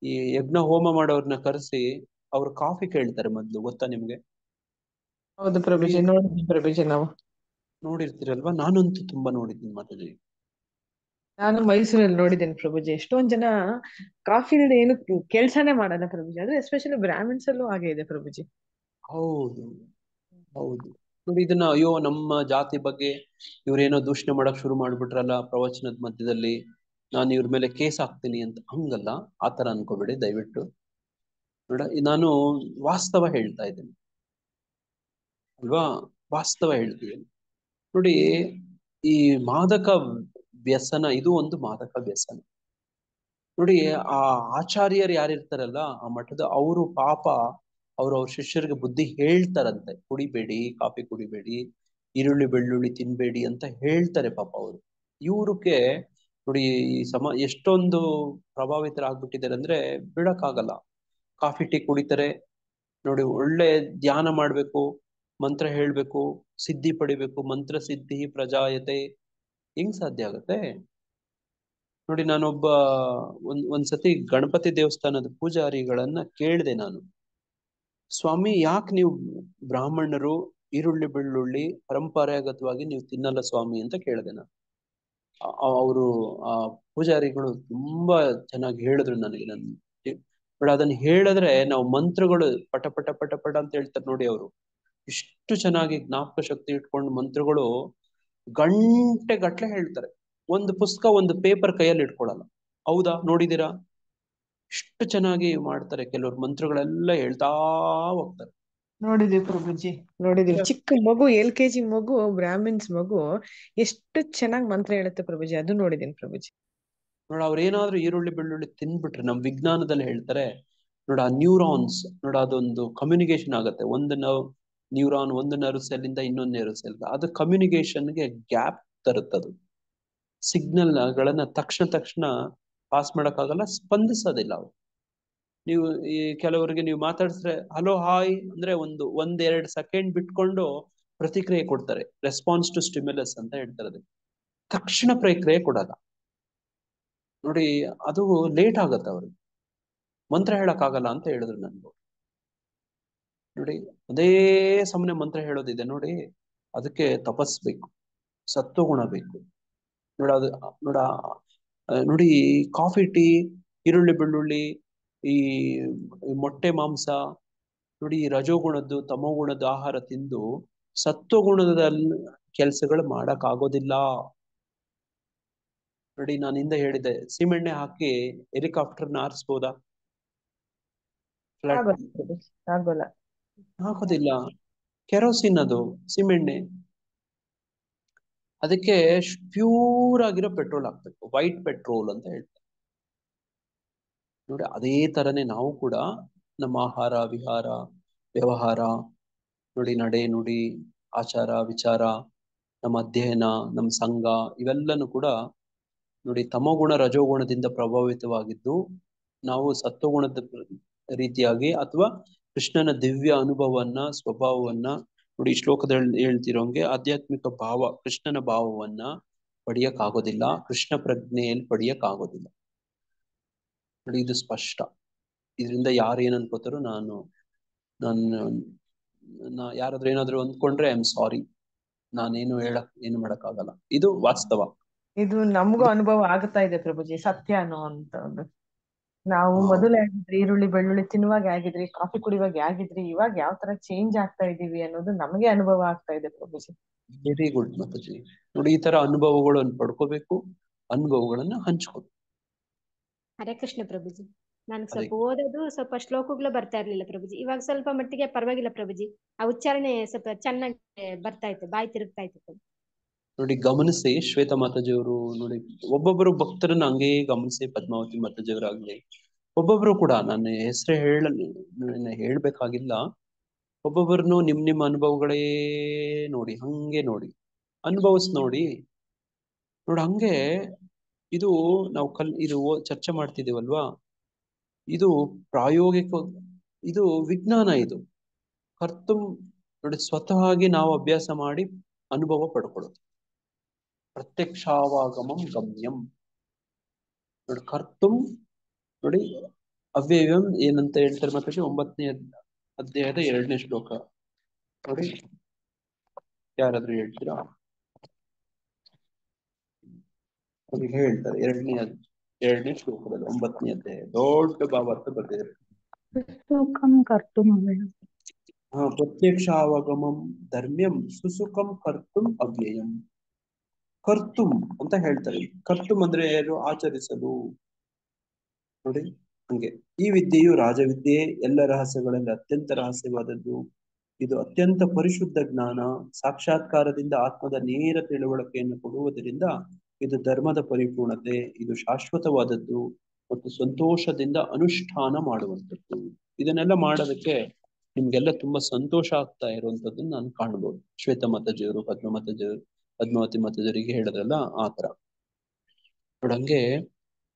ಈ ಯಜ್ಞ ಹೋಮ ಮಾಡೋರ್ನ ಕರೆಸಿ ಅವ್ರು ಕಾಫಿ ಕೇಳ್ತಾರೆ ಮೊದ್ಲು, ಗೊತ್ತಾ ನಿಮ್ಗೆ? ಹೌದು ಪ್ರಭುಜಿ, ನೋಡಿದ್ವಿ ಪ್ರಭುಜಿ, ನಾವು ನೋಡಿರ್ತೀರಲ್ವಾ. ನಾನಂತೂ ತುಂಬಾ ನೋಡಿದ್ದೀನಿ ಮಾತಾಡಿ. ನಾನು ಮೈಸೂರಲ್ಲಿ ನೋಡಿದ್ದೇನೆ ಪ್ರಭುಜಿ. ಎಷ್ಟೊಂದ್ ಜನ ಕಾಫಿ ಇಲ್ಲದೆ ಏನು ಕೆಲ್ಸಾನೇ ಮಾಡಲ್ಲ ಪ್ರಭುಜಿ. ಅಂದ್ರೆ ಎಸ್ಪೆಷಲಿ ಬ್ರಾಹ್ಮಿನ್ಸ್ ಅಲ್ಲೂ ಹಾಗೆ ಇದೆ ಪ್ರಭುಜಿ. ಹೌದು ನೋಡಿ, ಇದನ್ನ ಅಯ್ಯೋ ನಮ್ಮ ಜಾತಿ ಬಗ್ಗೆ ಇವ್ರೇನೋ ದೂಷಣೆ ಮಾಡಕ್ ಶುರು ಮಾಡ್ಬಿಟ್ರಲ್ಲ ಪ್ರವಚನದ ಮಧ್ಯದಲ್ಲಿ, ನಾನು ಇವ್ರ ಮೇಲೆ ಕೇಸ್ ಹಾಕ್ತೀನಿ ಅಂತ. ಹಂಗಲ್ಲ, ಆತರ ಅನ್ಕೋಬೇಡಿ ದಯವಿಟ್ಟು. ನೋಡ, ನಾನು ವಾಸ್ತವ ಹೇಳ್ತಾ ಇದ್ದೀನಿ ಅಲ್ವಾ, ವಾಸ್ತವ ಹೇಳ್ತೀನಿ ನೋಡಿ. ಈ ಮಾದಕ ವ್ಯಸನ, ಇದು ಒಂದು ಮಾದಕ ವ್ಯಸನ ನೋಡಿ. ಆ ಆಚಾರ್ಯರು ಯಾರಿರ್ತಾರಲ್ಲ ಆ ಮಠದ, ಅವರು ಪಾಪ ಅವ್ರ ಶಿಷ್ಯರಿಗೆ ಬುದ್ಧಿ ಹೇಳ್ತಾರಂತೆ, ಕುಡಿಬೇಡಿ, ಕಾಫಿ ಕುಡಿಬೇಡಿ, ಈರುಳ್ಳಿ ಬೆಳ್ಳುಳ್ಳಿ ತಿನ್ಬೇಡಿ ಅಂತ ಹೇಳ್ತಾರೆ ಪಾಪ ಅವರು. ಇವ್ರಿಗೆ ನೋಡಿ ಎಷ್ಟೊಂದು ಪ್ರಭಾವಿತರಾಗ್ಬಿಟ್ಟಿದ್ದಾರೆ ಅಂದ್ರೆ ಬಿಡಕ್ಕಾಗಲ್ಲ. ಕಾಫಿ ಟೀ ಕುಡಿತಾರೆ ನೋಡಿ, ಒಳ್ಳೆ ಧ್ಯಾನ ಮಾಡ್ಬೇಕು, ಮಂತ್ರ ಹೇಳ್ಬೇಕು, ಸಿದ್ಧಿ ಪಡಿಬೇಕು, ಮಂತ್ರ ಸಿದ್ಧಿ ಪ್ರಜಾಯತೆ, ಹೆಂಗ್ ಸಾಧ್ಯ ಆಗತ್ತೆ ನೋಡಿ. ನಾನೊಬ್ಬ ಒಂದ್ಸತಿ ಗಣಪತಿ ದೇವಸ್ಥಾನದ ಪೂಜಾರಿಗಳನ್ನ ಕೇಳಿದೆ ನಾನು, ಸ್ವಾಮಿ ಯಾಕೆ ನೀವು ಬ್ರಾಹ್ಮಣರು ಈರುಳ್ಳಿ ಬೆಳ್ಳುಳ್ಳಿ ಪರಂಪರಾಗತವಾಗಿ ನೀವು ತಿನ್ನಲ್ಲ ಸ್ವಾಮಿ ಅಂತ ಕೇಳಿದೆ ನಾನು. ಅವರು ಆ ಪೂಜಾರಿಗಳು ತುಂಬಾ ಚೆನ್ನಾಗಿ ಹೇಳಿದ್ರು ನನಗೆ. ಬಟ್ ಅದನ್ನ ಹೇಳಿದ್ರೆ ನಾವು ಮಂತ್ರಗಳು ಪಟ ಪಟ ಪಟ ಪಟ ಅಂತ ಹೇಳ್ತಾರೆ ನೋಡಿ. ಅವರು ಇಷ್ಟು ಚೆನ್ನಾಗಿ ಜ್ಞಾಪಕ ಶಕ್ತಿ ಇಟ್ಕೊಂಡು ಮಂತ್ರಗಳು ಗಂಟೆ ಗಟ್ಲೆ ಹೇಳ್ತಾರೆ. ಒಂದು ಪುಸ್ತಕ, ಒಂದು ಪೇಪರ್ ಕೈಯಲ್ಲಿ ಇಟ್ಕೊಳಲ್ಲ. ಹೌದಾ, ನೋಡಿದೀರಾ? ಇಷ್ಟು ಚೆನ್ನಾಗಿ ಮಾಡ್ತಾರೆ. ಕೆಲವರು ಮಂತ್ರಗಳೆಲ್ಲ ಹೇಳ್ತಾ ಹೋಗ್ತಾರೆ. ನೋಡಿದೀವಿ ಪ್ರಭುಜಿ, ನೋಡಿದೀವಿ. ಚಿಕ್ಕ ಮಗು, LKG ಮಗು, ಬ್ರಾಹ್ಮಿನ್ಸ್ ಮಗು ಎಷ್ಟು ಚೆನ್ನಾಗಿ ಮಂತ್ರ ಹೇಳುತ್ತೆ ಪ್ರಭುಜಿ, ಅದು ನೋಡಿದೀನಿ ಪ್ರಭುಜಿ. ನೋಡ, ಅವ್ರೇನಾದ್ರೂ ಈರುಳ್ಳಿ ಬೆಳ್ಳುಳ್ಳಿ ತಿನ್ಬಿಟ್ರೆ, ನಮ್ ವಿಜ್ಞಾನದಲ್ಲಿ ಹೇಳ್ತಾರೆ ನೋಡ, ಆ ನ್ಯೂರಾನ್ಸ್ ನೋಡ, ಅದೊಂದು ಕಮ್ಯುನಿಕೇಶನ್ ಆಗತ್ತೆ. ಒಂದು ನ್ಯೂರಾನ್ ಒಂದು ನರ್ವ್ ಸೆಲ್ ಇಂದ ಇನ್ನೊಂದು ನರ್ವ್ ಸೆಲ್, ಅದು ಕಮ್ಯುನಿಕೇಶನ್ಗೆ ಗ್ಯಾಪ್ ತರುತ್ತದು. ಸಿಗ್ನಲ್ ಗಳನ್ನ ತಕ್ಷಣ ಪಾಸ್ ಮಾಡಕ್ಕಾಗಲ್ಲ, ಸ್ಪಂದಿಸೋದಿಲ್ಲ ಅವು. ನೀವು ಈ ಕೆಲವರಿಗೆ ನೀವು ಮಾತಾಡಿಸಿದ್ರೆ ಹಲೋ ಹಾಯ್ ಅಂದ್ರೆ ಒಂದೆರಡು ಸೆಕೆಂಡ್ ಬಿಟ್ಕೊಂಡು ಪ್ರತಿಕ್ರಿಯೆ ಕೊಡ್ತಾರೆ. ರೆಸ್ಪಾನ್ಸ್ ಟು ಸ್ಟಿಮ್ಯುಲಸ್ ಅಂತ ಹೇಳ್ತಾರೆ. ಅದಕ್ಕೆ ತಕ್ಷಣ ಪ್ರತಿಕ್ರಿಯೆ ಕೊಡಲ್ಲ ನೋಡಿ. ಅದು ಲೇಟ್ ಆಗತ್ತೆ ಅವ್ರಿಗೆ. ಮಂತ್ರ ಹೇಳಕ್ ಆಗಲ್ಲ ಅಂತ ಹೇಳಿದ್ರು ನನ್ಗೆ ನೋಡಿ. ಅದೇ ಸಮನೆ ಮಂತ್ರ ಹೇಳೋದಿದೆ ನೋಡಿ, ಅದಕ್ಕೆ ತಪಸ್ಬೇಕು, ಸತ್ವಗುಣ ಬೇಕು ನೋಡಿ. ಅದು ನೋಡಿ ಕಾಫಿ ಟೀ, ಈರುಳ್ಳಿ ಬೆಳ್ಳುಳ್ಳಿ, ಈ ಮೊಟ್ಟೆ ಮಾಂಸ ನೋಡಿ, ರಜೋಗುಣದ್ದು ತಮೋಗುಣದ ಆಹಾರ ತಿಂದು ಸತ್ವಗುಣದ ಕೆಲಸಗಳು ಮಾಡಕ್ ಆಗೋದಿಲ್ಲ ನೋಡಿ. ನಾನು ಹಿಂದೆ ಹೇಳಿದ್ದೆ, ಸೀಮೆಣ್ಣೆ ಹಾಕಿ ಹೆಲಿಕಾಪ್ಟರ್ನ ಹಾರಿಸ್ಬೋದಾ? ಆಗೋಲ್ಲ. ಹಾಕೋದಿಲ್ಲ. ಕೆರೋಸಿನ್ ಅದು ಸೀಮೆಣ್ಣೆ. ಅದಕ್ಕೆ ಪ್ಯೂರ್ ಆಗಿರೋ ಪೆಟ್ರೋಲ್ ಹಾಕ್ಬೇಕು, ವೈಟ್ ಪೆಟ್ರೋಲ್ ಅಂತ ಹೇಳ್ತಾರೆ ನೋಡಿ. ಅದೇ ತರನೇ ನಾವು ಕೂಡ ನಮ್ಮ ಆಹಾರ ವಿಹಾರ ವ್ಯವಹಾರ ನೋಡಿ, ನಡೆ ನುಡಿ ಆಚಾರ ವಿಚಾರ, ನಮ್ಮ ಅಧ್ಯಯನ, ನಮ್ಮ ಸಂಘ, ಇವೆಲ್ಲನೂ ಕೂಡ ನೋಡಿ ತಮೋಗುಣ ರಜೋಗುಣದಿಂದ ಪ್ರಭಾವಿತವಾಗಿದ್ದು, ನಾವು ಸತ್ವಗುಣದ ರೀತಿಯಾಗಿ ಅಥವಾ ಕೃಷ್ಣನ ದಿವ್ಯ ಅನುಭವವನ್ನ ಸ್ವಭಾವವನ್ನ ನೋಡಿ, ಈ ಶ್ಲೋಕದಲ್ಲಿ ಹೇಳ್ತಿರೋಂಗೆ ಆಧ್ಯಾತ್ಮಿಕ ಭಾವ, ಕೃಷ್ಣನ ಭಾವವನ್ನ ಪಡೆಯಕ್ಕಾಗೋದಿಲ್ಲ, ಕೃಷ್ಣ ಪ್ರಜ್ಞೆಯಲ್ಲಿ ಪಡೆಯಕ್ಕಾಗೋದಿಲ್ಲ ನೋಡಿ. ಇದು ಸ್ಪಷ್ಟ. ಇದರಿಂದ ಯಾರು ಏನ್ ಅನ್ಕೋತಾರೋ ನಾನು ಯಾರಾದ್ರೂ ಏನಾದ್ರು ಅಂದ್ಕೊಂಡ್ರೆ ಐ ಆಮ್ ಸಾರಿ, ನಾನೇನು ಏನು ಮಾಡಕ್ಕಾಗಲ್ಲ. ಇದು ವಾಸ್ತವ. ಇದು ನಮಗೂ ಅನುಭವ ಆಗ್ತಾ ಇದೆ ಪ್ರಭುಜಿ, ಸತ್ಯ ಅನ್ನೋ ಅಂತ ಒಂದು. ನಾವು ಮೊದಲು ಆಗಿದ್ರಿ ಈರುಳ್ಳಿ ಬೆಳ್ಳುಳ್ಳಿ ತಿನ್ನುವಾಗ ಆಗಿದ್ರಿ, ಕಾಫಿ ಕುಡಿಯುವಾಗ ಆಗಿದ್ರಿ, ಇವಾಗ ಯಾವ ತರ ಚೇಂಜ್ ಆಗ್ತಾ ಇದೀವಿ ಅನ್ನೋದು ನಮಗೆ ಅನುಭವ ಆಗ್ತಾ ಇದೆ ಪ್ರಭುಜಿ. Very good Mataji. ನೋಡಿ, ಈ ತರ ಅನುಭವಗಳನ್ನು ಪಡ್ಕೋಬೇಕು, ಅನುಭವಗಳನ್ನ ಹಂಚ್ಕೋಬೇಕು. ಹರೇ ಕೃಷ್ಣ ಪ್ರಭುಜಿ. ನಾನು ಸ್ವಲ್ಪ ಓದೋದು ಸ್ವಲ್ಪ ಶ್ಲೋಕಗಳು ಬರ್ತಾ ಇರ್ಲಿಲ್ಲ ಪ್ರಭುಜಿ. ಇವಾಗ ಸ್ವಲ್ಪ ಮಟ್ಟಿಗೆ ಪರವಾಗಿಲ್ಲ ಪ್ರಭುಜಿ. ಆ ಉಚ್ಚಾರಣೆ ಸ್ವಲ್ಪ ಚೆನ್ನಾಗಿ ಬರ್ತಾ ಇತ್ತು, ಬಾಯಿ ತಿರುಗ್ತಾ ಇತ್ತು ನೋಡಿ. ಗಮನಿಸಿ ಶ್ವೇತಾ ಮಾತಾಜಿಯವರು ನೋಡಿ, ಒಬ್ಬೊಬ್ಬರು ಭಕ್ತರನ್ನ ಹಂಗೇ ಗಮನಿಸಿ. ಪದ್ಮಾವತಿ ಮಾತಾಜಿಯವರಾಗ್ಲಿ, ಒಬ್ಬೊಬ್ರು ಕೂಡ ನನ್ನ ಹೆಸರೇ ಹೇಳ್ಬೇಕಾಗಿಲ್ಲ, ಒಬ್ಬೊಬ್ಬರನ್ನು ನಿಮ್ ಅನುಭವಗಳೇ ನೋಡಿ, ಹಂಗೆ ನೋಡಿ ಅನುಭವಿಸ್ ನೋಡಿ. ಹಂಗೆ ಇದು ನಾವು ಇದು ಚರ್ಚೆ ಮಾಡ್ತಿದೀವಲ್ವಾ, ಇದು ಪ್ರಾಯೋಗಿಕ, ಇದು ವಿಜ್ಞಾನ. ಇದು ಕರ್ತುಂ ನೋಡಿ, ಸ್ವತಃವಾಗಿ ನಾವು ಅಭ್ಯಾಸ ಮಾಡಿ ಅನುಭವ ಪಡ್ಕೊಳ್ಳೋದು. ಪ್ರತ್ಯಕ್ಷಾವಾಗಮಂ ಗಮ್ಯಂ ನೋಡಿ. ಕರ್ತುಂ ನೋಡಿ, ಅವ್ಯಯಂ ಏನಂತ ಹೇಳ್ತಾರೆ ಮತ್ತೆ 9ನೇ ಅಧ್ಯಾಯದ 2ನೇ ಶ್ಲೋಕ ನೋಡಿ. ಯಾರಾದ್ರೂ ಹೇಳ್ತೀರಾ? ಅವ್ರಿಗೆ ಹೇಳ್ತಾರೆ 2ನೇ ಶ್ಲೋಕದಲ್ಲಿ 9ನೇ ಅಧ್ಯಾಯ, ದೊಡ್ಡ ಭಾವಾರ್ಥ ಬರ್ತಿದ್ದಾರೆ. ಪ್ರತ್ಯಕ್ಷಾವಗಮಂ ಧರ್ಮ್ಯಂ ಸುಸುಖಂ ಕರ್ತುಂ ಅವ್ಯಯಂ. ಕರ್ತುಂ ಅಂತ ಹೇಳ್ತಾರೆ. ಕರ್ತುಂ ಅಂದ್ರೆ ಏನು? ಆಚರಿಸಲು ನೋಡಿ. ಹಂಗೆ ಈ ವಿದ್ಯೆಯು ರಾಜವಿದ್ಯೆ, ಎಲ್ಲ ರಹಸ್ಯಗಳಲ್ಲಿ ಅತ್ಯಂತ ರಹಸ್ಯವಾದದ್ದು. ಇದು ಅತ್ಯಂತ ಪರಿಶುದ್ಧ ಜ್ಞಾನ, ಸಾಕ್ಷಾತ್ಕಾರದಿಂದ ಆತ್ಮದ ನೇರ ತಿಳುವಳಿಕೆಯನ್ನು ಕೊಡುವುದರಿಂದ ಇದು ಧರ್ಮದ ಪರಿಪೂರ್ಣತೆ. ಇದು ಶಾಶ್ವತವಾದದ್ದು ಮತ್ತು ಸಂತೋಷದಿಂದ ಅನುಷ್ಠಾನ ಮಾಡುವಂಥದ್ದು. ಇದನ್ನೆಲ್ಲ ಮಾಡೋದಕ್ಕೆ ನಿಮ್ಗೆಲ್ಲ ತುಂಬಾ ಸಂತೋಷ ಆಗ್ತಾ ಇರುವಂತದ್ದನ್ನ ನಾನು ಕಾಣ್ಬೋದು. ಶ್ವೇತಾ ಮಾತಾಜಿಯವರು, ಪದ್ಮಾವತಿ ಮಾತಾಜಿಯವರಿಗೆ ಹೇಳಿದ್ರಲ್ಲ ಆ ತರ ನೋಡಂಗೆ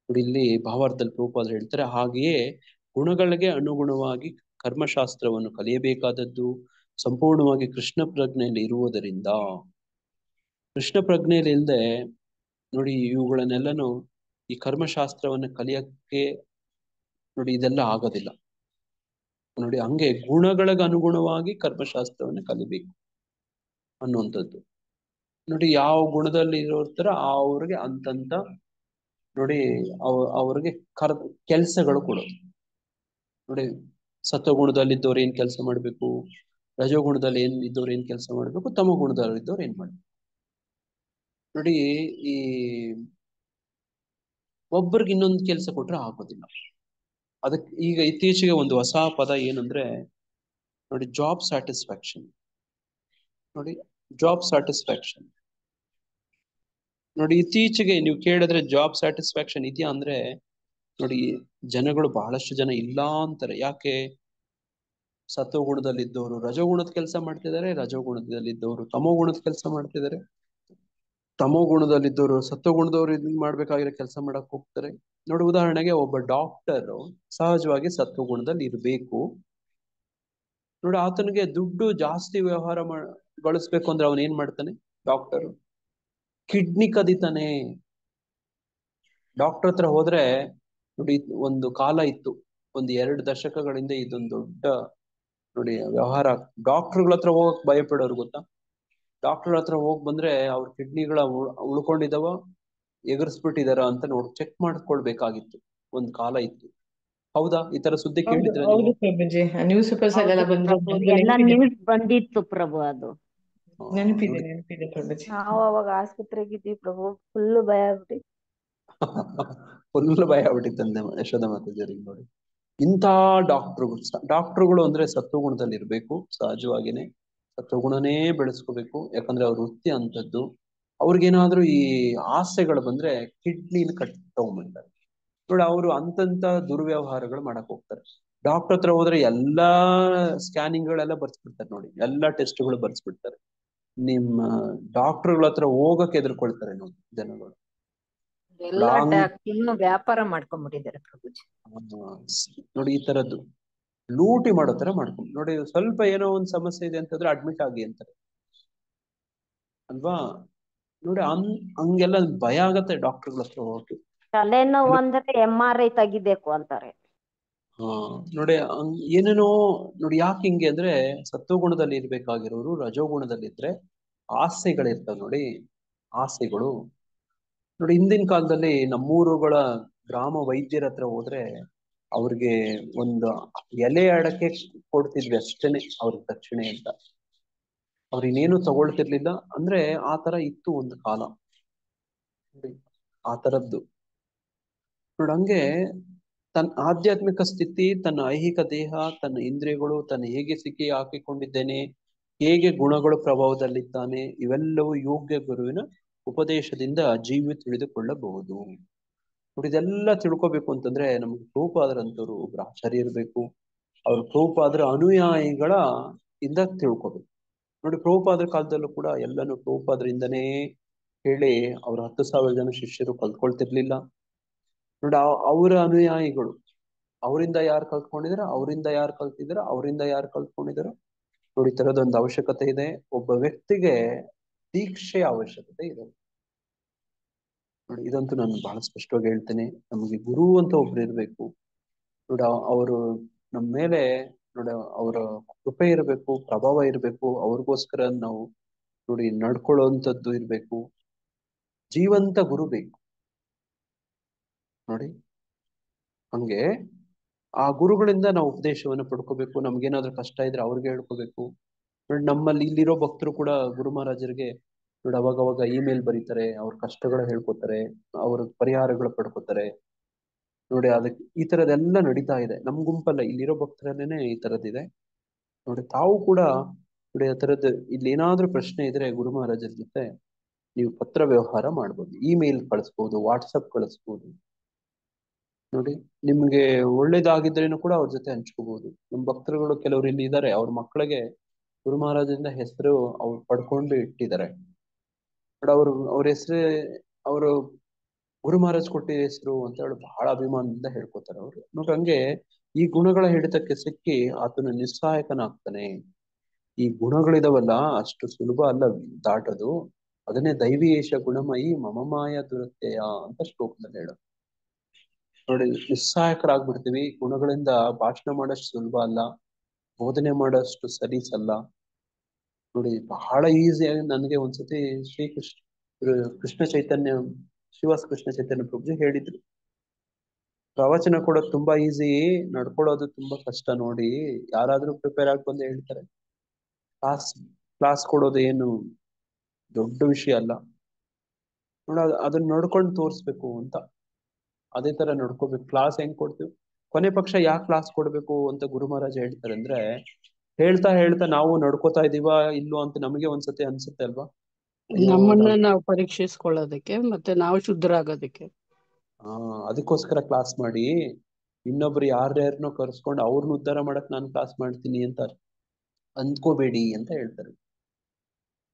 ನೋಡಿ. ಇಲ್ಲಿ ಭಾವಾರ್ಥದಲ್ಲಿ ಪ್ರಭುಪಾದರು ಹೇಳ್ತಾರೆ, ಹಾಗೆಯೇ ಗುಣಗಳಿಗೆ ಅನುಗುಣವಾಗಿ ಕರ್ಮಶಾಸ್ತ್ರವನ್ನು ಕಲಿಯಬೇಕಾದದ್ದು ಸಂಪೂರ್ಣವಾಗಿ ಕೃಷ್ಣ ಪ್ರಜ್ಞೆಯಲ್ಲಿ ಇರುವುದರಿಂದ. ಕೃಷ್ಣ ಪ್ರಜ್ಞೆಯಲ್ಲಿ ಇಲ್ಲದೆ ನೋಡಿ ಇವುಗಳನ್ನೆಲ್ಲನೂ ಈ ಕರ್ಮಶಾಸ್ತ್ರವನ್ನು ಕಲಿಯಕ್ಕೆ ನೋಡಿ ಇದೆಲ್ಲ ಆಗೋದಿಲ್ಲ ನೋಡಿ. ಹಂಗೆ ಗುಣಗಳಿಗೆ ಅನುಗುಣವಾಗಿ ಕರ್ಮಶಾಸ್ತ್ರವನ್ನು ಕಲಿಬೇಕು ಅನ್ನುವಂಥದ್ದು ನೋಡಿ. ಯಾವ ಗುಣದಲ್ಲಿ ಇರೋರ್ತಾರ ಅವ್ರಿಗೆ ಅಂತಂತ ನೋಡಿ ಅವ್ರಿಗೆ ಕೆಲ್ಸಗಳು ಕೊಡೋದು ನೋಡಿ. ಸತ್ವಗುಣದಲ್ಲಿದ್ದವ್ರು ಏನ್ ಕೆಲಸ ಮಾಡ್ಬೇಕು, ರಜೋಗುಣದಲ್ಲಿ ಇದ್ದವ್ರು ಏನ್ ಕೆಲಸ ಮಾಡ್ಬೇಕು, ತಮ ಗುಣದಲ್ಲಿ ಇದ್ದವ್ರು ಏನ್ ಮಾಡ್ಬೇಕು ನೋಡಿ. ಈ ಒಬ್ಬರಿಗೆ ಇನ್ನೊಂದು ಕೆಲಸ ಕೊಟ್ರೆ ಆಗೋದಿಲ್ಲ. ಅದಕ್ಕೆ ಈಗ ಇತ್ತೀಚೆಗೆ ಒಂದು ಹೊಸ ಪದ ಏನಂದ್ರೆ ನೋಡಿ, ಜಾಬ್ ಸ್ಯಾಟಿಸ್ಫ್ಯಾಕ್ಷನ್ ನೋಡಿ. ಜಾಬ್ ಸ್ಯಾಟಿಸ್ಫ್ಯಾಕ್ಷನ್ ನೋಡಿ, ಇತ್ತೀಚೆಗೆ ನೀವು ಕೇಳಿದ್ರೆ ಜಾಬ್ ಸ್ಯಾಟಿಸ್ಫ್ಯಾಕ್ಷನ್ ಇದೆಯಾ ಅಂದ್ರೆ ನೋಡಿ, ಜನಗಳು ಬಹಳಷ್ಟು ಜನ ಇಲ್ಲ ಅಂತಾರೆ. ಯಾಕೆ? ಸತ್ವಗುಣದಲ್ಲಿದ್ದವರು ರಜೋಗುಣದ ಕೆಲಸ ಮಾಡ್ತಿದ್ದಾರೆ, ರಜೋಗುಣದಲ್ಲಿದ್ದವರು ತಮೋಗುಣದ ಕೆಲಸ ಮಾಡ್ತಿದ್ದಾರೆ, ತಮೋಗುಣದಲ್ಲಿದ್ದವರು ಸತ್ವಗುಣದವರು ಇದನ್ನ ಮಾಡ್ಬೇಕಾಗಿರೋ ಕೆಲಸ ಮಾಡಕ್ ಹೋಗ್ತಾರೆ. ನೋಡಿ, ಉದಾಹರಣೆಗೆ ಒಬ್ಬ ಡಾಕ್ಟರ್ ಸಹಜವಾಗಿ ಸತ್ವಗುಣದಲ್ಲಿ ಇರಬೇಕು. ನೋಡಿ, ಆತನಿಗೆ ದುಡ್ಡು ಜಾಸ್ತಿ ವ್ಯವಹಾರ ಗಳಿಸ್ಬೇಕು ಅಂದ್ರೆ ಅವನ್ ಏನ್ ಮಾಡ್ತಾನೆ? Doctor kidney ಕದಿತಾನೆ. ಡಾಕ್ಟರ್ ಹತ್ರ ಹೋದ್ರೆ ನೋಡಿ, ಒಂದು ಕಾಲ ಇತ್ತು, ಒಂದು 2 ದಶಕಗಳಿಂದ ಇದೊಂದು ದೊಡ್ಡ ನೋಡಿ ವ್ಯವಹಾರ. ಡಾಕ್ಟರ್ಗಳ ಹತ್ರ ಹೋಗಕ್ ಭಯಪಡೋರು ಗೊತ್ತಾ? ಡಾಕ್ಟರ್ ಹತ್ರ ಹೋಗ್ ಬಂದ್ರೆ ಅವ್ರ ಕಿಡ್ನಿಗಳ ಉಳ್ಕೊಂಡಿದಾವ, ಎಗರ್ಸ್ಬಿಟ್ಟಿದಾರ ಅಂತ ನೋಡಿ ಚೆಕ್ ಮಾಡ್ಕೊಳ್ಬೇಕಾಗಿತ್ತು. ಒಂದ್ ಕಾಲ ಇತ್ತು. ಹೌದಾ? ಈ ತರ ಸುದ್ದಿ ಕೇಳಿದ್ರೆ ನೀವು? ಹೌದು ಪ್ರಭುಜಿ, ನ್ಯೂಸ್ ಪೇಪರ್ಸ್ ಹೌದು ಎಲ್ಲ ಬಂದ್ರು ಪ್ರಭು, ನನ್ಗೂ ಎಲ್ಲ ನೆನಪಿದೆ. ನ್ಯೂಸ್ ಬಂದಿತ್ತು ಪ್ರಭು. ಅದು ನೆನಪಿದೆ ಪ್ರಭುಜಿ. ನಾವು ಅವಾಗ ಆಸ್ಪತ್ರೆಗಿದ್ವಿ ಪ್ರಭು, ಫುಲ್ ಭಯ ಆಗ್ಬಿಟ್ಟು. ಫುಲ್ ಭಯ ಆಗ್ಬಿಟ್ಟಿತ್ತಂದೆ ಯಶೋಧ ಮಾತಾಜರಿಗೆ. ನೋಡಿ, ಇಂಥ ಡಾಕ್ಟರ್ಗಳು ಅಂದ್ರೆ ಸತ್ವಗುಣದಲ್ಲಿ ಇರ್ಬೇಕು. ಸಹಜವಾಗಿನೇ ಸತ್ವಗುಣನೇ ಬೆಳೆಸ್ಕೋಬೇಕು. ಯಾಕಂದ್ರೆ ಅವ್ರ ವೃತ್ತಿ ಅಂತದ್ದು. ಅವ್ರಿಗೇನಾದ್ರೂ ಈ ಆಸೆಗಳು ಬಂದ್ರೆ ಕಿಡ್ನಿನ ತಗೊಂಡ್ಬಿಡ್ತಾರೆ. ನೋಡಿ, ಅವರು ಅಂತಂತ ದುರ್ವ್ಯವಹಾರಗಳು ಮಾಡಕ್ ಹೋಗ್ತಾರೆ. ಡಾಕ್ಟರ್ ಹತ್ರ ಹೋದ್ರೆ ಎಲ್ಲಾ ಸ್ಕ್ಯಾನಿಂಗ್ ಗಳೆಲ್ಲ ಬರ್ಸ್ಬಿಡ್ತಾರೆ. ನೋಡಿ, ಎಲ್ಲಾ ಟೆಸ್ಟ್ಗಳು ಬರ್ಸ್ಬಿಡ್ತಾರೆ. ನಿಮ್ಮ ಡಾಕ್ಟರ್ಗಳ ಹತ್ರ ಹೋಗಕ್ಕೆ ಎದುರ್ಕೊಳ್ತಾರೆ ನೋಡಿ ಜನಗಳು. ಎಲ್ಲ ಡಾಕ್ಟರ್ನು ವ್ಯಾಪಾರ ಮಾಡ್ಕೊಂಡ್ಬಿಟ್ಟಿದ್ದಾರೆ ಪ್ರಭುಜಿ. ನೋಡಿ, ಈ ತರದ್ದು ಲೂಟಿ ಮಾಡೋ ತರ ಮಾಡ್ಕೊಂಡು ನೋಡಿ. ಸ್ವಲ್ಪ ಏನೋ ಒಂದ್ ಸಮಸ್ಯೆ ಇದೆ ಅಂತಂದ್ರೆ ಅಡ್ಮಿಟ್ ಆಗಿ ಅಂತಾರೆ ಅಲ್ವಾ? ನೋಡಿ, ಹಂಗೆಲ್ಲ ಭಯ ಆಗತ್ತೆ ಡಾಕ್ಟರ್ಗಳ ಹತ್ರ ಹೋಗಕ್ಕೆ. ತಲೆನೋವು ಅಂದ್ರೆ MRI ತೆಗಿಬೇಕು ಅಂತಾರೆ. ನೋಡಿ, ಏನೇನೋ ನೋಡಿ. ಯಾಕೆ ಹಿಂಗೆ ಅಂದ್ರೆ ಸತ್ವಗುಣದಲ್ಲಿ ಇರ್ಬೇಕಾಗಿರೋರು ರಜೋಗುಣದಲ್ಲಿ ಇದ್ರೆ ಆಸೆಗಳಿರ್ತಾವ ನೋಡಿ. ಆಸೆಗಳು ನೋಡಿ, ಹಿಂದಿನ ಕಾಲದಲ್ಲಿ ನಮ್ಮೂರುಗಳ ಗ್ರಾಮ ವೈದ್ಯರ ಹತ್ರ ಹೋದ್ರೆ ಅವ್ರಿಗೆ ಒಂದು ಎಲೆ ಅಡಕೆ ಕೊಡ್ತಿದ್ವಿ ಅಷ್ಟೇನೆ ಅವ್ರಿಗೆ ದಕ್ಷಿಣೆ ಅಂತ. ಅವ್ರ ಇನ್ನೇನು ತಗೊಳ್ತಿರ್ಲಿಲ್ಲ. ಅಂದ್ರೆ ಆ ತರ ಇತ್ತು ಒಂದು ಕಾಲ ನೋಡಿ, ಆ ತರದ್ದು. ನೋಡಿ, ಹಂಗೆ ತನ್ನ ಆಧ್ಯಾತ್ಮಿಕ ಸ್ಥಿತಿ, ತನ್ನ ಐಹಿಕ ದೇಹ, ತನ್ನ ಇಂದ್ರಿಯಗಳು, ತನ್ನ ಹೇಗೆ ಸಿಕ್ಕಿ ಹಾಕಿಕೊಂಡಿದ್ದೇನೆ, ಹೇಗೆ ಗುಣಗಳು ಪ್ರಭಾವದಲ್ಲಿದ್ದಾನೆ, ಇವೆಲ್ಲವೂ ಯೋಗ್ಯ ಗುರುವಿನ ಉಪದೇಶದಿಂದ ಜೀವಿ ತಿಳಿದುಕೊಳ್ಳಬಹುದು. ನೋಡಿ, ಇದೆಲ್ಲ ತಿಳ್ಕೊಬೇಕು ಅಂತಂದ್ರೆ ನಮ್ಗೆ ಪ್ರಭುಪಾದರಂತವ್ರು ಒಬ್ರು ಆಚಾರ್ಯ ಇರ್ಬೇಕು. ಅವ್ರ ಪ್ರಭುಪಾದರ ಅನುಯಾಯಿಗಳ ಇಂದ ತಿಳ್ಕೊಬೇಕು. ನೋಡಿ, ಪ್ರಭುಪಾದರ ಕಾಲದಲ್ಲೂ ಕೂಡ ಎಲ್ಲಾನು ಪ್ರಭುಪಾದರಿಂದನೇ ಹೇಳಿ ಅವ್ರ 10,000 ಜನ ಶಿಷ್ಯರು ಕಲ್ತ್ಕೊಳ್ತಿರ್ಲಿಲ್ಲ. ನೋಡಿ, ಅವರ ಅನುಯಾಯಿಗಳು ಅವರಿಂದ ಯಾರು ಕಲ್ತ್ಕೊಂಡಿದಾರ, ಅವರಿಂದ ಯಾರು ಕಲ್ತಿದಾರ, ಅವರಿಂದ ಯಾರು ಕಲ್ತ್ಕೊಂಡಿದಾರ. ನೋಡಿ, ಈ ತರದೊಂದು ಅವಶ್ಯಕತೆ ಇದೆ. ಒಬ್ಬ ವ್ಯಕ್ತಿಗೆ ದೀಕ್ಷೆಯ ಅವಶ್ಯಕತೆ ಇದೆ ನೋಡಿ. ಇದಂತೂ ನಾನು ಬಹಳ ಸ್ಪಷ್ಟವಾಗಿ ಹೇಳ್ತೇನೆ. ನಮಗೆ ಗುರು ಅಂತ ಒಬ್ರು ಇರ್ಬೇಕು ನೋಡಿ. ಅವರು ನಮ್ಮ ಮೇಲೆ ನೋಡಿ ಅವರ ಕೃಪೆ ಇರಬೇಕು, ಪ್ರಭಾವ ಇರಬೇಕು. ಅವ್ರಿಗೋಸ್ಕರ ನಾವು ನೋಡಿ ನಡ್ಕೊಳ್ಳುವಂಥದ್ದು ಇರ್ಬೇಕು. ಜೀವಂತ ಗುರು ಬೇಕು ನೋಡಿ. ಹಂಗೆ ಆ ಗುರುಗಳಿಂದ ನಾವು ಉಪದೇಶವನ್ನು ಪಡ್ಕೋಬೇಕು. ನಮ್ಗೇನಾದ್ರೂ ಕಷ್ಟ ಇದ್ರೆ ಅವ್ರಿಗೆ ಹೇಳ್ಕೋಬೇಕು ನೋಡಿ. ನಮ್ಮಲ್ಲಿ ಇಲ್ಲಿರೋ ಭಕ್ತರು ಕೂಡ ಗುರು ಮಹಾರಾಜರಿಗೆ ನೋಡಿ ಅವಾಗವಾಗ ಇಮೇಲ್ ಬರೀತಾರೆ, ಅವ್ರ ಕಷ್ಟಗಳು ಹೇಳ್ಕೊತಾರೆ, ಅವ್ರ ಪರಿಹಾರಗಳು ಪಡ್ಕೋತಾರೆ ನೋಡಿ. ಅದಕ್ಕೆ ಈ ತರದೆಲ್ಲ ನಡೀತಾ ಇದೆ ನಮ್ಮ ಗುಂಪಲ್ಲ, ಇಲ್ಲಿರೋ ಭಕ್ತರಲ್ಲೇನೆ ಈ ತರದಿದೆ ನೋಡಿ. ತಾವು ಕೂಡ ನೋಡಿ ಆ ತರದ್ದು ಇಲ್ಲಿ ಏನಾದ್ರೂ ಪ್ರಶ್ನೆ ಇದ್ರೆ ಗುರು ಮಹಾರಾಜರ ಜೊತೆ ನೀವು ಪತ್ರ ವ್ಯವಹಾರ ಮಾಡ್ಬೋದು, ಇಮೇಲ್ ಕಳಿಸ್ಬೋದು, ವಾಟ್ಸಪ್ ಕಳಿಸ್ಬೋದು ನೋಡಿ. ನಿಮ್ಗೆ ಒಳ್ಳೇದಾಗಿದ್ರೇನು ಕೂಡ ಅವ್ರ ಜೊತೆ ಹಂಚ್ಕೋಬಹುದು. ನಮ್ಮ ಭಕ್ತರುಗಳು ಕೆಲವರು ಇಲ್ಲಿ ಇದ್ದಾರೆ, ಅವ್ರ ಮಕ್ಕಳಿಗೆ ಗುರು ಮಹಾರಾಜರಿಂದ ಹೆಸರು ಅವ್ರು ಪಡ್ಕೊಂಡು ಇಟ್ಟಿದ್ದಾರೆ. ಬಟ್ ಅವ್ರ ಹೆಸರು ಅವರು ಗುರು ಮಹಾರಾಜ್ ಕೊಟ್ಟಿದ ಹೆಸರು ಅಂತ ಹೇಳಿ ಬಹಳ ಅಭಿಮಾನದಿಂದ ಹೇಳ್ಕೊತಾರೆ ಅವ್ರು ನೋಡಿ. ಹಂಗೆ ಈ ಗುಣಗಳ ಹಿಡಿತಕ್ಕೆ ಸಿಕ್ಕಿ ಆತನು ನಿಸ್ಸಹಾಯಕನಾಗ್ತಾನೆ. ಈ ಗುಣಗಳಿದಾವಲ್ಲ ಅಷ್ಟು ಸುಲಭ ಅಲ್ಲ ದಾಟೋದು. ಅದನ್ನೇ ದೈವೀಯೇಶ ಗುಣಮಯಿ ಮಮಮಾಯ ದುರತ್ಯಯ ಅಂತ ಶ್ಲೋಕದಲ್ಲಿ ಹೇಳೋದು ನೋಡಿ. ನಿಸ್ಸಹಾಯಕರಾಗ್ಬಿಡ್ತೀವಿ. ಗುಣಗಳಿಂದ ಭಾಷಣ ಮಾಡೋಷ್ಟು ಸುಲಭ ಅಲ್ಲ, ಬೋಧನೆ ಮಾಡೋಷ್ಟು ಸಲೀಸಲ್ಲ ನೋಡಿ. ಬಹಳ ಈಸಿಯಾಗಿ ನನಗೆ ಒಂದ್ಸತಿ ಕೃಷ್ಣ ಚೈತನ್ಯ ಶ್ರೀವಾಸ ಕೃಷ್ಣ ಚೈತನ್ಯ ಪ್ರಭುಜಿ ಹೇಳಿದ್ರು, ಪ್ರವಚನ ಕೊಡೋದು ತುಂಬಾ ಈಸಿ, ನಡ್ಕೊಳ್ಳೋದು ತುಂಬಾ ಕಷ್ಟ ನೋಡಿ. ಯಾರಾದ್ರೂ ಪ್ರಿಪೇರ್ ಆಗಿ ಬಂದು ಹೇಳ್ತಾರೆ. ಕ್ಲಾಸ್ ಕೊಡೋದು ಏನು ದೊಡ್ಡ ವಿಷಯ ಅಲ್ಲ ನೋಡ. ಅದನ್ನ ನಡ್ಕೊಂಡು ತೋರಿಸ್ಬೇಕು ಅಂತ. ಅದೇ ತರ ನಡ್ಕೋಬೇಕು. ಕ್ಲಾಸ್ ಹೆಂಗ್ ಕೊಡ್ತೀವಿ, ಕೊನೆ ಪಕ್ಷ ಯಾಕೆ ಕ್ಲಾಸ್ ಕೊಡ್ಬೇಕು ಅಂತ ಗುರು ಮಹಾರಾಜ್ ಹೇಳ್ತಾರೆ ಅಂದ್ರೆ, ಹೇಳ್ತಾ ಹೇಳ್ತಾ ನಾವು ನಡ್ಕೋತಾ ಇದೀವ ಇಲ್ಲೋ ಅಂತ ನಮಗೆ ಒಂದ್ಸತಿ ಅನ್ಸುತ್ತೆ ಅಲ್ವಾ? ನಮ್ಮನ್ನ ನಾವು ಪರೀಕ್ಷಿಸ್ಕೊಳ್ಳೋದಕ್ಕೆ ಮತ್ತೆ ನಾವು ಶುದ್ಧರಾಗೋದಕ್ಕೆ. ಅದಕ್ಕೋಸ್ಕರ ಕ್ಲಾಸ್ ಮಾಡಿ ಇನ್ನೊಬ್ರು ಯಾರ್ಯಾರನ್ನೋ ಕರ್ಸ್ಕೊಂಡು ಅವ್ರನ್ನ ಉದ್ಧಾರ ಮಾಡಕ್ ನಾನು ಕ್ಲಾಸ್ ಮಾಡ್ತೀನಿ ಅಂತ ಅಂದ್ಕೋಬೇಡಿ ಅಂತ ಹೇಳ್ತಾರೆ.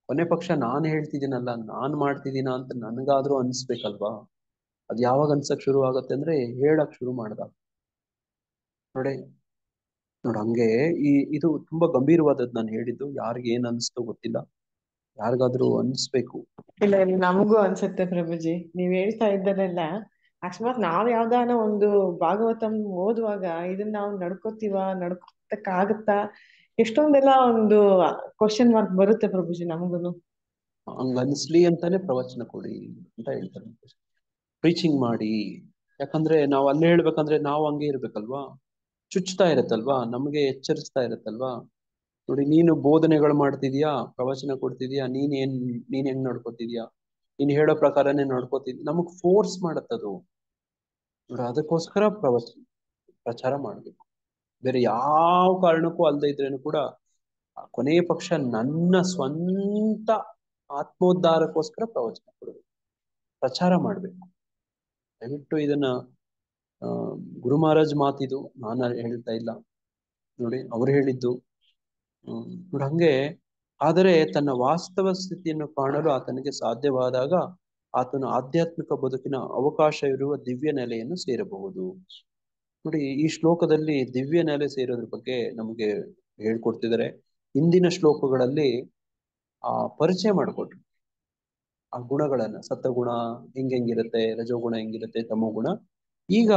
ಕೊನೆ ಪಕ್ಷ ನಾನ್ ಹೇಳ್ತಿದ್ದೀನಲ್ಲ, ನಾನ್ ಮಾಡ್ತಿದ್ದೀನ ಅಂತ ನನ್ಗಾದ್ರೂ ಅನ್ಸ್ಬೇಕಲ್ವಾ? ಅದ್ ಯಾವಾಗ ಅನ್ಸಕ್ ಶುರು ಆಗತ್ತೆ ಅಂದ್ರೆ ಹೇಳಕ್ ಶುರು ಮಾಡ್ದಾಗ. ನೋಡಿ ಹಂಗೆ ಇದು ತುಂಬಾ ಗಂಭೀರವಾದದ್ದು ನಾನು ಹೇಳಿದ್ದು. ಯಾರಿಗೆ ಏನ್ ಅನ್ಸ್ತೋ ಗೊತ್ತಿಲ್ಲ, ಯಾರಿಗಾದ್ರೂ ಅನ್ಸ್ಬೇಕು. ಇಲ್ಲ ಇಲ್ಲ, ನಮಗೂ ಅನ್ಸುತ್ತೆ ಪ್ರಭುಜಿ. ನೀವ್ ಹೇಳ್ತಾ ಇದ್ದದೆಲ್ಲ ಅಕಸ್ಮಾತ್ ನಾವ್ ಯಾವ್ದಾನ ಒಂದು ಭಾಗವತಂ ಓದುವಾಗ ಇದನ್ನ ನಾವು ನಡ್ಕೊತಕ್ಕಾಗತ್ತಾ, ಎಷ್ಟೊಂದೆಲ್ಲ ಒಂದು ಕ್ವಶನ್ ಮಾರ್ಕ್ ಬರುತ್ತೆ ಪ್ರಭುಜಿ ನಮಗೂನು. ಹಂಗ ಅನ್ಸ್ಲಿ ಅಂತಾನೆ ಪ್ರವಚನ ಕೊಡಿ ಅಂತ ಹೇಳ್ತಾರೆ, ಪ್ರೀಚಿಂಗ್ ಮಾಡಿ. ಯಾಕಂದ್ರೆ ನಾವು ಅಲ್ಲೇ ಹೇಳ್ಬೇಕಂದ್ರೆ ನಾವು ಹಂಗೆ ಇರ್ಬೇಕಲ್ವಾ, ಚುಚ್ತಾ ಇರತ್ತಲ್ವಾ, ನಮ್ಗೆ ಎಚ್ಚರಿಸ್ತಾ ಇರತ್ತಲ್ವಾ. ನೋಡಿ ನೀನು ಬೋಧನೆಗಳು ಮಾಡ್ತಿದ್ಯಾ, ಪ್ರವಚನ ಕೊಡ್ತಿದ್ಯಾ, ನೀನ್ ಹೆಂಗ್ ನಡ್ಕೋತಿದ್ಯಾ, ನೀನ್ ಹೇಳೋ ಪ್ರಕಾರನೇ ನಡ್ಕೋತಿದ್ಯಾ, ನಮಗ್ ಫೋರ್ಸ್ ಮಾಡತ್ತದು. ನೋಡಿ ಅದಕ್ಕೋಸ್ಕರ ಪ್ರಚಾರ ಮಾಡ್ಬೇಕು. ಬೇರೆ ಯಾವ ಕಾರಣಕ್ಕೂ ಅಲ್ಲದೆ ಇದ್ರೇನು ಕೂಡ ಕೊನೆಯ ಪಕ್ಷ ನನ್ನ ಸ್ವಂತ ಆತ್ಮೋದ್ಧಾರಕ್ಕೋಸ್ಕರ ಪ್ರವಚನ ಕೊಡ್ಬೇಕು, ಪ್ರಚಾರ ಮಾಡ್ಬೇಕು. ದಯವಿಟ್ಟು ಇದನ್ನ ಗುರು ಮಹಾರಾಜ್ ಮಾತಿದು, ನಾನು ಹೇಳ್ತಾ ಇಲ್ಲ. ನೋಡಿ ಅವ್ರು ಹೇಳಿದ್ದು. ನೋಡಿ ಹಂಗೆ. ಆದರೆ ತನ್ನ ವಾಸ್ತವ ಸ್ಥಿತಿಯನ್ನು ಕಾಣಲು ಆತನಿಗೆ ಸಾಧ್ಯವಾದಾಗ ಆತನು ಆಧ್ಯಾತ್ಮಿಕ ಬದುಕಿನ ಅವಕಾಶ ಇರುವ ದಿವ್ಯ ನೆಲೆಯನ್ನು ಸೇರಬಹುದು. ನೋಡಿ ಈ ಶ್ಲೋಕದಲ್ಲಿ ದಿವ್ಯ ನೆಲೆ ಸೇರೋದ್ರ ಬಗ್ಗೆ ನಮಗೆ ಹೇಳ್ಕೊಡ್ತಿದ್ದಾರೆ. ಹಿಂದಿನ ಶ್ಲೋಕಗಳಲ್ಲಿ ಪರಿಚಯ ಮಾಡಿಕೊಟ್ರು ಆ ಗುಣಗಳನ್ನ, ಸತ್ವಗುಣ ಹೆಂಗಿರುತ್ತೆ, ರಜೋಗುಣ ಹೆಂಗಿರುತ್ತೆ, ತಮೋಗುಣ. ಈಗ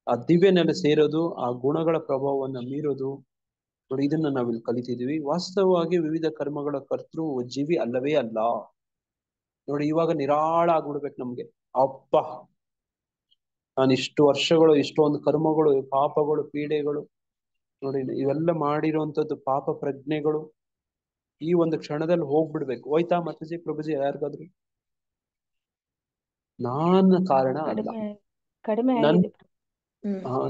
ಆ ದಿವ್ಯ ನೆಲೆ ಸೇರೋದು, ಆ ಗುಣಗಳ ಪ್ರಭಾವವನ್ನ ಮೀರೋದು. ನೋಡಿ ಇದನ್ನ ನಾವಿಲ್ಲಿ ಕಲಿತಿದೀವಿ. ವಾಸ್ತವವಾಗಿ ವಿವಿಧ ಕರ್ಮಗಳ ಕರ್ತೃ ಜೀವಿ ಅಲ್ಲವೇ ಅಲ್ಲ. ನೋಡಿ ಇವಾಗ ನಿರಾಳ ಆಗ್ಬಿಡ್ಬೇಕು ನಮ್ಗೆ. ಅಪ್ಪ, ನಾನು ಇಷ್ಟು ವರ್ಷಗಳು, ಇಷ್ಟೊಂದು ಕರ್ಮಗಳು, ಪಾಪಗಳು, ಪೀಡೆಗಳು, ನೋಡಿ ಇವೆಲ್ಲ ಮಾಡಿರುವಂತದ್ದು ಪಾಪ ಪ್ರಜ್ಞೆಗಳು ಈ ಒಂದು ಕ್ಷಣದಲ್ಲಿ ಹೋಗ್ಬಿಡ್ಬೇಕು. ಹೋಯ್ತಾ ಮಾತಾಜಿ, ಪ್ರಭುಜಿ, ಯಾರಿಗಾದ್ರು? ನಾನು ಕಾರಣ ಅಲ್ಲ. ಕಡಿಮೆ ನನ್ ಆಗಿದೆ.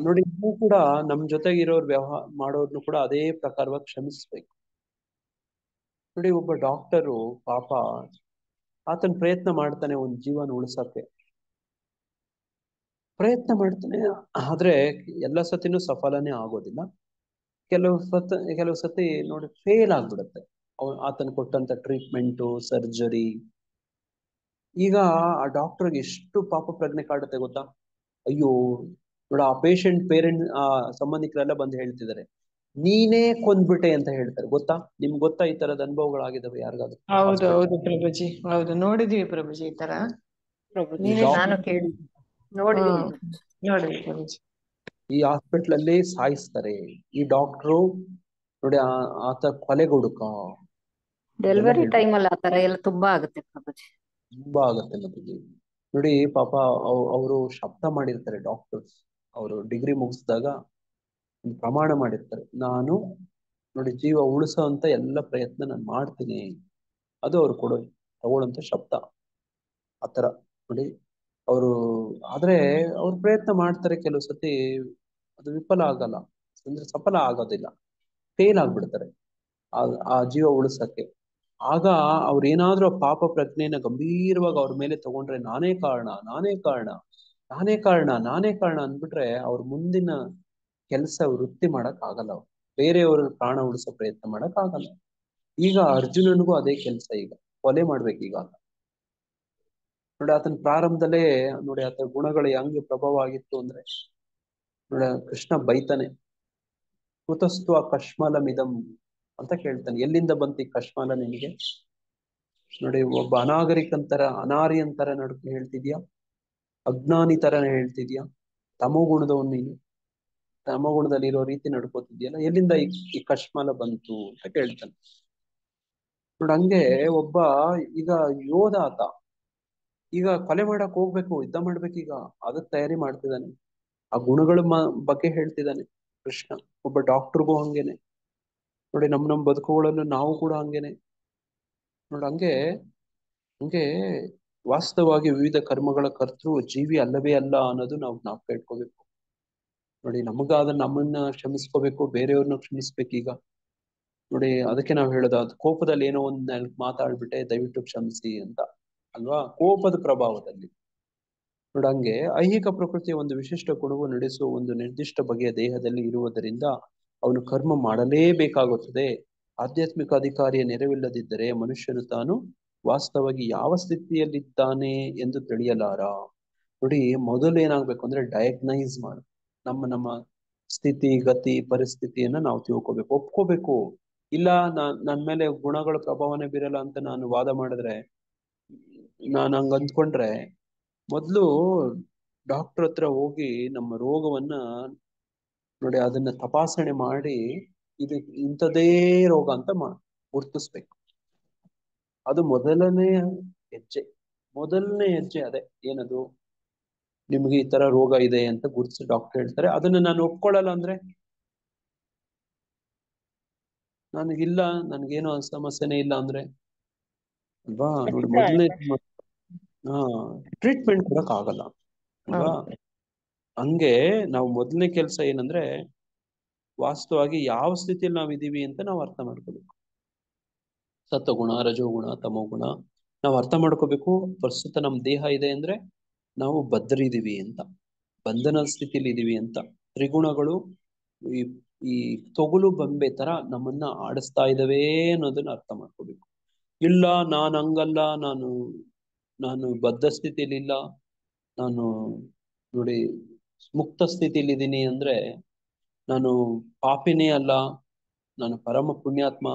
ನೋಡಿ ಇನ್ನೂ ಕೂಡ ನಮ್ ಜೊತೆಗಿರೋರು ವ್ಯವಹಾರ ಮಾಡೋರ್ನು ಕೂಡ ಅದೇ ಪ್ರಕಾರವಾಗಿ ಕ್ಷಮಿಸ್ಬೇಕು. ನೋಡಿ ಒಬ್ಬ ಡಾಕ್ಟರು ಪಾಪ ಆತನ ಪ್ರಯತ್ನ ಮಾಡ್ತಾನೆ ಒಂದು ಜೀವನ ಉಳಿಸಕ್ಕೆ, ಪ್ರಯತ್ನ ಮಾಡ್ತಾನೆ. ಆದ್ರೆ ಎಲ್ಲ ಸತಿನೂ ಸಫಲನೇ ಆಗೋದಿಲ್ಲ. ಕೆಲವು ಸತಿ ನೋಡಿ ಫೇಲ್ ಆಗ್ಬಿಡುತ್ತೆ ಆತನ ಕೊಟ್ಟಂತ ಟ್ರೀಟ್ಮೆಂಟು, ಸರ್ಜರಿ. ಈಗ ಆ ಡಾಕ್ಟರ್ಗೆ ಎಷ್ಟು ಪಾಪ ಪ್ರಜ್ಞೆ ಕಾಡುತ್ತೆ ಗೊತ್ತಾ? ಅಯ್ಯೋ ನೋಡ, ಆ ಪೇಷಂಟ್ ಸಂಬಂಧಿಕರೆಲ್ಲ ಬಂದು ಹೇಳ್ತಿದ್ದಾರೆ, ನೀನೇ ಕೊಂದ್ಬಿಟ್ಟೆ ಅಂತ ಹೇಳ್ತಾರೆ. ಗೊತ್ತಾ? ನಿಮ್ಗೆ ಗೊತ್ತಾ ಈ ತರದ ಅನುಭವಗಳಾಗಿದ್ದಾವೆ ಯಾರಿಗಾದ್ರು? ಹೌದು ಹೌದು ಪ್ರಭುಜಿ, ಹೌದು, ನೋಡಿದೀವಿ ಪ್ರಭುಜಿ ಈ ತರ. ನಾನು ಕೇಳಿ ನೋಡಿದ್ದೀನಿ. ನೋಡಿದ್ವಿ ಪ್ರಭುಜಿ. ಈ ಹಾಸ್ಪಿಟ್ಲ್ ಅಲ್ಲಿ ಸಾಯಿಸ್ತಾರೆ ಈ ಡಾಕ್ಟ್ರು. ನೋಡಿ ಆತ ಕೊಲೆಗೊಡುಕ. ಡೆಲಿವರಿ ಟೈಮಲ್ಲಿ ಆ ತರ ಎಲ್ಲ ತುಂಬಾ ಆಗುತ್ತೆ ಪ್ರಭುಜಿ. ತುಂಬಾ ಆಗುತ್ತೆ ಮತ್ತಿಗೆ. ನೋಡಿ ಪಾಪ ಅವರು ಶಬ್ದ ಮಾಡಿರ್ತಾರೆ ಡಾಕ್ಟರ್ಸ್. ಅವರು ಡಿಗ್ರಿ ಮುಗಿಸಿದಾಗ ಒಂದು ಪ್ರಮಾಣ ಮಾಡಿರ್ತಾರೆ, ನಾನು ನೋಡಿ ಜೀವ ಉಳಿಸೋ ಅಂತ ಎಲ್ಲ ಪ್ರಯತ್ನ ನಾನು ಮಾಡ್ತೀನಿ. ಅದು ಅವ್ರು ತಗೊಳ್ಳೋಂತ ಶಬ್ದ ಆತರ. ನೋಡಿ ಆದ್ರೆ ಅವ್ರು ಪ್ರಯತ್ನ ಮಾಡ್ತಾರೆ, ಕೆಲವು ಸತಿ ಅದು ವಿಫಲ ಆಗಲ್ಲ, ಅಂದ್ರೆ ಸಫಲ ಆಗೋದಿಲ್ಲ, ಫೇಲ್ ಆಗ್ಬಿಡ್ತಾರೆ ಆ ಜೀವ ಉಳಿಸಕ್ಕೆ. ಆಗ ಅವ್ರೇನಾದ್ರೂ ಪಾಪ ಪ್ರಜ್ಞೆನ ಗಂಭೀರವಾಗಿ ಅವ್ರ ಮೇಲೆ ತಗೊಂಡ್ರೆ, ನಾನೇ ಕಾರಣ ನಾನೇ ಕಾರಣ ನಾನೇ ಕಾರಣ ನಾನೇ ಕಾರಣ ಅಂದ್ಬಿಟ್ರೆ ಅವ್ರ ಮುಂದಿನ ಕೆಲಸ ವೃತ್ತಿ ಮಾಡಕ್ ಆಗಲ್ಲ. ಅವ್ರು ಬೇರೆಯವ್ರ ಪ್ರಾಣ ಉಳಿಸೋ ಪ್ರಯತ್ನ ಮಾಡಕ್ ಆಗಲ್ಲ. ಈಗ ಅರ್ಜುನನಿಗೂ ಅದೇ ಕೆಲಸ, ಈಗ ಕೊಲೆ ಮಾಡ್ಬೇಕೀಗ. ನೋಡಿ ಆತನ ಪ್ರಾರಂಭದಲ್ಲೇ ನೋಡಿ ಆತನ ಗುಣಗಳು ಹೆಂಗೆ ಪ್ರಭಾವ ಆಗಿತ್ತು ಅಂದ್ರೆ, ನೋಡಿ ಕೃಷ್ಣ ಬೈತಾನೆ, ಕುತಸ್ತ್ವ ಕಶ್ಮಲಮಿದಂ ಅಂತ ಕೇಳ್ತಾನೆ. ಎಲ್ಲಿಂದ ಬಂತು ಈ ಕಶ್ಮಲ ನಿನಗೆ? ನೋಡಿ ಒಬ್ಬ ಅನಾರಿ ಅಂತರ ನಡ್ಕೊ ಹೇಳ್ತಿದ್ಯಾ, ಅಜ್ಞಾನಿ ತರ ಹೇಳ್ತಿದ್ಯಾ, ತಮೋಗುಣದವನ್ ನೀನು, ತಮೋಗುಣದಲ್ಲಿ ಇರೋ ರೀತಿ ನಡ್ಕೋತಿದ್ಯಲ್ಲ, ಎಲ್ಲಿಂದ ಈ ಕಶ್ಮಲ ಬಂತು ಅಂತ ಕೇಳ್ತಾನೆ. ನೋಡಿ ಹಂಗೆ ಒಬ್ಬ ಈಗ ಯೋಧ ಆತ, ಈಗ ಕೊಲೆ ಮಾಡಕ್ ಹೋಗ್ಬೇಕು, ಯುದ್ಧ ಮಾಡ್ಬೇಕೀಗ, ಅದಕ್ಕೆ ತಯಾರಿ ಮಾಡ್ತಿದ್ದಾನೆ. ಆ ಗುಣಗಳ ಬಗ್ಗೆ ಹೇಳ್ತಿದ್ದಾನೆ ಕೃಷ್ಣ. ಒಬ್ಬ ಡಾಕ್ಟರ್ಗೂ ಹಂಗೇನೆ. ನೋಡಿ ನಮ್ ಬದುಕುಗಳಲ್ಲೂ ನಾವು ಕೂಡ ಹಂಗೇನೆ. ನೋಡಿ ಹಂಗೆ ವಾಸ್ತವವಾಗಿ ವಿವಿಧ ಕರ್ಮಗಳ ಕರ್ತೃ ಜೀವಿ ಅಲ್ಲವೇ ಅಲ್ಲ ಅನ್ನೋದು ನಾವು ಜ್ಞಾಪಕ ಇಟ್ಕೋಬೇಕು. ನೋಡಿ ನಮಗಾದ ನಮ್ಮನ್ನ ಕ್ಷಮಿಸ್ಕೋಬೇಕು, ಬೇರೆಯವ್ರನ್ನ ಕ್ಷಮಿಸ್ಬೇಕೀಗ. ನೋಡಿ ಅದಕ್ಕೆ ನಾವು ಹೇಳೋದು, ಅದು ಕೋಪದಲ್ಲಿ ಏನೋ ಒಂದ್ ಮಾತಾಡ್ಬಿಟ್ಟೆ, ದಯವಿಟ್ಟು ಕ್ಷಮಿಸಿ ಅಂತ ಅಲ್ವಾ, ಕೋಪದ ಪ್ರಭಾವದಲ್ಲಿ. ನೋಡಿ ಹಂಗೆ ಐಹಿಕ ಪ್ರಕೃತಿಯ ಒಂದು ವಿಶಿಷ್ಟ ಗುಣವು ನಡೆಸುವ ಒಂದು ನಿರ್ದಿಷ್ಟ ಬಗೆಯ ದೇಹದಲ್ಲಿ ಇರುವುದರಿಂದ ಅವನು ಕರ್ಮ ಮಾಡಲೇಬೇಕಾಗುತ್ತದೆ. ಆಧ್ಯಾತ್ಮಿಕ ಅಧಿಕಾರಿಯ ನೆರವಿಲ್ಲದಿದ್ದರೆ ಮನುಷ್ಯನು ತಾನು ವಾಸ್ತವವಾಗಿ ಯಾವ ಸ್ಥಿತಿಯಲ್ಲಿದ್ದಾನೆ ಎಂದು ತಿಳಿಯಲಾರ. ನೋಡಿ ಮೊದಲು ಏನಾಗ್ಬೇಕು ಅಂದ್ರೆ ಡಯಾಗ್ನೈಸ್ ಮಾಡು, ನಮ್ಮ ಸ್ಥಿತಿ ಗತಿ ಪರಿಸ್ಥಿತಿಯನ್ನ ನಾವು ತಿಳ್ಕೊಬೇಕು, ಒಪ್ಕೋಬೇಕು. ಇಲ್ಲ ನನ್ ಮೇಲೆ ಗುಣಗಳ ಪ್ರಭಾವನೆ ಬೀರಲ್ಲ ಅಂತ ನಾನು ವಾದ ಮಾಡಿದ್ರೆ, ನಾನು ಹಂಗ ಅಂದ್ಕೊಂಡ್ರೆ, ಮೊದ್ಲು ಡಾಕ್ಟರ್ ಹತ್ರ ಹೋಗಿ ನಮ್ಮ ರೋಗವನ್ನ ನೋಡಿ ಅದನ್ನ ತಪಾಸಣೆ ಮಾಡಿ ಇದು ಇಂಥದೇ ರೋಗ ಅಂತ ಗುರ್ತಿಸ್ಬೇಕು. ಅದು ಮೊದಲನೇ ಹೆಜ್ಜೆ ಅದೇ. ಏನದು? ನಿಮ್ಗೆ ಈ ತರ ರೋಗ ಇದೆ ಅಂತ ಗುರುತಿಸಿ ಡಾಕ್ಟರ್ ಹೇಳ್ತಾರೆ, ಅದನ್ನ ನಾನು ಒಪ್ಕೊಳ್ಳಲ್ಲ ಅಂದ್ರೆ, ನನಗಿಲ್ಲ, ನನ್ಗೇನು ಸಮಸ್ಯೆನೇ ಇಲ್ಲ ಅಂದ್ರೆ ಅಲ್ವಾ? ನೋಡಿ ಮೊದಲನೇ ಟ್ರೀಟ್ಮೆಂಟ್ ಕೊಡಕ್ ಆಗಲ್ಲ ಅಲ್ವಾ? ಹಂಗೆ ನಾವು ಮೊದಲನೇ ಕೆಲಸ ಏನಂದ್ರೆ, ವಾಸ್ತವವಾಗಿ ಯಾವ ಸ್ಥಿತಿಯಲ್ಲಿ ನಾವ್ ಇದೀವಿ ಅಂತ ನಾವು ಅರ್ಥ ಮಾಡ್ಕೋಬೇಕು. ಸತ್ವಗುಣ, ರಜೋಗುಣ, ತಮೋಗುಣ ನಾವು ಅರ್ಥ ಮಾಡ್ಕೋಬೇಕು. ಪ್ರಸ್ತುತ ನಮ್ ದೇಹ ಇದೆ ಅಂದ್ರೆ ನಾವು ಬದ್ರಿದೀವಿ ಅಂತ, ಬಂಧನ ಸ್ಥಿತಿಲಿ ಇದೀವಿ ಅಂತ. ತ್ರಿಗುಣಗಳು ಈ ತೊಗಲು ಬೊಂಬೆ ತರ ನಮ್ಮನ್ನ ಆಡಿಸ್ತಾ ಇದಾವೆ ಅನ್ನೋದನ್ನ ಅರ್ಥ ಮಾಡ್ಕೋಬೇಕು. ಇಲ್ಲ ನಾನು ಹಂಗಲ್ಲ, ನಾನು ಬದ್ಧ ಸ್ಥಿತಿಲಿ ಇಲ್ಲ, ನಾನು ನೋಡಿ ಮುಕ್ತ ಸ್ಥಿತಿಲಿ ಇದೀನಿ ಅಂದ್ರೆ ನಾನು ಪಾಪಿನೇ ಅಲ್ಲ, ನಾನು ಪರಮ ಪುಣ್ಯಾತ್ಮ,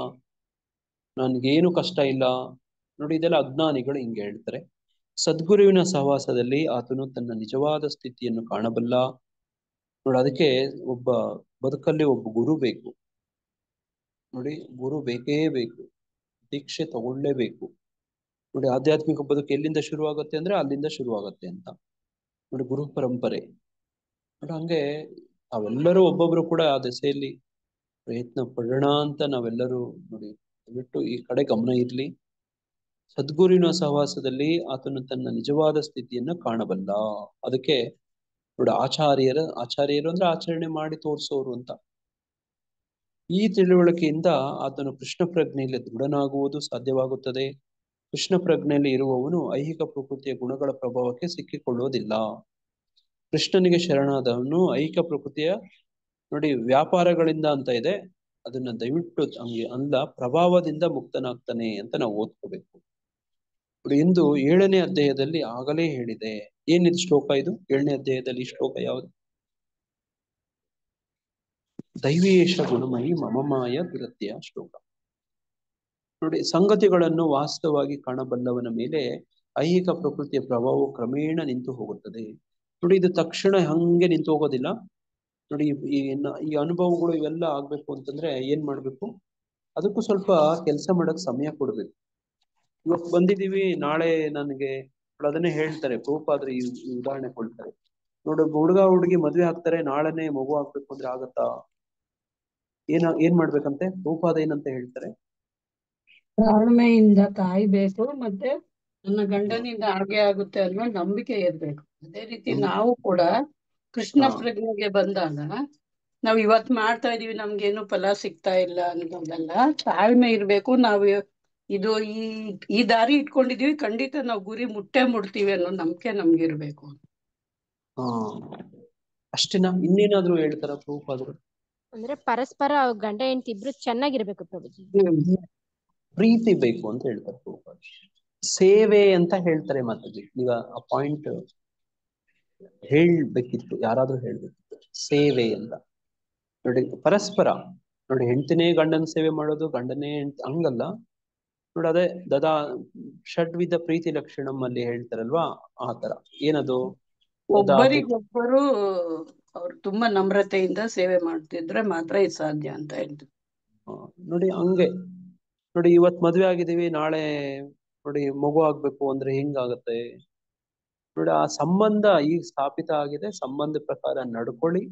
ನನ್ಗೇನು ಕಷ್ಟ ಇಲ್ಲ. ನೋಡಿ ಇದೆಲ್ಲ ಅಜ್ಞಾನಿಗಳು ಹಿಂಗೆ ಹೇಳ್ತಾರೆ. ಸದ್ಗುರುವಿನ ಸಹವಾಸದಲ್ಲಿ ಆತನು ತನ್ನ ನಿಜವಾದ ಸ್ಥಿತಿಯನ್ನು ಕಾಣಬಲ್ಲ. ನೋಡಿ ಅದಕ್ಕೆ ಬದುಕಲ್ಲಿ ಒಬ್ಬ ಗುರು ಬೇಕು. ನೋಡಿ ಗುರು ಬೇಕೇ ಬೇಕು, ದೀಕ್ಷೆ ತಗೊಳ್ಳೇಬೇಕು. ನೋಡಿ ಆಧ್ಯಾತ್ಮಿಕ ಬದುಕು ಎಲ್ಲಿಂದ ಶುರುವಾಗುತ್ತೆ ಅಂದ್ರೆ ಅಲ್ಲಿಂದ ಶುರುವಾಗತ್ತೆ ಅಂತ. ನೋಡಿ ಗುರು ಪರಂಪರೆ. ನೋಡಿ ಹಂಗೆ ನಾವೆಲ್ಲರೂ ಒಬ್ಬೊಬ್ರು ಕೂಡ ಆ ದೆಸೆಯಲ್ಲಿ ಪ್ರಯತ್ನ ಪಡೋಣ ಅಂತ ನಾವೆಲ್ಲರೂ ನೋಡಿ ದಯವಿಟ್ಟು ಈ ಕಡೆ ಗಮನ ಇರ್ಲಿ. ಸದ್ಗುರುವಿನ ಸಹವಾಸದಲ್ಲಿ ಆತನು ತನ್ನ ನಿಜವಾದ ಸ್ಥಿತಿಯನ್ನ ಕಾಣಬಲ್ಲ. ಅದಕ್ಕೆ ನೋಡಿ ಆಚಾರ್ಯರು ಅಂದ್ರೆ ಆಚರಣೆ ಮಾಡಿ ತೋರಿಸೋರು ಅಂತ. ಈ ತಿಳುವಳಿಕೆಯಿಂದ ಆತನು ಕೃಷ್ಣ ಪ್ರಜ್ಞೆಯಲ್ಲಿ ದೃಢನಾಗುವುದು ಸಾಧ್ಯವಾಗುತ್ತದೆ. ಕೃಷ್ಣ ಪ್ರಜ್ಞೆಯಲ್ಲಿ ಇರುವವನು ಐಹಿಕ ಪ್ರಕೃತಿಯ ಗುಣಗಳ ಪ್ರಭಾವಕ್ಕೆ ಸಿಕ್ಕಿಕೊಳ್ಳುವುದಿಲ್ಲ. ಕೃಷ್ಣನಿಗೆ ಶರಣಾದವನು ಐಹಿಕ ಪ್ರಕೃತಿಯ ನೋಡಿ ವ್ಯಾಪಾರಗಳಿಂದ ಅಂತ ಇದೆ, ಅದನ್ನ ದಯವಿಟ್ಟು ಹಂಗೆ ಅಲ್ಲ, ಪ್ರಭಾವದಿಂದ ಮುಕ್ತನಾಗ್ತಾನೆ ಅಂತ ನಾವು ಓದ್ಕೋಬೇಕು. ನೋಡಿ ಇಂದು 7ನೇ ಅಧ್ಯಾಯದಲ್ಲಿ ಆಗಲೇ ಹೇಳಿದೆ. ಏನಿದು ಶ್ಲೋಕ? ಇದು 7ನೇ ಅಧ್ಯಾಯದಲ್ಲಿ ಶ್ಲೋಕ ಯಾವುದು? ದೈವೇಶ ಗುಣಮಯಿ ಮಮಮಾಯ ದುರತ್ಯ ಶ್ಲೋಕ. ನೋಡಿ ಸಂಗತಿಗಳನ್ನು ವಾಸ್ತವವಾಗಿ ಕಾಣಬಲ್ಲವನ ಮೇಲೆ ಐಹಿಕ ಪ್ರಕೃತಿಯ ಪ್ರಭಾವವು ಕ್ರಮೇಣ ನಿಂತು ಹೋಗುತ್ತದೆ. ನೋಡಿ ಇದು ತಕ್ಷಣ ಹಂಗೆ ನಿಂತು ಹೋಗೋದಿಲ್ಲ. ನೋಡಿ ಈ ಅನುಭವಗಳು ಇವೆಲ್ಲ ಆಗ್ಬೇಕು ಅಂತಂದ್ರೆ ಏನ್ ಮಾಡ್ಬೇಕು? ಅದಕ್ಕೂ ಸ್ವಲ್ಪ ಕೆಲಸ ಮಾಡಕ್ ಸಮಯ ಕೊಡ್ಬೇಕು. ಇವತ್ತು ಬಂದಿದೀವಿ, ನಾಳೆ ನನಗೆ ಅದನ್ನೇ ಹೇಳ್ತಾರೆ ಪ್ರಭುಪಾದ್ರು ಈ ಉದಾಹರಣೆ ಕೊಡ್ತಾರೆ. ನೋಡಿ ಹುಡುಗ ಹುಡುಗಿ ಮದ್ವೆ ಆಗ್ತಾರೆ, ನಾಳೆನೆ ಮಗು ಆಗ್ಬೇಕು ಅಂದ್ರೆ ಆಗತ್ತಾ? ಏನ್ ಮಾಡ್ಬೇಕಂತೆ ಪ್ರಭುಪಾದ ಏನಂತ ಹೇಳ್ತಾರೆ? ತಾಳ್ಮೆಯಿಂದ ಕಾಯ್ಬೇಕು, ಮತ್ತೆ ನನ್ನ ಗಂಡನಿಂದ ಹಾಗೆ ಆಗುತ್ತೆ ಅನ್ನೋ ನಂಬಿಕೆ ಇರ್ಬೇಕು. ಅದೇ ರೀತಿ ನಾವು ಕೂಡ ಕೃಷ್ಣ ಪ್ರಜ್ಞೆಗೆ ಬಂದಾಗ ನಾವು ಇವತ್ ಮಾಡ್ತಾ ಇದೀವಿ, ನಮ್ಗೇನು ಫಲ ಸಿಗ್ತಾ ಇಲ್ಲ ಅನ್ನೋದಲ್ಲ, ತಾಳ್ಮೆ ಇರ್ಬೇಕು. ನಾವು ಇದು ಈ ದಾರಿ ಇಟ್ಕೊಂಡಿದೀವಿ, ಖಂಡಿತ ನಾವು ಗುರಿ ಮುಟ್ತೀವಿ ಅನ್ನೋ ನಂಬಿಕೆ ನಮ್ಗಿರ್ಬೇಕು. ಅಷ್ಟೇನಾ? ಇನ್ನೇನಾದ್ರೂ ಹೇಳ್ತಾರ ಪ್ರಭುಪಾದರು? ಅಂದ್ರೆ ಪರಸ್ಪರ ಗಂಡ ಹೆಂಡತಿ ಇಬ್ರು ಚೆನ್ನಾಗಿರ್ಬೇಕು ಪ್ರಭುಜಿ. ಪ್ರೀತಿ ಬೇಕು ಅಂತ ಹೇಳ್ತಾರೆ ಪ್ರಭುಪಾದ. ಸೇವೆ ಅಂತ ಹೇಳ್ತಾರೆ ಮಾತಾಜಿ. ಈಗ ಆ ಪಾಯಿಂಟ್ ಹೇಳ್ಬೇಕಿತ್ತು, ಯಾರಾದ್ರೂ ಹೇಳ್ಬೇಕಿತ್ತು ಸೇವೆ ಅಂತ. ನೋಡಿ ಪರಸ್ಪರ ನೋಡಿ, ಹೆಂಡತಿನೇ ಗಂಡನ ಸೇವೆ ಮಾಡೋದು, ಗಂಡನೇ ಹಂಗಲ್ಲ ನೋಡಿ. ಅದೇ ಷಡ್ವಿಧ ಪ್ರೀತಿ ಲಕ್ಷಣಂ ಅಲ್ಲಿ ಹೇಳ್ತಾರಲ್ವಾ, ಆ ತರ. ಏನದು? ಒಬ್ಬರಿಗೊಬ್ಬರು ಅವ್ರು ತುಂಬಾ ನಮ್ರತೆಯಿಂದ ಸೇವೆ ಮಾಡ್ತಿದ್ರೆ ಮಾತ್ರ ಇದು ಸಾಧ್ಯ ಅಂತ ಹೇಳ್ತಾರೆ. ನೋಡಿ ಹಂಗೆ ನೋಡಿ ಇವತ್ ಮದ್ವೆ ಆಗಿದೀವಿ, ನಾಳೆ ನೋಡಿ ಮಗು ಆಗ್ಬೇಕು ಅಂದ್ರೆ ಹೆಂಗಾಗತ್ತೆ ನೋಡಿ. ಆ ಸಂಬಂಧ ಈಗ ಸ್ಥಾಪಿತ ಆಗಿದೆ, ಸಂಬಂಧ ಪ್ರಕಾರ ನಡ್ಕೊಳ್ಳಿ,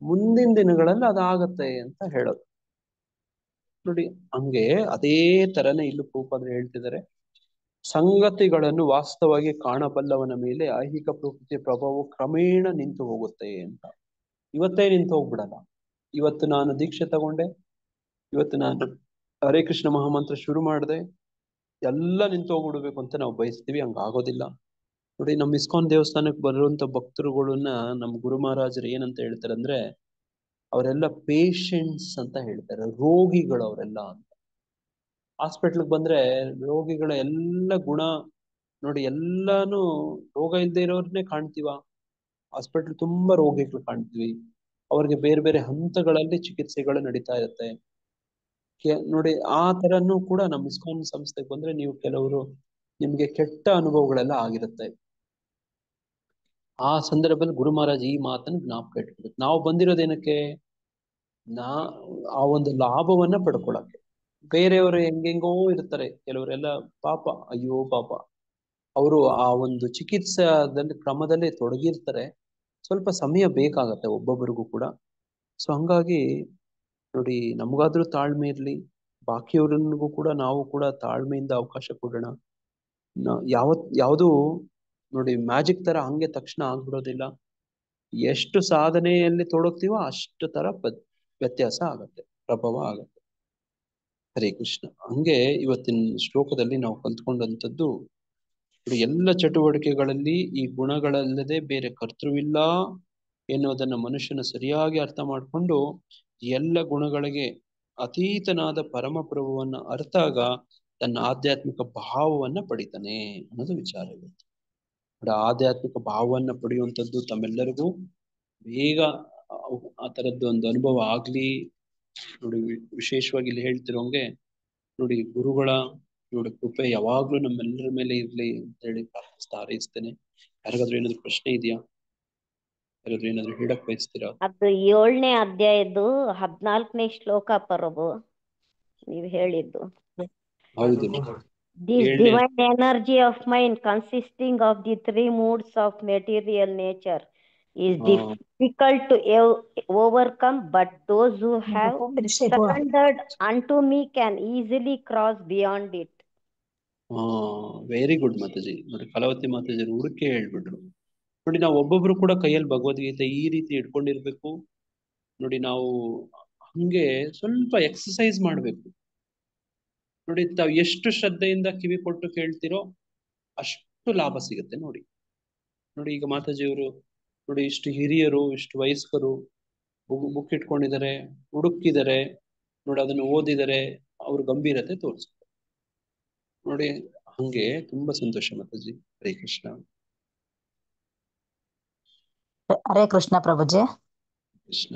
ಮುಂದಿನ ದಿನಗಳಲ್ಲಿ ಅದಾಗತ್ತೆ ಅಂತ ಹೇಳೋದು ನೋಡಿ. ಹಂಗೆ ಅದೇ ತರನೇ ಇಲ್ಲೂ ಪ್ರಭುಪಾದರು ಹೇಳ್ತಿದ್ದಾರೆ, ಸಂಗತಿಗಳನ್ನು ವಾಸ್ತವವಾಗಿ ಕಾಣಬಲ್ಲವನ ಮೇಲೆ ಐಹಿಕ ಪ್ರಕೃತಿಯ ಪ್ರಭಾವ ಕ್ರಮೇಣ ನಿಂತು ಹೋಗುತ್ತೆ ಅಂತ. ಇವತ್ತೇ ನಿಂತು ಹೋಗ್ಬಿಡಲ್ಲ. ಇವತ್ತು ನಾನು ದೀಕ್ಷೆ ತಗೊಂಡೆ, ಇವತ್ತು ನಾನು ಹರೇ ಕೃಷ್ಣ ಮಹಾಮಂತ್ರ ಶುರು ಮಾಡಿದೆ, ಎಲ್ಲ ನಿಂತು ಹೋಗ್ಬಿಡ್ಬೇಕು ಅಂತ ನಾವು ಬಯಸ್ತೀವಿ. ಹಂಗಾಗೋದಿಲ್ಲ ನೋಡಿ. ನಮ್ಮ ಇಸ್ಕಾನ್ ದೇವಸ್ಥಾನಕ್ಕೆ ಬರುವಂತ ಭಕ್ತರುಗಳನ್ನ ನಮ್ಮ ಗುರು ಮಹಾರಾಜರು ಏನಂತ ಹೇಳ್ತಾರೆ ಅಂದ್ರೆ, ಅವರೆಲ್ಲ ಪೇಷಂಟ್ಸ್ ಅಂತ ಹೇಳ್ತಾರೆ, ರೋಗಿಗಳು ಅವರೆಲ್ಲ ಅಂತ. ಹಾಸ್ಪಿಟ್ಲ್ಗೆ ಬಂದ್ರೆ ರೋಗಿಗಳ ಎಲ್ಲ ಗುಣ ನೋಡಿ ಎಲ್ಲಾನು ರೋಗ ಇಲ್ಲದೆ ಇರೋರ್ನೇ ಕಾಣ್ತೀವ, ಹಾಸ್ಪಿಟಲ್ ತುಂಬಾ ರೋಗಿಗಳು ಕಾಣ್ತೀವಿ, ಅವ್ರಿಗೆ ಬೇರೆ ಬೇರೆ ಹಂತಗಳಲ್ಲಿ ಚಿಕಿತ್ಸೆಗಳು ನಡೀತಾ ಇರುತ್ತೆ. ನೋಡಿ ಆ ತರನು ಕೂಡ ನಮ್ಮ ಇಸ್ಕಾನ್ ಸಂಸ್ಥೆಗೆ ಬಂದ್ರೆ ನೀವು ಕೆಲವರು ನಿಮ್ಗೆ ಕೆಟ್ಟ ಅನುಭವಗಳೆಲ್ಲ ಆಗಿರುತ್ತೆ. ಆ ಸಂದರ್ಭದಲ್ಲಿ ಗುರು ಮಹಾರಾಜ್ ಈ ಮಾತನ್ನು ಜ್ಞಾಪಕ ಇಟ್ಕೊಬೇಕು. ನಾವು ಬಂದಿರೋದೇನಕ್ಕೆ? ಆ ಒಂದು ಲಾಭವನ್ನ ಪಡ್ಕೊಳಕ್ಕೆ. ಬೇರೆಯವರು ಹೆಂಗೆಂಗೋ ಇರ್ತಾರೆ, ಕೆಲವರೆಲ್ಲ ಪಾಪ, ಅಯ್ಯೋ ಪಾಪ, ಅವರು ಆ ಒಂದು ಚಿಕಿತ್ಸಾದಲ್ಲಿ ಕ್ರಮದಲ್ಲಿ ತೊಡಗಿರ್ತಾರೆ, ಸ್ವಲ್ಪ ಸಮಯ ಬೇಕಾಗತ್ತೆ ಒಬ್ಬೊಬ್ಬರಿಗೂ ಕೂಡ. ಸೊ ಹಂಗಾಗಿ ನೋಡಿ, ನಮಗಾದ್ರೂ ತಾಳ್ಮೆ ಇರ್ಲಿ, ಬಾಕಿಯವರಿಗೂ ಕೂಡ ನಾವು ಕೂಡ ತಾಳ್ಮೆಯಿಂದ ಅವಕಾಶ ಕೊಡೋಣ. ಯಾವುದು ನೋಡಿ ಮ್ಯಾಜಿಕ್ ತರ ಹಂಗೆ ತಕ್ಷಣ ಆಗ್ಬಿಡೋದಿಲ್ಲ. ಎಷ್ಟು ಸಾಧನೆಯಲ್ಲಿ ತೊಡಗ್ತೀವೋ ಅಷ್ಟು ತರ ವ್ಯತ್ಯಾಸ ಆಗತ್ತೆ, ಪ್ರಭಾವ ಆಗತ್ತೆ. ಹರೇ ಕೃಷ್ಣ. ಹಂಗೆ ಇವತ್ತಿನ ಶ್ಲೋಕದಲ್ಲಿ ನಾವು ಕಲ್ತ್ಕೊಂಡಂಥದ್ದು, ಎಲ್ಲ ಚಟುವಟಿಕೆಗಳಲ್ಲಿ ಈ ಗುಣಗಳಲ್ಲದೆ ಬೇರೆ ಕರ್ತೃವಿಲ್ಲ ಎನ್ನುವುದನ್ನ ಮನುಷ್ಯನ ಸರಿಯಾಗಿ ಅರ್ಥ ಮಾಡಿಕೊಂಡು ಎಲ್ಲ ಗುಣಗಳಿಗೆ ಅತೀತನಾದ ಪರಮಪ್ರಭುವನ್ನ ಅರ್ಥಾಗ ತನ್ನ ಆಧ್ಯಾತ್ಮಿಕ ಭಾವವನ್ನ ಪಡಿತಾನೆ ಅನ್ನೋದು ವಿಚಾರ ಇವತ್ತು. ಆಧ್ಯಾತ್ಮಿಕ ಭಾವವನ್ನ ಪಡೆಯುವಂಥದ್ದು ತಮ್ಮೆಲ್ಲರಿಗೂ ಬೇಗ ಆ ತರದ್ದು ಒಂದು ಅನುಭವ ಆಗ್ಲಿ. ನೋಡಿ, ವಿಶೇಷವಾಗಿ ಇಲ್ಲಿ ಹೇಳ್ತಿರೋಂಗೆ ನೋಡಿ, ಗುರುಗಳ ನೋಡಿ ಕೃಪೆ ಯಾವಾಗ್ಲೂ ನಮ್ಮೆಲ್ಲರ ಮೇಲೆ ಇರ್ಲಿ ಅಂತ ಹೇಳಿ ಹಾರೈಸ್ತೇನೆ. ಯಾರಿಗಾದ್ರೂ ಏನಾದ್ರು ಪ್ರಶ್ನೆ ಇದೆಯಾ? ಯಾರಾದ್ರೂ ಏನಾದ್ರು ಹೇಳಕ್ ಬಯಸ್ತೀರಾ? ಅದು 7ನೇ ಅಧ್ಯಾಯದ್ದು 14ನೇ ಶ್ಲೋಕ ಪ್ರಭು ನೀವು ಹೇಳಿದ್ದು. ಹೌದು. This divine energy of mind consisting of the 3 moods of material nature is difficult to overcome, but those who have surrendered unto me can easily cross beyond it. Very good Mataji. ನೋಡಿ, ಕಲಾವತಿ ಮಾತಾಜಿ ಹುಡುಕಿ ಹೇಳ್ಬಿಟ್ರು. ನೋಡಿ, ನಾವು ಒಬ್ಬೊಬ್ರು ಕೂಡ ಕೈಯಲ್ಲಿ ಭಗವದ್ಗೀತೆ ಈ ರೀತಿ ಇಟ್ಕೊಂಡಿರ್ಬೇಕು. ನೋಡಿ, ನಾವು ಹಂಗೆ ಸ್ವಲ್ಪ ಎಕ್ಸಸೈಸ್ ಮಾಡ್ಬೇಕು. ನೋಡಿ, ತಾವು ಎಷ್ಟು ಶ್ರದ್ಧೆಯಿಂದ ಕಿವಿ ಕೊಟ್ಟು ಕೇಳ್ತಿರೋ ಅಷ್ಟು ಲಾಭ ಸಿಗುತ್ತೆ. ನೋಡಿ ನೋಡಿ ಈಗ ಮಾತಾಜಿಯವರು ನೋಡಿ, ಇಷ್ಟು ಹಿರಿಯರು, ಇಷ್ಟು ವಯಸ್ಕರು ಬುಕ್ ಇಟ್ಕೊಂಡಿದ್ದಾರೆ, ಹುಡುಕಿದ್ದಾರೆ, ನೋಡಿ ಅದನ್ನು ಓದಿದರೆ, ಅವ್ರ ಗಂಭೀರತೆ ತೋರಿಸ್ತಾರೆ. ನೋಡಿ, ಹಂಗೆ ತುಂಬಾ ಸಂತೋಷ ಮಾತಾಜಿ. ಹರೇ ಕೃಷ್ಣ. ಹರೇ ಕೃಷ್ಣ ಪ್ರಭುಜಿ. ಕೃಷ್ಣ.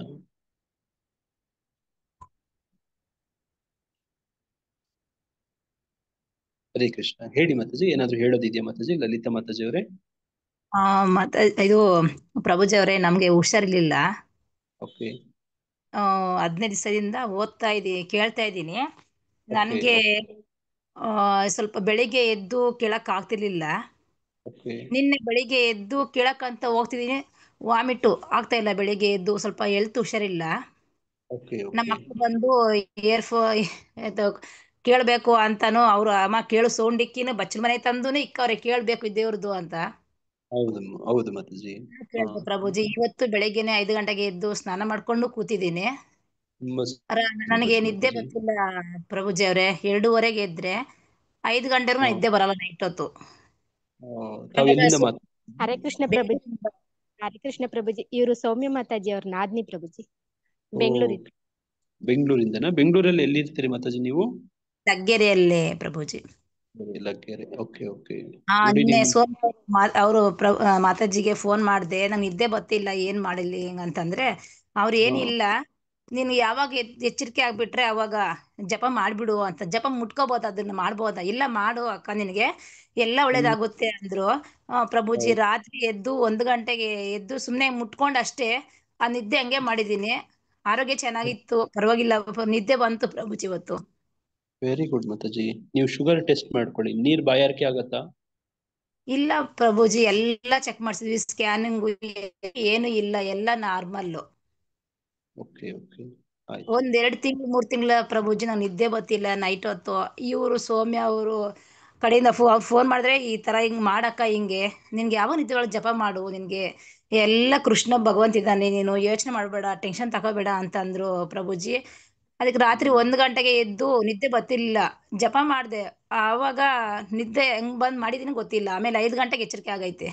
ಹರೇ ಕೃಷ್ಣ. ಹೇಳಿ ಮಾತಾಜಿ, ಏನಾದ್ರು ಹೇಳೋದಿದೆಯಾ ಮಾತಾಜಿ? ಲಲಿತಾ ಮಾತಾಜಿ ಅವರೇ. ಇದು ಪ್ರಭುಜಿ ಅವರೇ, ನಮ್ಗೆ ಹುಷಾರಿರ್ಲಿಲ್ಲ. ಓಕೆ. 15 ದಿವಸದಿಂದ ಕೇಳ್ತಾ ಇದ್ದೀನಿ. ನನ್ಗೆ ಸ್ವಲ್ಪ ಬೆಳಿಗ್ಗೆ ಎದ್ದು ಕೇಳಕ್ ಆಗ್ತಿರ್ಲಿಲ್ಲ. ನಿನ್ನೆ ಬೆಳಿಗ್ಗೆ ಎದ್ದು ಕೇಳಕ್ಕಂತ ಹೋಗ್ತಿದೀನಿ, ವಾಮಿಟ್ ಆಗ್ತಾ ಇಲ್ಲ. ಬೆಳಿಗ್ಗೆ ಎದ್ದು ಸ್ವಲ್ಪ ಹೆಲ್ತ್ ಹುಷಾರಿಲ್ಲ. ನಮ್ಮ ಅಕ್ಕ ಬಂದು ಕೇಳ್ಬೇಕು ಅಂತಾನು ಅವ್ರು, ಅಮ್ಮ ಕೇಳು ಸೌಂಡಿಕ್ಕಿನ ಬಚ್ಚಲ ಮನೆ ತಂದುನು ಇಕ್ಕವ್ರೆ ಕೇಳ್ಬೇಕು ದೇವ್ರದ್ದು ಅಂತ. ಹೌದು ಮಾತಾಜಿ. ಕೇಳ್ದೆ ಪ್ರಭುಜಿ. ಇವತ್ತು ಬೆಳಿಗ್ಗೆನೆ 5 ಗಂಟೆಗೆ ಎದ್ದು ಸ್ನಾನ ಮಾಡ್ಕೊಂಡು ಕೂತಿದ್ದೀನಿ. ನನಗೆ ನಿದ್ದೆ ಬರ್ತಿಲ್ಲ ಪ್ರಭುಜಿ ಅವರೇ. 2:15 ಎದ್ರೆ 5 ಗಂಟೆವರೆಗೂ ನಿದ್ದೆ ಬರಲ್ಲ ನೈಟ್ ಹೊತ್ತು. ಹರೇ ಕೃಷ್ಣ ಪ್ರಭುಜಿ. ಹರೇ ಕೃಷ್ಣ ಪ್ರಭುಜಿ. ಇವರು ಸೌಮ್ಯ ಮಾತಾಜಿ ಅವ್ರ ನಾದ್ನಿ ಪ್ರಭುಜಿ, ಬೆಂಗಳೂರಿಂದ. ಬೆಂಗಳೂರಿಂದನಾ? ಬೆಂಗಳೂರಲ್ಲಿ ಎಲ್ಲಿರ್ತೀರಿ ಮಾತಾಜಿ ನೀವು? ಲಗ್ಗೆರೆಯಲ್ಲೇ ಪ್ರಭುಜಿ. ಲಗ್ಗೆರೆ. Okay okay. ನಿನ್ನೆ ಅವರು ಮಾತಾಜಿಗೆ ಫೋನ್ ಮಾಡ್ದೆ, ನಂಗೆ ನಿದ್ದೆ ಬರ್ತಿಲ್ಲ, ಏನ್ ಮಾಡಿಲ್ಲ ಅಂತಂದ್ರೆ ಅವ್ರು ಏನಿಲ್ಲ, ನೀನು ಯಾವಾಗ ಎಚ್ಚರಿಕೆ ಆಗ್ಬಿಟ್ರೆ ಅವಾಗ ಜಪ ಮಾಡ್ಬಿಡು ಅಂತ. ಜಪ ಮುಟ್ಕೋಬಹುದು, ಅದನ್ನ ಮಾಡ್ಬೋದಾ? ಇಲ್ಲ ಮಾಡು ಅಕ್ಕ, ನಿನಗೆ ಎಲ್ಲ ಒಳ್ಳೇದಾಗುತ್ತೆ ಅಂದ್ರು. ಪ್ರಭುಜಿ ರಾತ್ರಿ ಎದ್ದು 1 ಗಂಟೆಗೆ ಎದ್ದು ಸುಮ್ನೆ ಮುಟ್ಕೊಂಡ್ ಅಷ್ಟೇ, ಆ ನಿದ್ದೆ ಹಂಗೆ ಮಾಡಿದೀನಿ. ಆರೋಗ್ಯ ಚೆನ್ನಾಗಿತ್ತು, ಪರವಾಗಿಲ್ಲ, ನಿದ್ದೆ ಬಂತು ಪ್ರಭುಜಿ ಇವತ್ತು. Very good Mataji. ನೀವು ಶುಗರ್ ಟೆಸ್ಟ್ ಮಾಡ್ಕೊಳ್ಳಿ. ನೀರ್ ಬಾಯಾರಿಕೆ ಆಗತ್ತಾ? ಇಲ್ಲ ಪ್ರಭುಜಿ, ಎಲ್ಲ ಚೆಕ್ ಮಾಡಿಸಿದ್ವಿ, ಸ್ಕ್ಯಾನಿಂಗ್ ಏನು ಇಲ್ಲ, ಎಲ್ಲ ನಾರ್ಮಲ್. Okay okay. 1-2 ತಿಂಗಳು 3 ತಿಂಗಳ ಪ್ರಭುಜಿ ನಾನು ನಿದ್ದೆ ಬರ್ತಿಲ್ಲ ನೈಟ್ ಹೊತ್ತು. ಇವರು ಸೌಮ್ಯ ಅವರು ಕಡೆಯಿಂದ ಫೋನ್ ಮಾಡಿದ್ರೆ, ಈ ತರ ಹಿಂಗ್ ಮಾಡಕ್ಕ, ಹಿಂಗೆ ನಿನ್ಗೆ ಯಾವ ನಿದ್ದೆ ಒಳಗೆ ಜಪ ಮಾಡು, ನಿನ್ಗೆ ಎಲ್ಲ ಕೃಷ್ಣ ಭಗವಂತ ಇದ್ದಾನೆ, ನೀನು ಯೋಚನೆ ಮಾಡ್ಬೇಡ, ಟೆನ್ಷನ್ ತಗೋಬೇಡ ಅಂತಂದ್ರು ಪ್ರಭುಜಿ. ಅದಕ್ಕೆ ರಾತ್ರಿ 1 ಗಂಟೆಗೆ ಎದ್ದು ನಿದ್ದೆ ಬರ್ತಿರ್ಲಿಲ್ಲ, ಜಪ ಮಾಡ್ದೆ. ಆವಾಗ ನಿದ್ದೆ ಹೆಂಗ್ ಬಂದ್ ಮಾಡಿದೀನಿ ಗೊತ್ತಿಲ್ಲ. ಆಮೇಲೆ 5 ಗಂಟೆಗೆ ಎಚ್ಚರಿಕೆ ಆಗೈತೆ.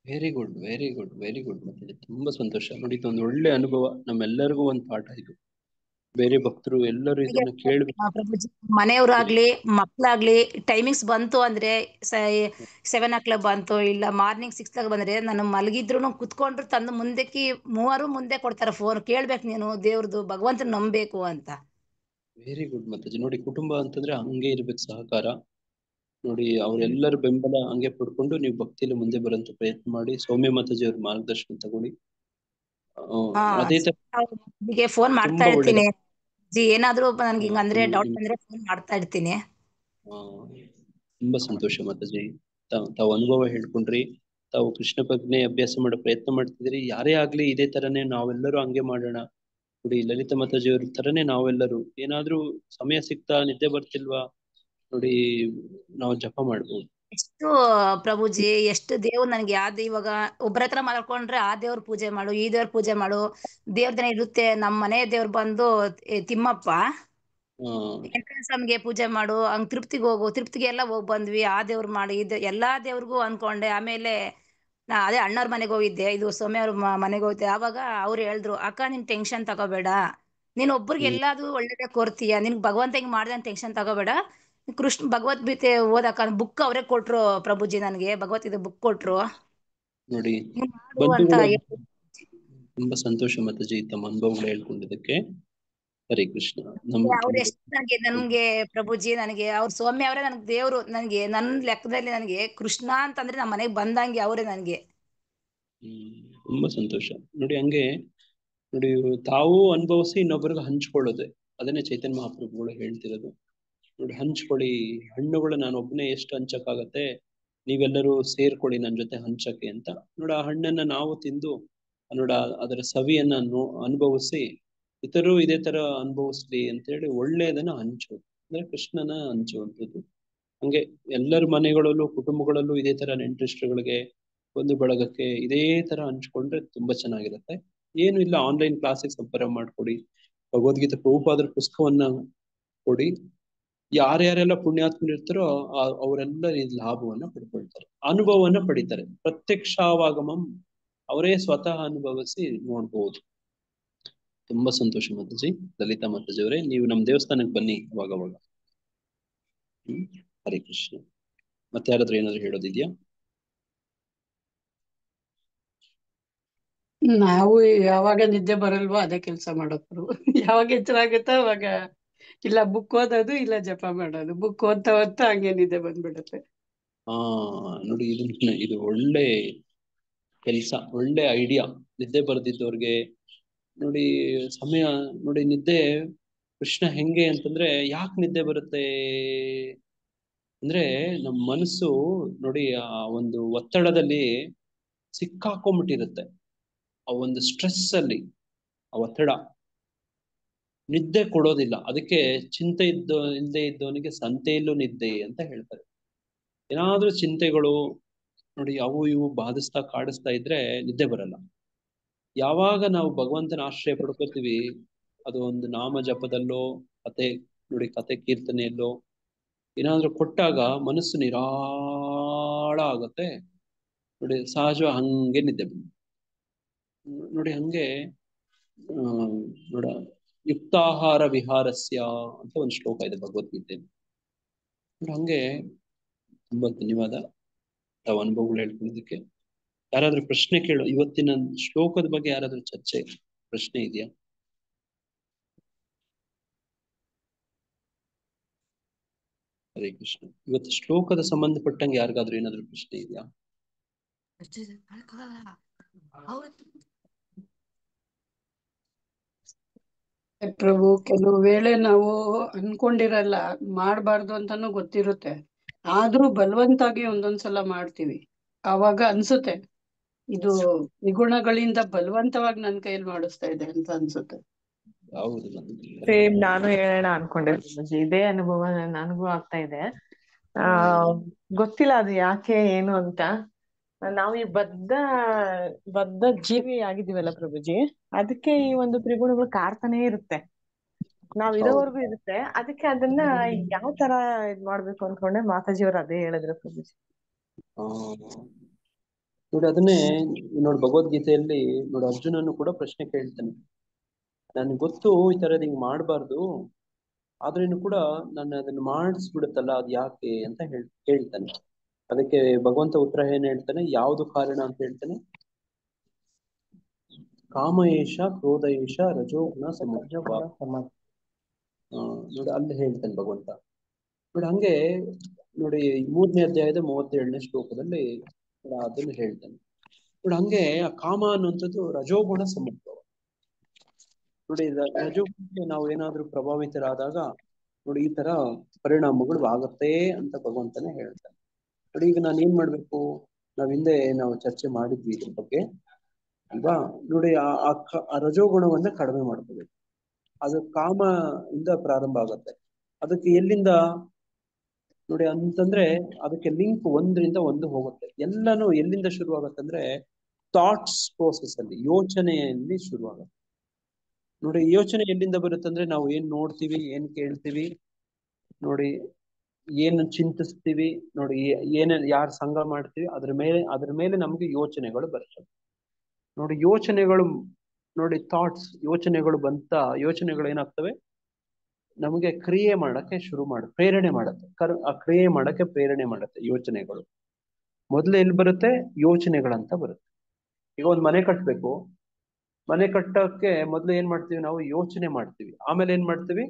Very good very good very good Mataji. ತುಂಬಾ ಸಂತೋಷ. ನೋಡಿ, ಇದೊಂದು ಒಳ್ಳೆ ಅನುಭವ, ನಮ್ಮೆಲ್ಲರಿಗೂ ಒಂದು ಪಾಠ ಇದು. ಬೇರೆ ಭಕ್ತರು ಎಲ್ಲರೂ ಇದನ್ನ ಕೇಳ್ಬೇಕು. ಪ್ರಭುಜಿ ಮನೆಯವ್ರಾಗ್ಲಿ ಮಕ್ಳಾಗ್ಲಿ ಟೈಮಿಂಗ್ಸ್ ಬಂತು ಅಂದ್ರೆ 7 o'clock ಬಂತು ಇಲ್ಲ ಮಾರ್ನಿಂಗ್ 6 ಬಂದ್ರೆ ನಾನು ಮಲಗಿದ್ರು ಕುತ್ಕೊಂಡ್ರು ತಂದು ಮುಂದಕ್ಕೆ ಮೂವರು ಮುಂದೆ ಕೊಡ್ತಾರೆ ಫೋನ್. ಕೇಳ್ಬೇಕು ನೀನು ದೇವ್ರದ್ದು ಭಗವಂತನ ನಂಬೇಕು ಅಂತ. Very good Mataji. ನೋಡಿ ಕುಟುಂಬ ಅಂತಂದ್ರೆ ಹಂಗೆ ಇರ್ಬೇಕು, ಸಹಕಾರ. ನೋಡಿ ಅವರೆಲ್ಲರ ಬೆಂಬಲ ಹಂಗೆ ಪಡ್ಕೊಂಡು ನೀವು ಭಕ್ತಿಯಲ್ಲಿ ಮುಂದೆ ಬರೋಂತ ಪ್ರಯತ್ನ ಮಾಡಿ. ಸೌಮ್ಯ ಮಾತಾಜಿ ಅವ್ರ ಮಾರ್ಗದರ್ಶನ ತಗೊಳ್ಳಿ. ಅದೇ ತರ ಹೀಗೆ ಫೋನ್ ಮಾಡ್ತಾ ತುಂಬಾ ಇರ್ತೀನಿ. ಒಳ್ಳೇದು. ಏನಾದ್ರೂ ನನ್ಗೆ ಹಿಂಗ ಅಂದ್ರೆ ಡೌಟ್ ಬಂದ್ರೆ ಫೋನ್ ಮಾಡ್ತಾ ಇರ್ತೀನಿ. ತುಂಬಾ ಸಂತೋಷ ಮಾತಾಜಿ. ತಾವು ಅನುಭವ ಹೇಳ್ಕೊಂಡ್ರಿ. ತಾವು ಕೃಷ್ಣ ಪ್ರಜ್ಞೆ ಅಭ್ಯಾಸ ಮಾಡೋ ಪ್ರಯತ್ನ ಮಾಡ್ತಿದ್ರಿ. ಯಾರೇ ಆಗ್ಲಿ ಇದೇ ತರನೇ ನಾವೆಲ್ಲರೂ ಹಂಗೆ ಮಾಡೋಣ. ನೋಡಿ ಲಲಿತಾ ಮಾತಾಜಿ ಅವ್ರ ತರನೇ ನಾವೆಲ್ಲರೂ ಏನಾದ್ರೂ ಸಮಯ ಸಿಗ್ತಾ, ನಿದ್ದೆ ಬರ್ತಿಲ್ವಾ, ನೋಡಿ ನಾವು ಜಪ ಮಾಡ್ಬೋದು. ಎಷ್ಟು ಪ್ರಭುಜಿ ಎಷ್ಟು ದೇವ್ರು ನನ್ಗೆ ಯಾವ್ದು ಇವಾಗ ಒಬ್ಬರ ಹತ್ರ ಮಾಡ್ಕೊಂಡ್ರೆ ಆ ದೇವ್ರ ಪೂಜೆ ಮಾಡು, ಈ ದೇವ್ರ ಪೂಜೆ ಮಾಡು. ದೇವ್ರ ದಿನ ಇರುತ್ತೆ. ನಮ್ಮ ಮನೆ ದೇವ್ರು ಬಂದು ತಿಮ್ಮಪ್ಪ, ಸ್ವಾಮಿಗೆ ಪೂಜೆ ಮಾಡು, ಹಂಗ್ ತಿರುಪ್ತಿಗೆ ಹೋಗು, ತಿರುಪ್ತಿಗೆ ಎಲ್ಲ ಹೋಗ್ ಬಂದ್ವಿ. ಆ ದೇವ್ರು ಮಾಡಿ ಎಲ್ಲಾ ದೇವ್ರಿಗೂ ಅನ್ಕೊಂಡೆ. ಆಮೇಲೆ ಅದೇ ಅಣ್ಣವ್ರ ಮನೆಗೆ ಹೋಗಿದ್ದೆ, ಇದು ಸೌಮ್ಯ ಅವ್ರ ಮನೆಗೆ ಹೋಗಿದ್ದೆ. ಆವಾಗ ಅವ್ರು ಹೇಳಿದ್ರು, ಅಕ್ಕ ನೀನ್ ಟೆನ್ಷನ್ ತಗೋಬೇಡ, ನೀನ್ ಒಬ್ರಿಗೆ ಎಲ್ಲಾದ್ರೂ ಒಳ್ಳೇದೇ ಕೋರ್ತೀಯ, ನಿನ್ಗ್ ಭಗವಂತ ಹಿಂಗ್ ಮಾಡ್ದೆ ಅಂತ ಟೆನ್ಷನ್ ತಗೋಬೇಡ. ಕೃಷ್ಣ ಭಗವದ್ಗೀತೆ ಓದಕ್ಕ ಬುಕ್ ಅವರೇ ಕೊಟ್ರು ಪ್ರಭುಜಿ, ನನ್ಗೆ ಭಗವದ್ಗೀತೆ ಬುಕ್ ಕೊಟ್ರು. ನೋಡಿ ಮಾಡು ಅಂತ ತುಂಬಾ ಸಂತೋಷ ಮಾತಾಜಿ ತಮ್ಮ ಅನುಭವಗಳು ಹೇಳ್ಕೊಂಡಿದ್ದಕ್ಕೆ. ಹರೇ ಕೃಷ್ಣ. ಅವ್ರು ಎಷ್ಟು ನನ್ಗೆ ಪ್ರಭುಜಿ, ನನಗೆ ಅವ್ರ ಸೌಮ್ಯ ಅವರೇ ನನ್ಗೆ ದೇವ್ರು. ನನ್ಗೆ ನನ್ ಲೆಕ್ಕದಲ್ಲಿ ನನಗೆ ಕೃಷ್ಣ ಅಂತಂದ್ರೆ ನಮ್ಮ ಮನೆಗೆ ಬಂದಂಗೆ ಅವರೇ ನನ್ಗೆ. ತುಂಬಾ ಸಂತೋಷ. ನೋಡಿ ಹಂಗೆ ನೋಡಿ ತಾವು ಅನುಭವಿಸಿ ಇನ್ನೊಬ್ಬರಿಗೆ ಹಂಚ್ಕೊಳ್ಳೋದೆ, ಅದನ್ನೇ ಚೈತನ್ಯ ಮಹಾಪ್ರಭುಗಳು ಹೇಳ್ತಿರೋದು. ನೋಡಿ ಹಂಚ್ಕೊಳ್ಳಿ ಹಣ್ಣುಗಳು, ನಾನು ಒಬ್ಬನೇ ಎಷ್ಟು ಹಂಚಕ್ಕಾಗತ್ತೆ, ನೀವೆಲ್ಲರೂ ಸೇರ್ಕೊಳ್ಳಿ ನನ್ನ ಜೊತೆ ಹಂಚಕ್ಕೆ ಅಂತ. ನೋಡ ಆ ಹಣ್ಣನ್ನ ನಾವು ತಿಂದು ನೋಡ ಅದರ ಸವಿಯನ್ನ ಅನುಭವಿಸಿ ಇತರರು ಇದೇ ತರ ಅನುಭವಿಸ್ಲಿ ಅಂತೇಳಿ ಒಳ್ಳೆಯದನ್ನ ಹಂಚೋದು, ಅಂದ್ರೆ ಕೃಷ್ಣನ ಹಂಚುವಂಥದ್ದು. ಹಂಗೆ ಎಲ್ಲರ ಮನೆಗಳಲ್ಲೂ ಕುಟುಂಬಗಳಲ್ಲೂ ಇದೇ ತರ ನೆಂಟರಿಷ್ಟಗಳಿಗೆ ಒಂದು ಬಳಗಕ್ಕೆ ಇದೇ ತರ ಹಂಚ್ಕೊಂಡ್ರೆ ತುಂಬಾ ಚೆನ್ನಾಗಿರುತ್ತೆ. ಏನು ಇಲ್ಲ, ಆನ್ಲೈನ್ ಕ್ಲಾಸಿಗೆ ಸಂಪರ್ಕ ಮಾಡ್ಕೊಡಿ. ಭಗವದ್ಗೀತೆ ಪ್ರಭುಪಾದರ ಪುಸ್ತಕವನ್ನ ಕೊಡಿ. ಯಾರ್ಯಾರೆಲ್ಲ ಪುಣ್ಯಾತ್ಮರಿರ್ತಾರೋ ಅವರೆಲ್ಲ ಈ ಲಾಭವನ್ನ ಪಡ್ಕೊಳ್ತಾರೆ, ಅನುಭವವನ್ನ ಪಡಿತಾರೆ. ಪ್ರತ್ಯಕ್ಷಾವಾಗಮಂ ಅವರೇ ಸ್ವತಃ ಅನುಭವಿಸಿ ನೋಡ್ಬೋದು. ತುಂಬಾ ಸಂತೋಷ ಮಾತಾಜಿ. ಲಲಿತಾ ಮಾತಾಜಿ ಅವರೇ, ನೀವು ನಮ್ಮ ದೇವಸ್ಥಾನಕ್ಕೆ ಬನ್ನಿ ಅವಾಗವಾಗ. ಹರೇ ಕೃಷ್ಣ. ಮತ್ತೆ ಯಾರಾದ್ರೂ ಏನಾದ್ರು ಹೇಳೋದಿದ್ಯಾ? ನಾವು ಯಾವಾಗ ನಿದ್ದೆ ಬರಲ್ವೋ ಅದೇ ಕೆಲಸ ಮಾಡೋದು. ಯಾವಾಗ ಎಚ್ಚರ ಆಗುತ್ತೋ ಅವಾಗ ಇಲ್ಲ ಬುಕ್ ಓದೋದು, ಇಲ್ಲ ಜಪ ಮಾಡೋದು. ಬುಕ್ ಓದ್ತಾ ಓದ್ತಾ ಹಂಗೆ ನಿದ್ದೆ ಬಂದ್ಬಿಡುತ್ತೆ. ನೋಡಿ ಇದು ಒಳ್ಳೆ ಕೆಲಸ, ಒಳ್ಳೆ ಐಡಿಯಾ. ನಿದ್ದೆ ಬರ್ದಿದ್ದವ್ರಿಗೆ ನೋಡಿ ಸಮಯ ನೋಡಿ ನಿದ್ದೆ ಕೃಷ್ಣ ಹೆಂಗೆ ಅಂತಂದ್ರೆ, ಯಾಕೆ ನಿದ್ದೆ ಬರುತ್ತೆ ಅಂದ್ರೆ ನಮ್ಮ ಮನಸ್ಸು ನೋಡಿ ಆ ಒಂದು ಒತ್ತಡದಲ್ಲಿ ಸಿಕ್ಕಾಕೊಂಡ್ಬಿಟ್ಟಿರುತ್ತೆ. ಆ ಒಂದು ಸ್ಟ್ರೆಸ್ ಅಲ್ಲಿ ಆ ಒತ್ತಡ ನಿದ್ದೆ ಕೊಡೋದಿಲ್ಲ. ಅದಕ್ಕೆ ಚಿಂತೆ ಇಲ್ಲದೆ ಇದ್ದವನಿಗೆ ಸಂತೆಯಲ್ಲೂ ನಿದ್ದೆ ಅಂತ ಹೇಳ್ತಾರೆ. ಏನಾದ್ರೂ ಚಿಂತೆಗಳು ನೋಡಿ ಅವು ಇವು ಬಾಧಿಸ್ತಾ ಕಾಡಿಸ್ತಾ ಇದ್ರೆ ನಿದ್ದೆ ಬರಲ್ಲ. ಯಾವಾಗ ನಾವು ಭಗವಂತನ ಆಶ್ರಯ ಪಡ್ಕೋತೀವಿ, ಅದು ಒಂದು ನಾಮ ಜಪದಲ್ಲೋ ಕತೆ ಕೀರ್ತನೆಯಲ್ಲೋ ಏನಾದ್ರೂ ಕೊಟ್ಟಾಗ ಮನಸ್ಸು ನಿರಾಳ ಆಗತ್ತೆ. ನೋಡಿ ಸಹಜ ಹಂಗೆ ನಿದ್ದೆ ಬಂದು ನೋಡಿ ಹಂಗೆ ನೋಡ ಯುಕ್ತಾಹಾರ ವಿಹಾರಸ್ಯ ಅಂತ ಒಂದು ಶ್ಲೋಕ ಇದೆ ಭಗವದ್ಗೀತೆ. ಹಂಗೆ ತುಂಬಾ ಧನ್ಯವಾದ ತಾವು ಅನುಭವಗಳು ಹೇಳ್ಕೊಳ್ಳೋದಕ್ಕೆ. ಯಾರಾದ್ರೂ ಪ್ರಶ್ನೆ ಕೇಳೋ, ಇವತ್ತಿನ ಶ್ಲೋಕದ ಬಗ್ಗೆ ಯಾರಾದ್ರೂ ಚರ್ಚೆ ಪ್ರಶ್ನೆ ಇದೆಯಾ? ಹರೇ ಕೃಷ್ಣ. ಇವತ್ತು ಶ್ಲೋಕದ ಸಂಬಂಧಪಟ್ಟಂಗೆ ಯಾರಿಗಾದ್ರೂ ಏನಾದ್ರೂ ಪ್ರಶ್ನೆ ಇದೆಯಾ? ಪ್ರಭು, ಕೆಲವು ವೇಳೆ ನಾವು ಅನ್ಕೊಂಡಿರಲ್ಲ, ಮಾಡ್ಬಾರ್ದು ಅಂತಾನು ಗೊತ್ತಿರುತ್ತೆ, ಆದ್ರೂ ಬಲವಂತಾಗಿ ಒಂದೊಂದ್ಸಲ ಮಾಡ್ತೀವಿ. ಆವಾಗ ಅನ್ಸುತ್ತೆ ಇದು ನಿಗುಣಗಳಿಂದ ಬಲವಂತವಾಗಿ ನನ್ ಕೈಯಲ್ಲಿ ಮಾಡಿಸ್ತಾ ಇದೆ ಅಂತ ಅನ್ಸುತ್ತೆ. ಸೇಮ್ ನಾನು ಹೇಳೋಣ ಅನ್ಕೊಂಡೆ ಇದೇ ಅನುಭವ ನನಗೂ ಆಗ್ತಾ ಇದೆ. ಗೊತ್ತಿಲ್ಲ ಅದು ಯಾಕೆ ಏನು ಅಂತ. ನಾವು ಈ ಬದ್ಧ ಜೀವಿ ಆಗಿದೀವಲ್ಲ ಪ್ರಭುಜಿ, ಅದಕ್ಕೆ ಈ ಒಂದು ತ್ರಿಗುಣಗಳು ಕಾಡ್ತಾನೆ ಇರುತ್ತೆ. ನಾವ್ ಇರೋವರೆಗೂ ಇರುತ್ತೆ. ಅದಕ್ಕೆ ಅದನ್ನ ಯಾವ ತರ ಇದ್ ಮಾಡ್ಬೇಕು ಅನ್ಕೊಂಡೆ. ಮಾತಾಜಿಯವ್ರು ಅದೇ ಹೇಳಿದ್ರು ಪ್ರಭುಜಿ. ನೋಡಿ ಅದನ್ನೇ ನೋಡಿ ಭಗವದ್ಗೀತೆಯಲ್ಲಿ ನೋಡಿ ಅರ್ಜುನನು ಕೂಡ ಪ್ರಶ್ನೆ ಕೇಳ್ತಾನೆ. ನನ್ಗೆ ಗೊತ್ತು ಈ ತರದ್ ಹಿಂಗ್ ಮಾಡಬಾರ್ದು, ಆದ್ರೇನು ಕೂಡ ನಾನು ಅದನ್ನ ಮಾಡಿಸ್ಬಿಡುತ್ತಲ್ಲ ಅದ್ ಯಾಕೆ ಅಂತ ಹೇಳ್ತಾನೆ. ಅದಕ್ಕೆ ಭಗವಂತ ಉತ್ತರ ಏನ್ ಹೇಳ್ತಾನೆ, ಯಾವ್ದು ಕಾರಣ ಅಂತ ಹೇಳ್ತಾನೆ, ಕಾಮ ಏಷ ಕ್ರೋಧ ಏಷ ರಜೋಗುಣ ಸಮುದ್ರವ. ನೋಡಿ ಅಲ್ಲಿ ಹೇಳ್ತಾನೆ ಭಗವಂತ. ನೋಡಿ ಹಂಗೆ ನೋಡಿ 3ನೇ ಅಧ್ಯಾಯದ 37ನೇ ಶ್ಲೋಕದಲ್ಲಿ ಅದನ್ನ ಹೇಳ್ತಾನೆ. ನೋಡಿ ಹಂಗೆ ಆ ಕಾಮ ಅನ್ನುವಂಥದ್ದು ರಜೋಗುಣ ಸಮುದ್ರವ. ನೋಡಿ ರಜೋಗುಣಕ್ಕೆ ನಾವು ಏನಾದ್ರೂ ಪ್ರಭಾವಿತರಾದಾಗ ನೋಡಿ ಈ ತರ ಪರಿಣಾಮಗಳು ಆಗತ್ತೆ ಅಂತ ಭಗವಂತನೇ ಹೇಳ್ತಾನೆ. ನೋಡಿ ಈಗ ನಾನು ಏನ್ ಮಾಡ್ಬೇಕು, ನಾವ್ ಹಿಂದೆ ನಾವು ಚರ್ಚೆ ಮಾಡಿದ್ವಿ ಇದ್ರ ಬಗ್ಗೆ ಅಲ್ವಾ. ನೋಡಿ ಆ ರಜೋಗುಣವನ್ನ ಕಡಿಮೆ ಮಾಡ್ಕೋಬೇಕು. ಅದು ಕಾಮ ಇಂದ ಪ್ರಾರಂಭ ಆಗತ್ತೆ. ಅದಕ್ಕೆ ಎಲ್ಲಿಂದ ನೋಡಿ ಅಂತಂದ್ರೆ ಅದಕ್ಕೆ ಲಿಂಕ್ ಒಂದರಿಂದ ಒಂದು ಹೋಗುತ್ತೆ. ಎಲ್ಲಾನು ಎಲ್ಲಿಂದ ಶುರು ಆಗತ್ತಂದ್ರೆ ಥಾಟ್ಸ್ ಪ್ರೋಸೆಸ್ ಅಲ್ಲಿ, ಯೋಚನೆಯಲ್ಲಿ ಶುರು ಆಗತ್ತೆ. ನೋಡಿ ಯೋಚನೆ ಎಲ್ಲಿಂದ ಬರುತ್ತಂದ್ರೆ ನಾವು ಏನ್ ನೋಡ್ತೀವಿ, ಏನ್ ಕೇಳ್ತೀವಿ, ನೋಡಿ ಏನು ಚಿಂತಿಸ್ತೀವಿ, ನೋಡಿ ಏನೇನ್ ಯಾರು ಸಂಘ ಮಾಡ್ತೀವಿ, ಅದ್ರ ಮೇಲೆ ನಮ್ಗೆ ಯೋಚನೆಗಳು ಬರ್ತವೆ. ನೋಡಿ ಯೋಚನೆಗಳು ನೋಡಿ ಥಾಟ್ಸ್ ಯೋಚನೆಗಳು ಯೋಚನೆಗಳು ಏನಾಗ್ತವೆ, ನಮಗೆ ಕ್ರಿಯೆ ಮಾಡಕ್ಕೆ ಪ್ರೇರಣೆ ಮಾಡುತ್ತೆ. ಆ ಕ್ರಿಯೆ ಮಾಡಕ್ಕೆ ಪ್ರೇರಣೆ ಮಾಡುತ್ತೆ ಯೋಚನೆಗಳು. ಮೊದಲು ಎಲ್ಲಿ ಬರುತ್ತೆ, ಯೋಚನೆಗಳಂತ ಬರುತ್ತೆ. ಈಗ ಒಂದು ಮನೆ ಕಟ್ಟಬೇಕು, ಮನೆ ಕಟ್ಟಕ್ಕೆ ಮೊದಲು ಏನ್ ಮಾಡ್ತೀವಿ ನಾವು, ಯೋಚನೆ ಮಾಡ್ತೀವಿ. ಆಮೇಲೆ ಏನ್ ಮಾಡ್ತೀವಿ,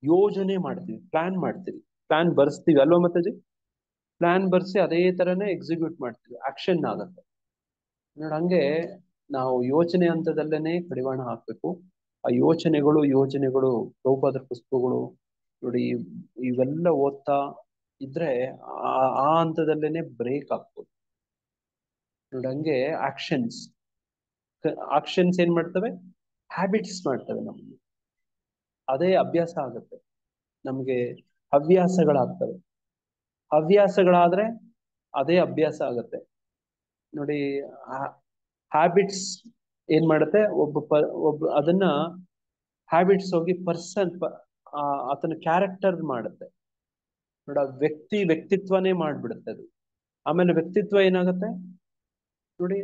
ಯೋಜನೆ ಮಾಡ್ತೀವಿ, ಪ್ಲಾನ್ ಮಾಡ್ತೀವಿ, ಪ್ಲಾನ್ ಬರ್ಸ್ತೀವಿ ಅಲ್ವಾ ಮಾತಾಜಿ. ಪ್ಲಾನ್ ಬರ್ಸಿ ಅದೇ ತರನೇ ಎಕ್ಸಿಕ್ಯೂಟ್ ಮಾಡ್ತೀವಿ, ಆಕ್ಷನ್ ಆಗತ್ತೆ. ನೋಡಿ ಹಂಗೆ ನಾವು ಯೋಚನೆ ಹಂತದಲ್ಲೇನೆ ಕಡಿವಾಣ ಹಾಕ್ಬೇಕು. ಆ ಯೋಚನೆಗಳು ಪ್ರಭುಪಾದರ ಪುಸ್ತಕಗಳು ನೋಡಿ ಇವೆಲ್ಲ ಓದ್ತಾ ಇದ್ರೆ ಆ ಹಂತದಲ್ಲೇನೆ ಬ್ರೇಕ್ ಆಗ್ಬೋದು. ನೋಡಿ ಹಂಗೆ ಆಕ್ಷನ್ಸ್ ಏನ್ ಮಾಡ್ತವೆ, ಹ್ಯಾಬಿಟ್ಸ್ ಮಾಡ್ತವೆ ನಮ್ಗೆ. ಅದೇ ಅಭ್ಯಾಸ ಆಗುತ್ತೆ, ನಮ್ಗೆ ಹವ್ಯಾಸಗಳಾಗ್ತವೆ. ಹವ್ಯಾಸಗಳಾದ್ರೆ ಅದೇ ಅಭ್ಯಾಸ ಆಗತ್ತೆ. ನೋಡಿ ಹ್ಯಾಬಿಟ್ಸ್ ಏನ್ ಮಾಡುತ್ತೆ, ಒಬ್ಬ ಅದನ್ನ ಹ್ಯಾಬಿಟ್ಸ್ ಹೋಗಿ ಆತನ ಕ್ಯಾರೆಕ್ಟರ್ ಮಾಡುತ್ತೆ. ನೋಡ ವ್ಯಕ್ತಿತ್ವನೇ ಮಾಡ್ಬಿಡುತ್ತೆ ಅದು. ಆಮೇಲೆ ವ್ಯಕ್ತಿತ್ವ ಏನಾಗುತ್ತೆ ನೋಡಿ,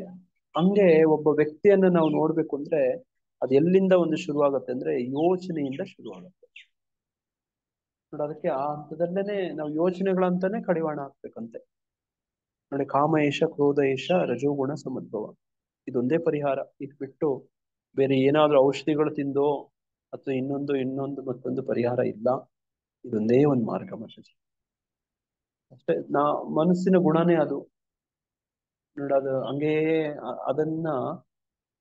ಹಂಗೆ ಒಬ್ಬ ವ್ಯಕ್ತಿಯನ್ನ ನಾವು ನೋಡ್ಬೇಕು ಅಂದ್ರೆ ಅದು ಎಲ್ಲಿಂದ ಒಂದು ಶುರುವಾಗತ್ತೆ ಅಂದ್ರೆ ಯೋಚನೆಯಿಂದ ಶುರುವಾಗುತ್ತೆ. ನೋಡಿ ಅದಕ್ಕೆ ಆ ಹಂತದಲ್ಲೇನೆ ನಾವು ಯೋಚನೆಗಳಂತಾನೆ ಕಡಿವಾಣ ಹಾಕ್ಬೇಕಂತೆ. ನೋಡಿ ಕಾಮ ಏಷ ಕ್ರೋಧ ಏಷ ರಜೋಗುಣ ಸಮದ್ಭವ, ಇದೊಂದೇ ಪರಿಹಾರ. ಇದು ಬಿಟ್ಟು ಬೇರೆ ಏನಾದ್ರೂ ಔಷಧಿಗಳು ತಿಂದೋ ಅಥವಾ ಇನ್ನೊಂದು ಮತ್ತೊಂದು ಪರಿಹಾರ ಇಲ್ಲ. ಇದೊಂದೇ ಒಂದು ಮಾರ್ಗ ಮಾತಾಜಿ ಅಷ್ಟೇ. ಮನಸ್ಸಿನ ಗುಣನೇ ಅದು. ನೋಡಿ ಅದು ಹಂಗೇ ಅದನ್ನ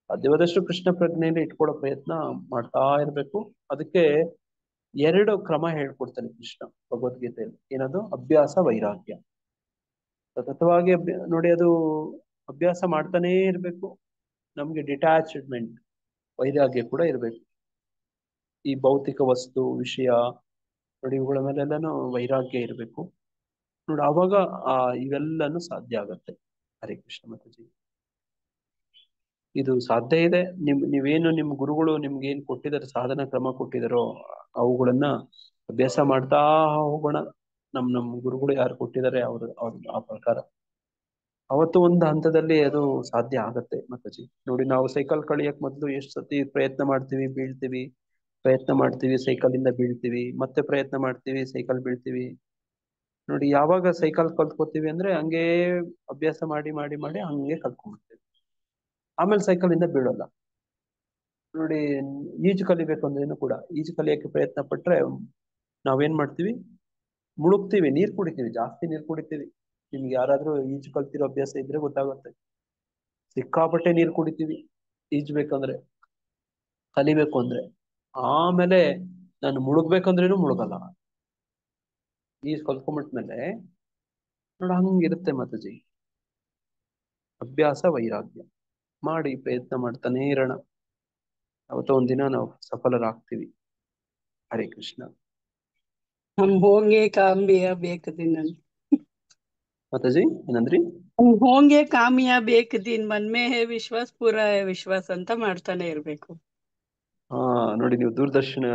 ಸಾಧ್ಯವಾದಷ್ಟು ಕೃಷ್ಣ ಪ್ರಜ್ಞೆಯಲ್ಲಿ ಇಟ್ಕೊಳ್ಳೋ ಪ್ರಯತ್ನ ಮಾಡ್ತಾ ಇರ್ಬೇಕು. ಅದಕ್ಕೆ 2 ಕ್ರಮ ಹೇಳ್ಕೊಡ್ತಾನೆ ಕೃಷ್ಣ ಭಗವದ್ಗೀತೆಯಲ್ಲಿ. ಏನದು, ಅಭ್ಯಾಸ ವೈರಾಗ್ಯ. ಸತತವಾಗಿ ನೋಡಿ ಅದು ಅಭ್ಯಾಸ ಮಾಡ್ತಾನೇ ಇರ್ಬೇಕು. ನಮ್ಗೆ ಡಿಟ್ಯಾಚ್ಮೆಂಟ್ ವೈರಾಗ್ಯ ಕೂಡ ಇರ್ಬೇಕು. ಈ ಭೌತಿಕ ವಸ್ತು ವಿಷಯ ನೋಡಿ ಇವುಗಳ ಮೇಲೆಲ್ಲಾನು ವೈರಾಗ್ಯ ಇರ್ಬೇಕು. ನೋಡಿ ಅವಾಗ ಇವೆಲ್ಲನೂ ಸಾಧ್ಯ ಆಗತ್ತೆ. ಹರೇ ಕೃಷ್ಣ ಮಾತಾಜಿ. ಇದು ಸಾಧ್ಯ ಇದೆ. ನೀವೇನು ನಿಮ್ಮ ಗುರುಗಳು ನಿಮ್ಗೆ ಏನ್ ಕೊಟ್ಟಿದಾರೆ, ಸಾಧನ ಕ್ರಮ ಕೊಟ್ಟಿದಾರೋ ಅವುಗಳನ್ನ ಅಭ್ಯಾಸ ಮಾಡ್ತಾ ಹೋಗೋಣ. ನಮ್ ಗುರುಗಳು ಯಾರು ಕೊಟ್ಟಿದ್ದಾರೆ ಅವ್ರ ಆ ಪ್ರಕಾರ ಅವತ್ತು ಒಂದು ಹಂತದಲ್ಲಿ ಅದು ಸಾಧ್ಯ ಆಗತ್ತೆ ಮಾತಾಜಿ. ನೋಡಿ ನಾವು ಸೈಕಲ್ ಕಳಿಯಕ್ ಮೊದಲು ಎಷ್ಟು ಸತಿ ಪ್ರಯತ್ನ ಮಾಡ್ತೀವಿ, ಬೀಳ್ತೀವಿ, ಪ್ರಯತ್ನ ಮಾಡ್ತೀವಿ, ಸೈಕಲ್ ಇಂದ ಬೀಳ್ತೀವಿ, ಮತ್ತೆ ಪ್ರಯತ್ನ ಮಾಡ್ತೀವಿ, ಸೈಕಲ್ ಬೀಳ್ತೀವಿ. ನೋಡಿ ಯಾವಾಗ ಸೈಕಲ್ ಕಲ್ತ್ಕೋತೀವಿ ಅಂದ್ರೆ ಹಂಗೆ ಅಭ್ಯಾಸ ಮಾಡಿ ಮಾಡಿ ಮಾಡಿ ಹಂಗೆ ಕಲ್ತ್ಕೊಂಡ್ಬಿಡ್ತೀವಿ. ಆಮೇಲೆ ಸೈಕಲ್ ಇಂದ ಬೀಳೋಲ್ಲ. ನೋಡಿ ಈಜು ಕಲಿಬೇಕು ಅಂದ್ರೇನು ಕೂಡ ಈಜು ಕಲಿಯಕ್ಕೆ ಪ್ರಯತ್ನ ಪಟ್ರೆ ನಾವೇನ್ ಮಾಡ್ತೀವಿ, ಮುಳುಗ್ತೀವಿ, ನೀರ್ ಕುಡಿತೀವಿ, ಜಾಸ್ತಿ ನೀರ್ ಕುಡಿತೀವಿ. ನಿಮ್ಗೆ ಯಾರಾದ್ರೂ ಈಜು ಕಲ್ತಿರೋ ಅಭ್ಯಾಸ ಇದ್ರೆ ಗೊತ್ತಾಗುತ್ತೆ. ಸಿಕ್ಕಾಪಟ್ಟೆ ನೀರ್ ಕುಡಿತೀವಿ ಈಜ್ಬೇಕಂದ್ರೆ, ಕಲಿಬೇಕು ಅಂದ್ರೆ. ಆಮೇಲೆ ನಾನು ಮುಳುಗ್ಬೇಕಂದ್ರೇನು ಮುಳುಗಲ್ಲ. ನೀರ್ ಕಲ್ತ್ಕೊಂಡ್ಬಿಟ್ಮೇಲೆ ನೋಡ ಹಂಗಿರುತ್ತೆ ಮಾತಾಜಿ. ಅಭ್ಯಾಸ ವೈರಾಗ್ಯ ಮಾಡಿ ಪ್ರಯತ್ನ ಮಾಡ್ತಾನೆ ಇರೋಣ. ಅವತ್ತು ಒಂದಿನ ನಾವು ಸಫಲರಾಗ್ತೀವಿ. ಹರೇ ಕೃಷ್ಣ. हम होंगे कामयाब एक दिन ಮಾತಾಜಿ ಏನಂದ್ರಿ? हम होंगे कामयाब एक दिन मन में है विश्वास पूरा है विश्वास ಅಂತ ಮಾಡ್ತಾನೆ ಇರ್ಬೇಕು. ನೋಡಿ ನೀವು ದೂರದರ್ಶನ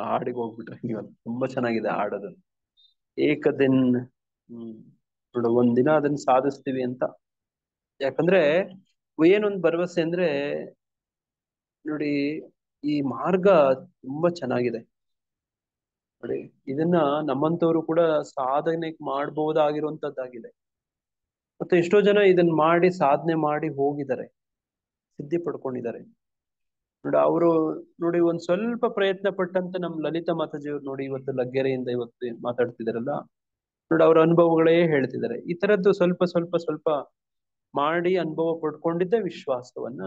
ಹಾಡಿಗೆ ಹೋಗ್ಬಿಟ್ರೆ ನೀವು ತುಂಬಾ ಚೆನ್ನಾಗಿದೆ ಹಾಡೋದು. ಏಕದಿನ್ ನೋಡ ಒಂದಿನ ಅದನ್ನ ಸಾಧಿಸ್ತೀವಿ ಅಂತ. ಯಾಕಂದ್ರೆ ಏನೊಂದು ಭರವಸೆ ಅಂದ್ರೆ ನೋಡಿ ಈ ಮಾರ್ಗ ತುಂಬಾ ಚೆನ್ನಾಗಿದೆ ನೋಡಿ. ಇದನ್ನ ನಮ್ಮಂತವ್ರು ಕೂಡ ಸಾಧನೆ ಮಾಡಬಹುದಾಗಿರುವಂತದ್ದಾಗಿದೆ. ಮತ್ತೆ ಎಷ್ಟೋ ಜನ ಇದನ್ನ ಮಾಡಿ ಸಾಧನೆ ಮಾಡಿ ಹೋಗಿದ್ದಾರೆ, ಸಿದ್ಧಿ ಪಡ್ಕೊಂಡಿದ್ದಾರೆ ನೋಡಿ. ಅವರು ನೋಡಿ ಒಂದ್ ಸ್ವಲ್ಪ ಪ್ರಯತ್ನ ಪಟ್ಟಂತ ನಮ್ ಲಲಿತಾ ಮಾತಾಜಿಯವ್ರು ನೋಡಿ ಇವತ್ತು ಲಗ್ಗೆರೆಯಿಂದ ಇವತ್ತು ಮಾತಾಡ್ತಿದಾರಲ್ಲ ನೋಡಿ, ಅವ್ರ ಅನುಭವಗಳೇ ಹೇಳ್ತಿದ್ದಾರೆ. ಈ ತರದ್ದು ಸ್ವಲ್ಪ ಸ್ವಲ್ಪ ಸ್ವಲ್ಪ ಮಾಡಿ ಅನುಭವ ಪಡ್ಕೊಂಡಿದ್ದೇ ವಿಶ್ವಾಸವನ್ನ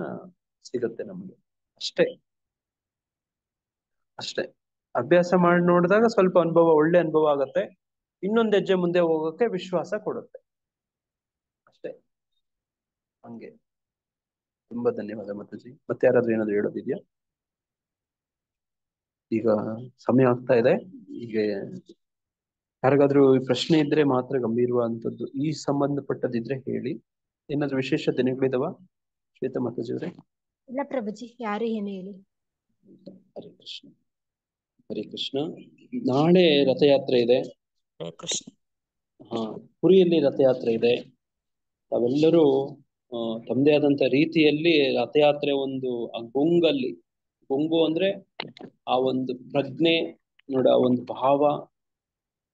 ಸಿಗುತ್ತೆ ನಮ್ಗೆ. ಅಷ್ಟೇ ಅಷ್ಟೇ. ಅಭ್ಯಾಸ ಮಾಡಿ ನೋಡಿದಾಗ ಸ್ವಲ್ಪ ಅನುಭವ, ಒಳ್ಳೆ ಅನುಭವ ಆಗತ್ತೆ. ಇನ್ನೊಂದ್ ಹೆಜ್ಜೆ ಮುಂದೆ ಹೋಗೋಕೆ ವಿಶ್ವಾಸ ಕೊಡುತ್ತೆ ಅಷ್ಟೇ. ಹಂಗೆ. ತುಂಬಾ ಧನ್ಯವಾದ ಮಾತಾಜಿ. ಮತ್ತೆ ಯಾರಾದ್ರೂ ಏನಾದ್ರು ಹೇಳೋದಿದ್ಯಾ? ಈಗ ಸಮಯ ಆಗ್ತಾ ಇದೆ. ಈಗ ಯಾರಿಗಾದ್ರೂ ಪ್ರಶ್ನೆ ಇದ್ರೆ ಮಾತ್ರ ಗಂಭೀರವಾದಂಥದ್ದು ಈ ಸಂಬಂಧಪಟ್ಟದಿದ್ರೆ ಹೇಳಿ. ಏನಾದ್ರು ವಿಶೇಷ ದಿನಗಳಿದಾವ ಶ್ವೇತಾ ಮಾತಾಜಿ ಅವರೇ? ಇಲ್ಲ ಪ್ರಭುಜಿ, ಯಾರು ಏನು ಹೇಳಿ. ಹರೇ ಕೃಷ್ಣ ಹರೇ ಕೃಷ್ಣ. ನಾಳೆ ರಥಯಾತ್ರೆ ಇದೆ. ಹಾ, ಪುರಿಯಲ್ಲಿ ರಥಯಾತ್ರೆ ಇದೆ. ತಾವೆಲ್ಲರೂ ತಮ್ಮದೇ ಆದಂತ ರೀತಿಯಲ್ಲಿ ರಥಯಾತ್ರೆ ಒಂದು ಆ ಗೊಂಗಲ್ಲಿ, ಗೊಂಗು ಅಂದ್ರೆ ಆ ಒಂದು ಪ್ರಜ್ಞೆ ನೋಡ, ಆ ಒಂದು ಭಾವ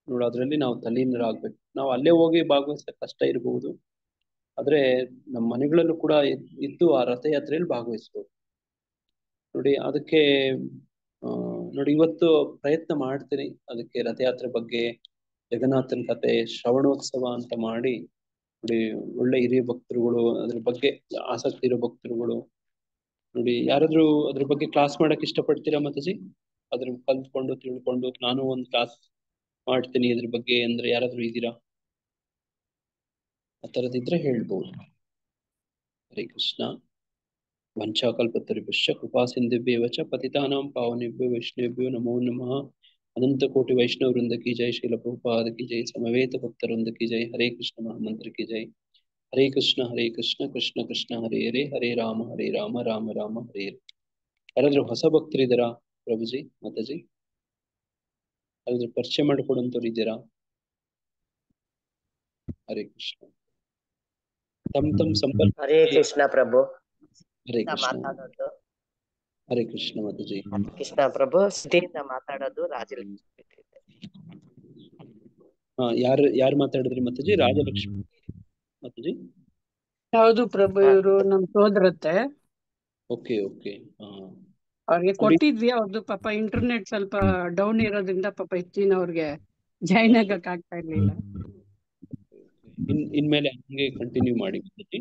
ನೋಡ, ಅದ್ರಲ್ಲಿ ನಾವು ತಲ್ಲೀನರಾಗ್ಬೇಕು. ನಾವು ಅಲ್ಲೇ ಹೋಗಿ ಭಾಗವಹಿಸಕ್ಕೆ ಕಷ್ಟ ಇರಬಹುದು, ಆದ್ರೆ ನಮ್ಮ ಮನೆಗಳಲ್ಲೂ ಕೂಡ ಇದ್ದು ಆ ರಥಯಾತ್ರೆಯಲ್ಲಿ ಭಾಗವಹಿಸ್ಬೋದು ನೋಡಿ. ಅದಕ್ಕೆ ನೋಡಿ ಇವತ್ತು ಪ್ರಯತ್ನ ಮಾಡ್ತೀನಿ. ಅದಕ್ಕೆ ರಥಯಾತ್ರೆ ಬಗ್ಗೆ, ಜಗನ್ನಾಥನ ಕತೆ, ಶ್ರವಣೋತ್ಸವ ಅಂತ ಮಾಡಿ ನೋಡಿ. ಒಳ್ಳೆ ಹಿರಿಯ ಭಕ್ತರುಗಳು, ಅದ್ರ ಬಗ್ಗೆ ಆಸಕ್ತಿ ಇರೋ ಭಕ್ತರುಗಳು ನೋಡಿ, ಯಾರಾದ್ರೂ ಅದ್ರ ಬಗ್ಗೆ ಕ್ಲಾಸ್ ಮಾಡಕ್ ಇಷ್ಟಪಡ್ತೀರಾ ಮಾತಾಜಿ? ಅದ್ರ ಕಲ್ತ್ಕೊಂಡು ತಿಳ್ಕೊಂಡು ನಾನು ಒಂದು ಕ್ಲಾಸ್ ಮಾಡ್ತೀನಿ ಇದ್ರ ಬಗ್ಗೆ ಅಂದ್ರೆ ಯಾರಾದ್ರೂ ಇದ್ದೀರಾ? ಆ ತರದಿದ್ರೆ ಹೇಳ್ಬೋದು. ಹರೇ ಕೃಷ್ಣ. ವಂಚಾಕಲ್ಪತರುಭ್ಯಶ್ಚ ಕೃಪಾ ಸಿಂಧುಭ್ಯೇವ ಚ ಪತಿತಾನಾಂ ಪಾವನೇಭ್ಯೋ ವೈಷ್ಣವೇಭ್ಯೋ ನಮೋ ನಮಃ. ಅನಂತ ಕೋಟಿ ವೈಷ್ಣವ ವೃಂದ ಕಿ ಜೈ, ಶ್ರೀಲ ಪ್ರಭುಪಾದ ಕಿ ಜೈ, ಸಮವೇತ ಭಕ್ತ ವೃಂದ ಕಿ ಜೈ. ಹರೇ ಕೃಷ್ಣ ಮಹಾಮಂತ್ರ ಕಿ ಜೈ. ಹರೇ ಕೃಷ್ಣ ಕೃಷ್ಣ ಕೃಷ್ಣ ಹರೇ ಹರೇ, ಹರೇ ರಾಮ ರಾಮ ರಾಮ ಹರೇ ಹರೇ. ಯಾರಾದ್ರೂ ಹೊಸ ಭಕ್ತರಿದ್ದೀರಾ ಪ್ರಭುಜಿ ಮಾತಾಜಿ? ಯಾರಾದ್ರೂ ಪರಿಚಯ ಮಾಡಿಕೊಡುವಂತವ್ರು ಇದ್ದೀರಾ? ಹರೇ ಕೃಷ್ಣ. ತಮ್ ಸಂಪರ್ಕ. ಹರೇ ಕೃಷ್ಣ ಪ್ರಭು. ಹರೇ ಕೃಷ್ಣ. ಮಾತಾಡೋದು ಹರೇ ಕೃಷ್ಣ ಮಾತಾಜಿ. ಕೃಷ್ಣ ಪ್ರಭು. ಸಿಟಿಯಿಂದ ಮಾತಾಡೋದು ರಾಜಲಕ್ಷ್ಮಿ. ಹಾ, ಯಾರು ಮಾತಾಡಿದ್ರಿ ಮಾತಾಜಿ? ರಾಜಲಕ್ಷ್ಮಿ ಮಾತಾಜಿ. ಹೌದು ಪ್ರಭು, ಇವರು ನಮ್ ಸೋದರತ್ತೆ. Okay okay. ಅವ್ರಿಗೆ ಕೊಟ್ಟಿದ್ವಿ. ಅವ್ರದ್ದು ಪಾಪ ಇಂಟರ್ನೆಟ್ ಸ್ವಲ್ಪ ಡೌನ್ ಇರೋದ್ರಿಂದ ಪಾಪ ಹೆಚ್ಚಿನ ಅವ್ರಿಗೆ ಜಾಯಿನ್ ಆಗಕ್ ಆಗ್ತಾ ಇರ್ಲಿಲ್ಲ. ಇನ್ಮೇಲೆ ಹಂಗೆ ಕಂಟಿನ್ಯೂ ಮಾಡಿ ಮಾತಾಜಿ.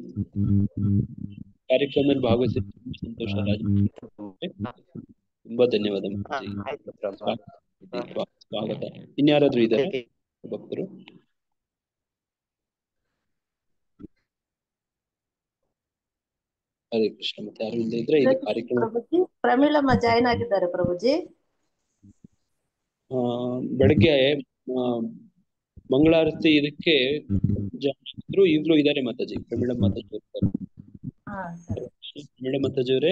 ಕಾರ್ಯಕ್ರಮದಲ್ಲಿ ಭಾಗವಹಿಸಿ ಸಂತೋಷ. ತುಂಬಾ ಧನ್ಯವಾದ ಮಾತಾಜಿ. ಸ್ವಾಗತ. ಇನ್ಯಾರಾದ್ರೂ ಇದ್ದಾರೆ ಭಕ್ತರು? ಹರೇ ಕೃಷ್ಣ. ಮತ್ತೆ ಯಾರು ಇಲ್ಲದೆ ಇದ್ರೆ ಇದು ಕಾರ್ಯಕ್ರಮ. ಪ್ರಮೀಳಮ್ಮ ಜಾಯಿನ್ ಆಗಿದ್ದಾರೆ ಪ್ರಭುಜಿ. ಬೆಳಗ್ಗೆ ಮಂಗಳಾರತಿ ಇದಕ್ಕೆ ಈಗಲೂ ಇದ್ದಾರೆ ಮಾತಾಜಿ. ಪ್ರಮೀಳಮ್ಮ ಮಾತಾಜಿ ಇರ್ತಾರೆ. ಪ್ರಮೀಳಮ್ಮ ಮಾತಾಜಿ ಅವರೇ,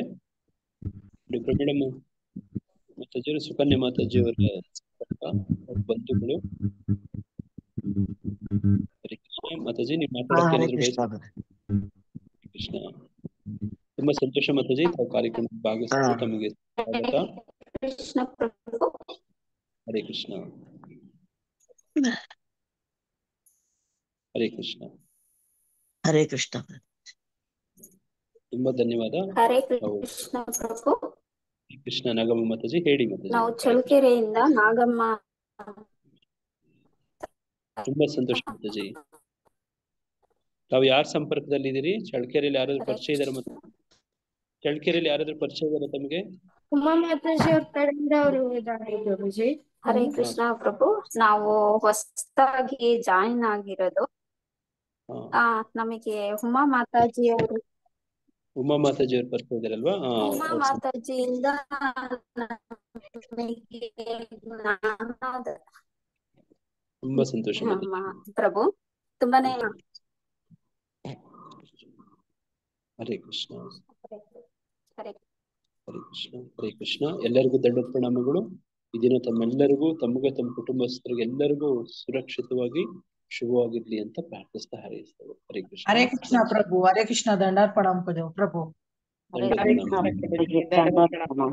ಪ್ರಮೀಳಮ್ಮ ಮಾತಾಜಿ ಅವರು ಸುಕನ್ಯಾ ಮಾತಾಜಿ ಅವರ ಬಂಧುಗಳು. ಹರೇ ಕೃಷ್ಣ ಮಾತಾಜಿ. ನೀವು ಮಾತಾಡಕ್ಕೆ ಕೃಷ್ಣ. ತುಂಬಾ ಸಂತೋಷ ಮಾತಾಜಿ, ತಾವು ಕಾರ್ಯಕ್ರಮದಲ್ಲಿ ಭಾಗವಹಿಸಿದ್ದು ತಮಗೆ ಸ್ವಾಗತ. ಹರೇ ಕೃಷ್ಣ. ಹರೇ ಕೃಷ್ಣ. ಹರೇ ಕೃಷ್ಣ. ತುಂಬಾ ಧನ್ಯವಾದ. ಹರೇ ಕೃಷ್ಣ ಪ್ರಭು. ಕೃಷ್ಣ. ನಾಗಮ್ಮ ಮಾತಾಜಿ ಹೇಳಿ ಮಾತಾಜಿ. ನಾವು ಚಳ್ಳಕೆರೆಯಿಂದ ನಾಗಮ್ಮ. ತುಂಬಾ ಸಂತೋಷ ಮಾತಾಜಿ. ತಾವು ಯಾರ ಸಂಪರ್ಕದಲ್ಲಿ ಇದೀರಿ? ಚಳ್ಳಕೆರೆಯಲ್ಲಿ ಯಾರಾದ್ರೂ ಪರಿಚಯ ಇದಾರೆ? ಮತ್ತೆ ಚಳ್ಳಕೆರೆಯಲ್ಲಿ ಯಾರಾದ್ರೂ ಪರಿಚಯ ಇದಾರೆ ತಮಗೆ? ಉಮಾ ಮಾತಾಜಿ ಅವ್ರ ಕಡೆಯಿಂದ ಅವರು ಇದ್ದಾರೆ ಪ್ರಭುಜಿ. ಹರೇ ಕೃಷ್ಣ ಪ್ರಭು. ನಾವು ಹೊಸದಾಗಿ ಜಾಯಿನ್ ಆಗಿರೋದು. ನಮಗೆ ಉಮಾ ಮಾತಾಜಿ ಅವರು. ಉಮಾ ಮಾತಾಜಿ ಅವ್ರು ಪರಿಚಯ ಇದಾರಲ್ವಾ? ಉಮಾ ಮಾತಾಜಿಯಿಂದ ತುಂಬಾ ಸಂತೋಷ ಪ್ರಭು. ತುಂಬಾನೇ. ಹರೇ ಕೃಷ್ಣ. ಹರೇ ಕೃಷ್ಣ. ಹರೇ ಕೃಷ್ಣ. ಎಲ್ಲರಿಗೂ ದಂಡ ಪ್ರಣಾಮಗಳು. ಈ ದಿನ ತಮ್ಮೆಲ್ಲರಿಗೂ, ತಮಗೆ, ತಮ್ಮ ಕುಟುಂಬಸ್ಥರಿಗೆ ಎಲ್ಲರಿಗೂ ಸುರಕ್ಷಿತವಾಗಿ ಶುಭವಾಗಿರ್ಲಿ ಅಂತ ಪ್ರಾರ್ಥಿಸ್ತಾ ಹಾರೈಸ್ತೇವೆ. ಹರೇ ಕೃಷ್ಣ. ಹರೇ ಕೃಷ್ಣ ಪ್ರಭು. ಹರೇ ಕೃಷ್ಣ. ದಂಡಾರ್ಪಣಂ ಪ್ರಭು. ದಂಡ ಪ್ರಣಾಮ.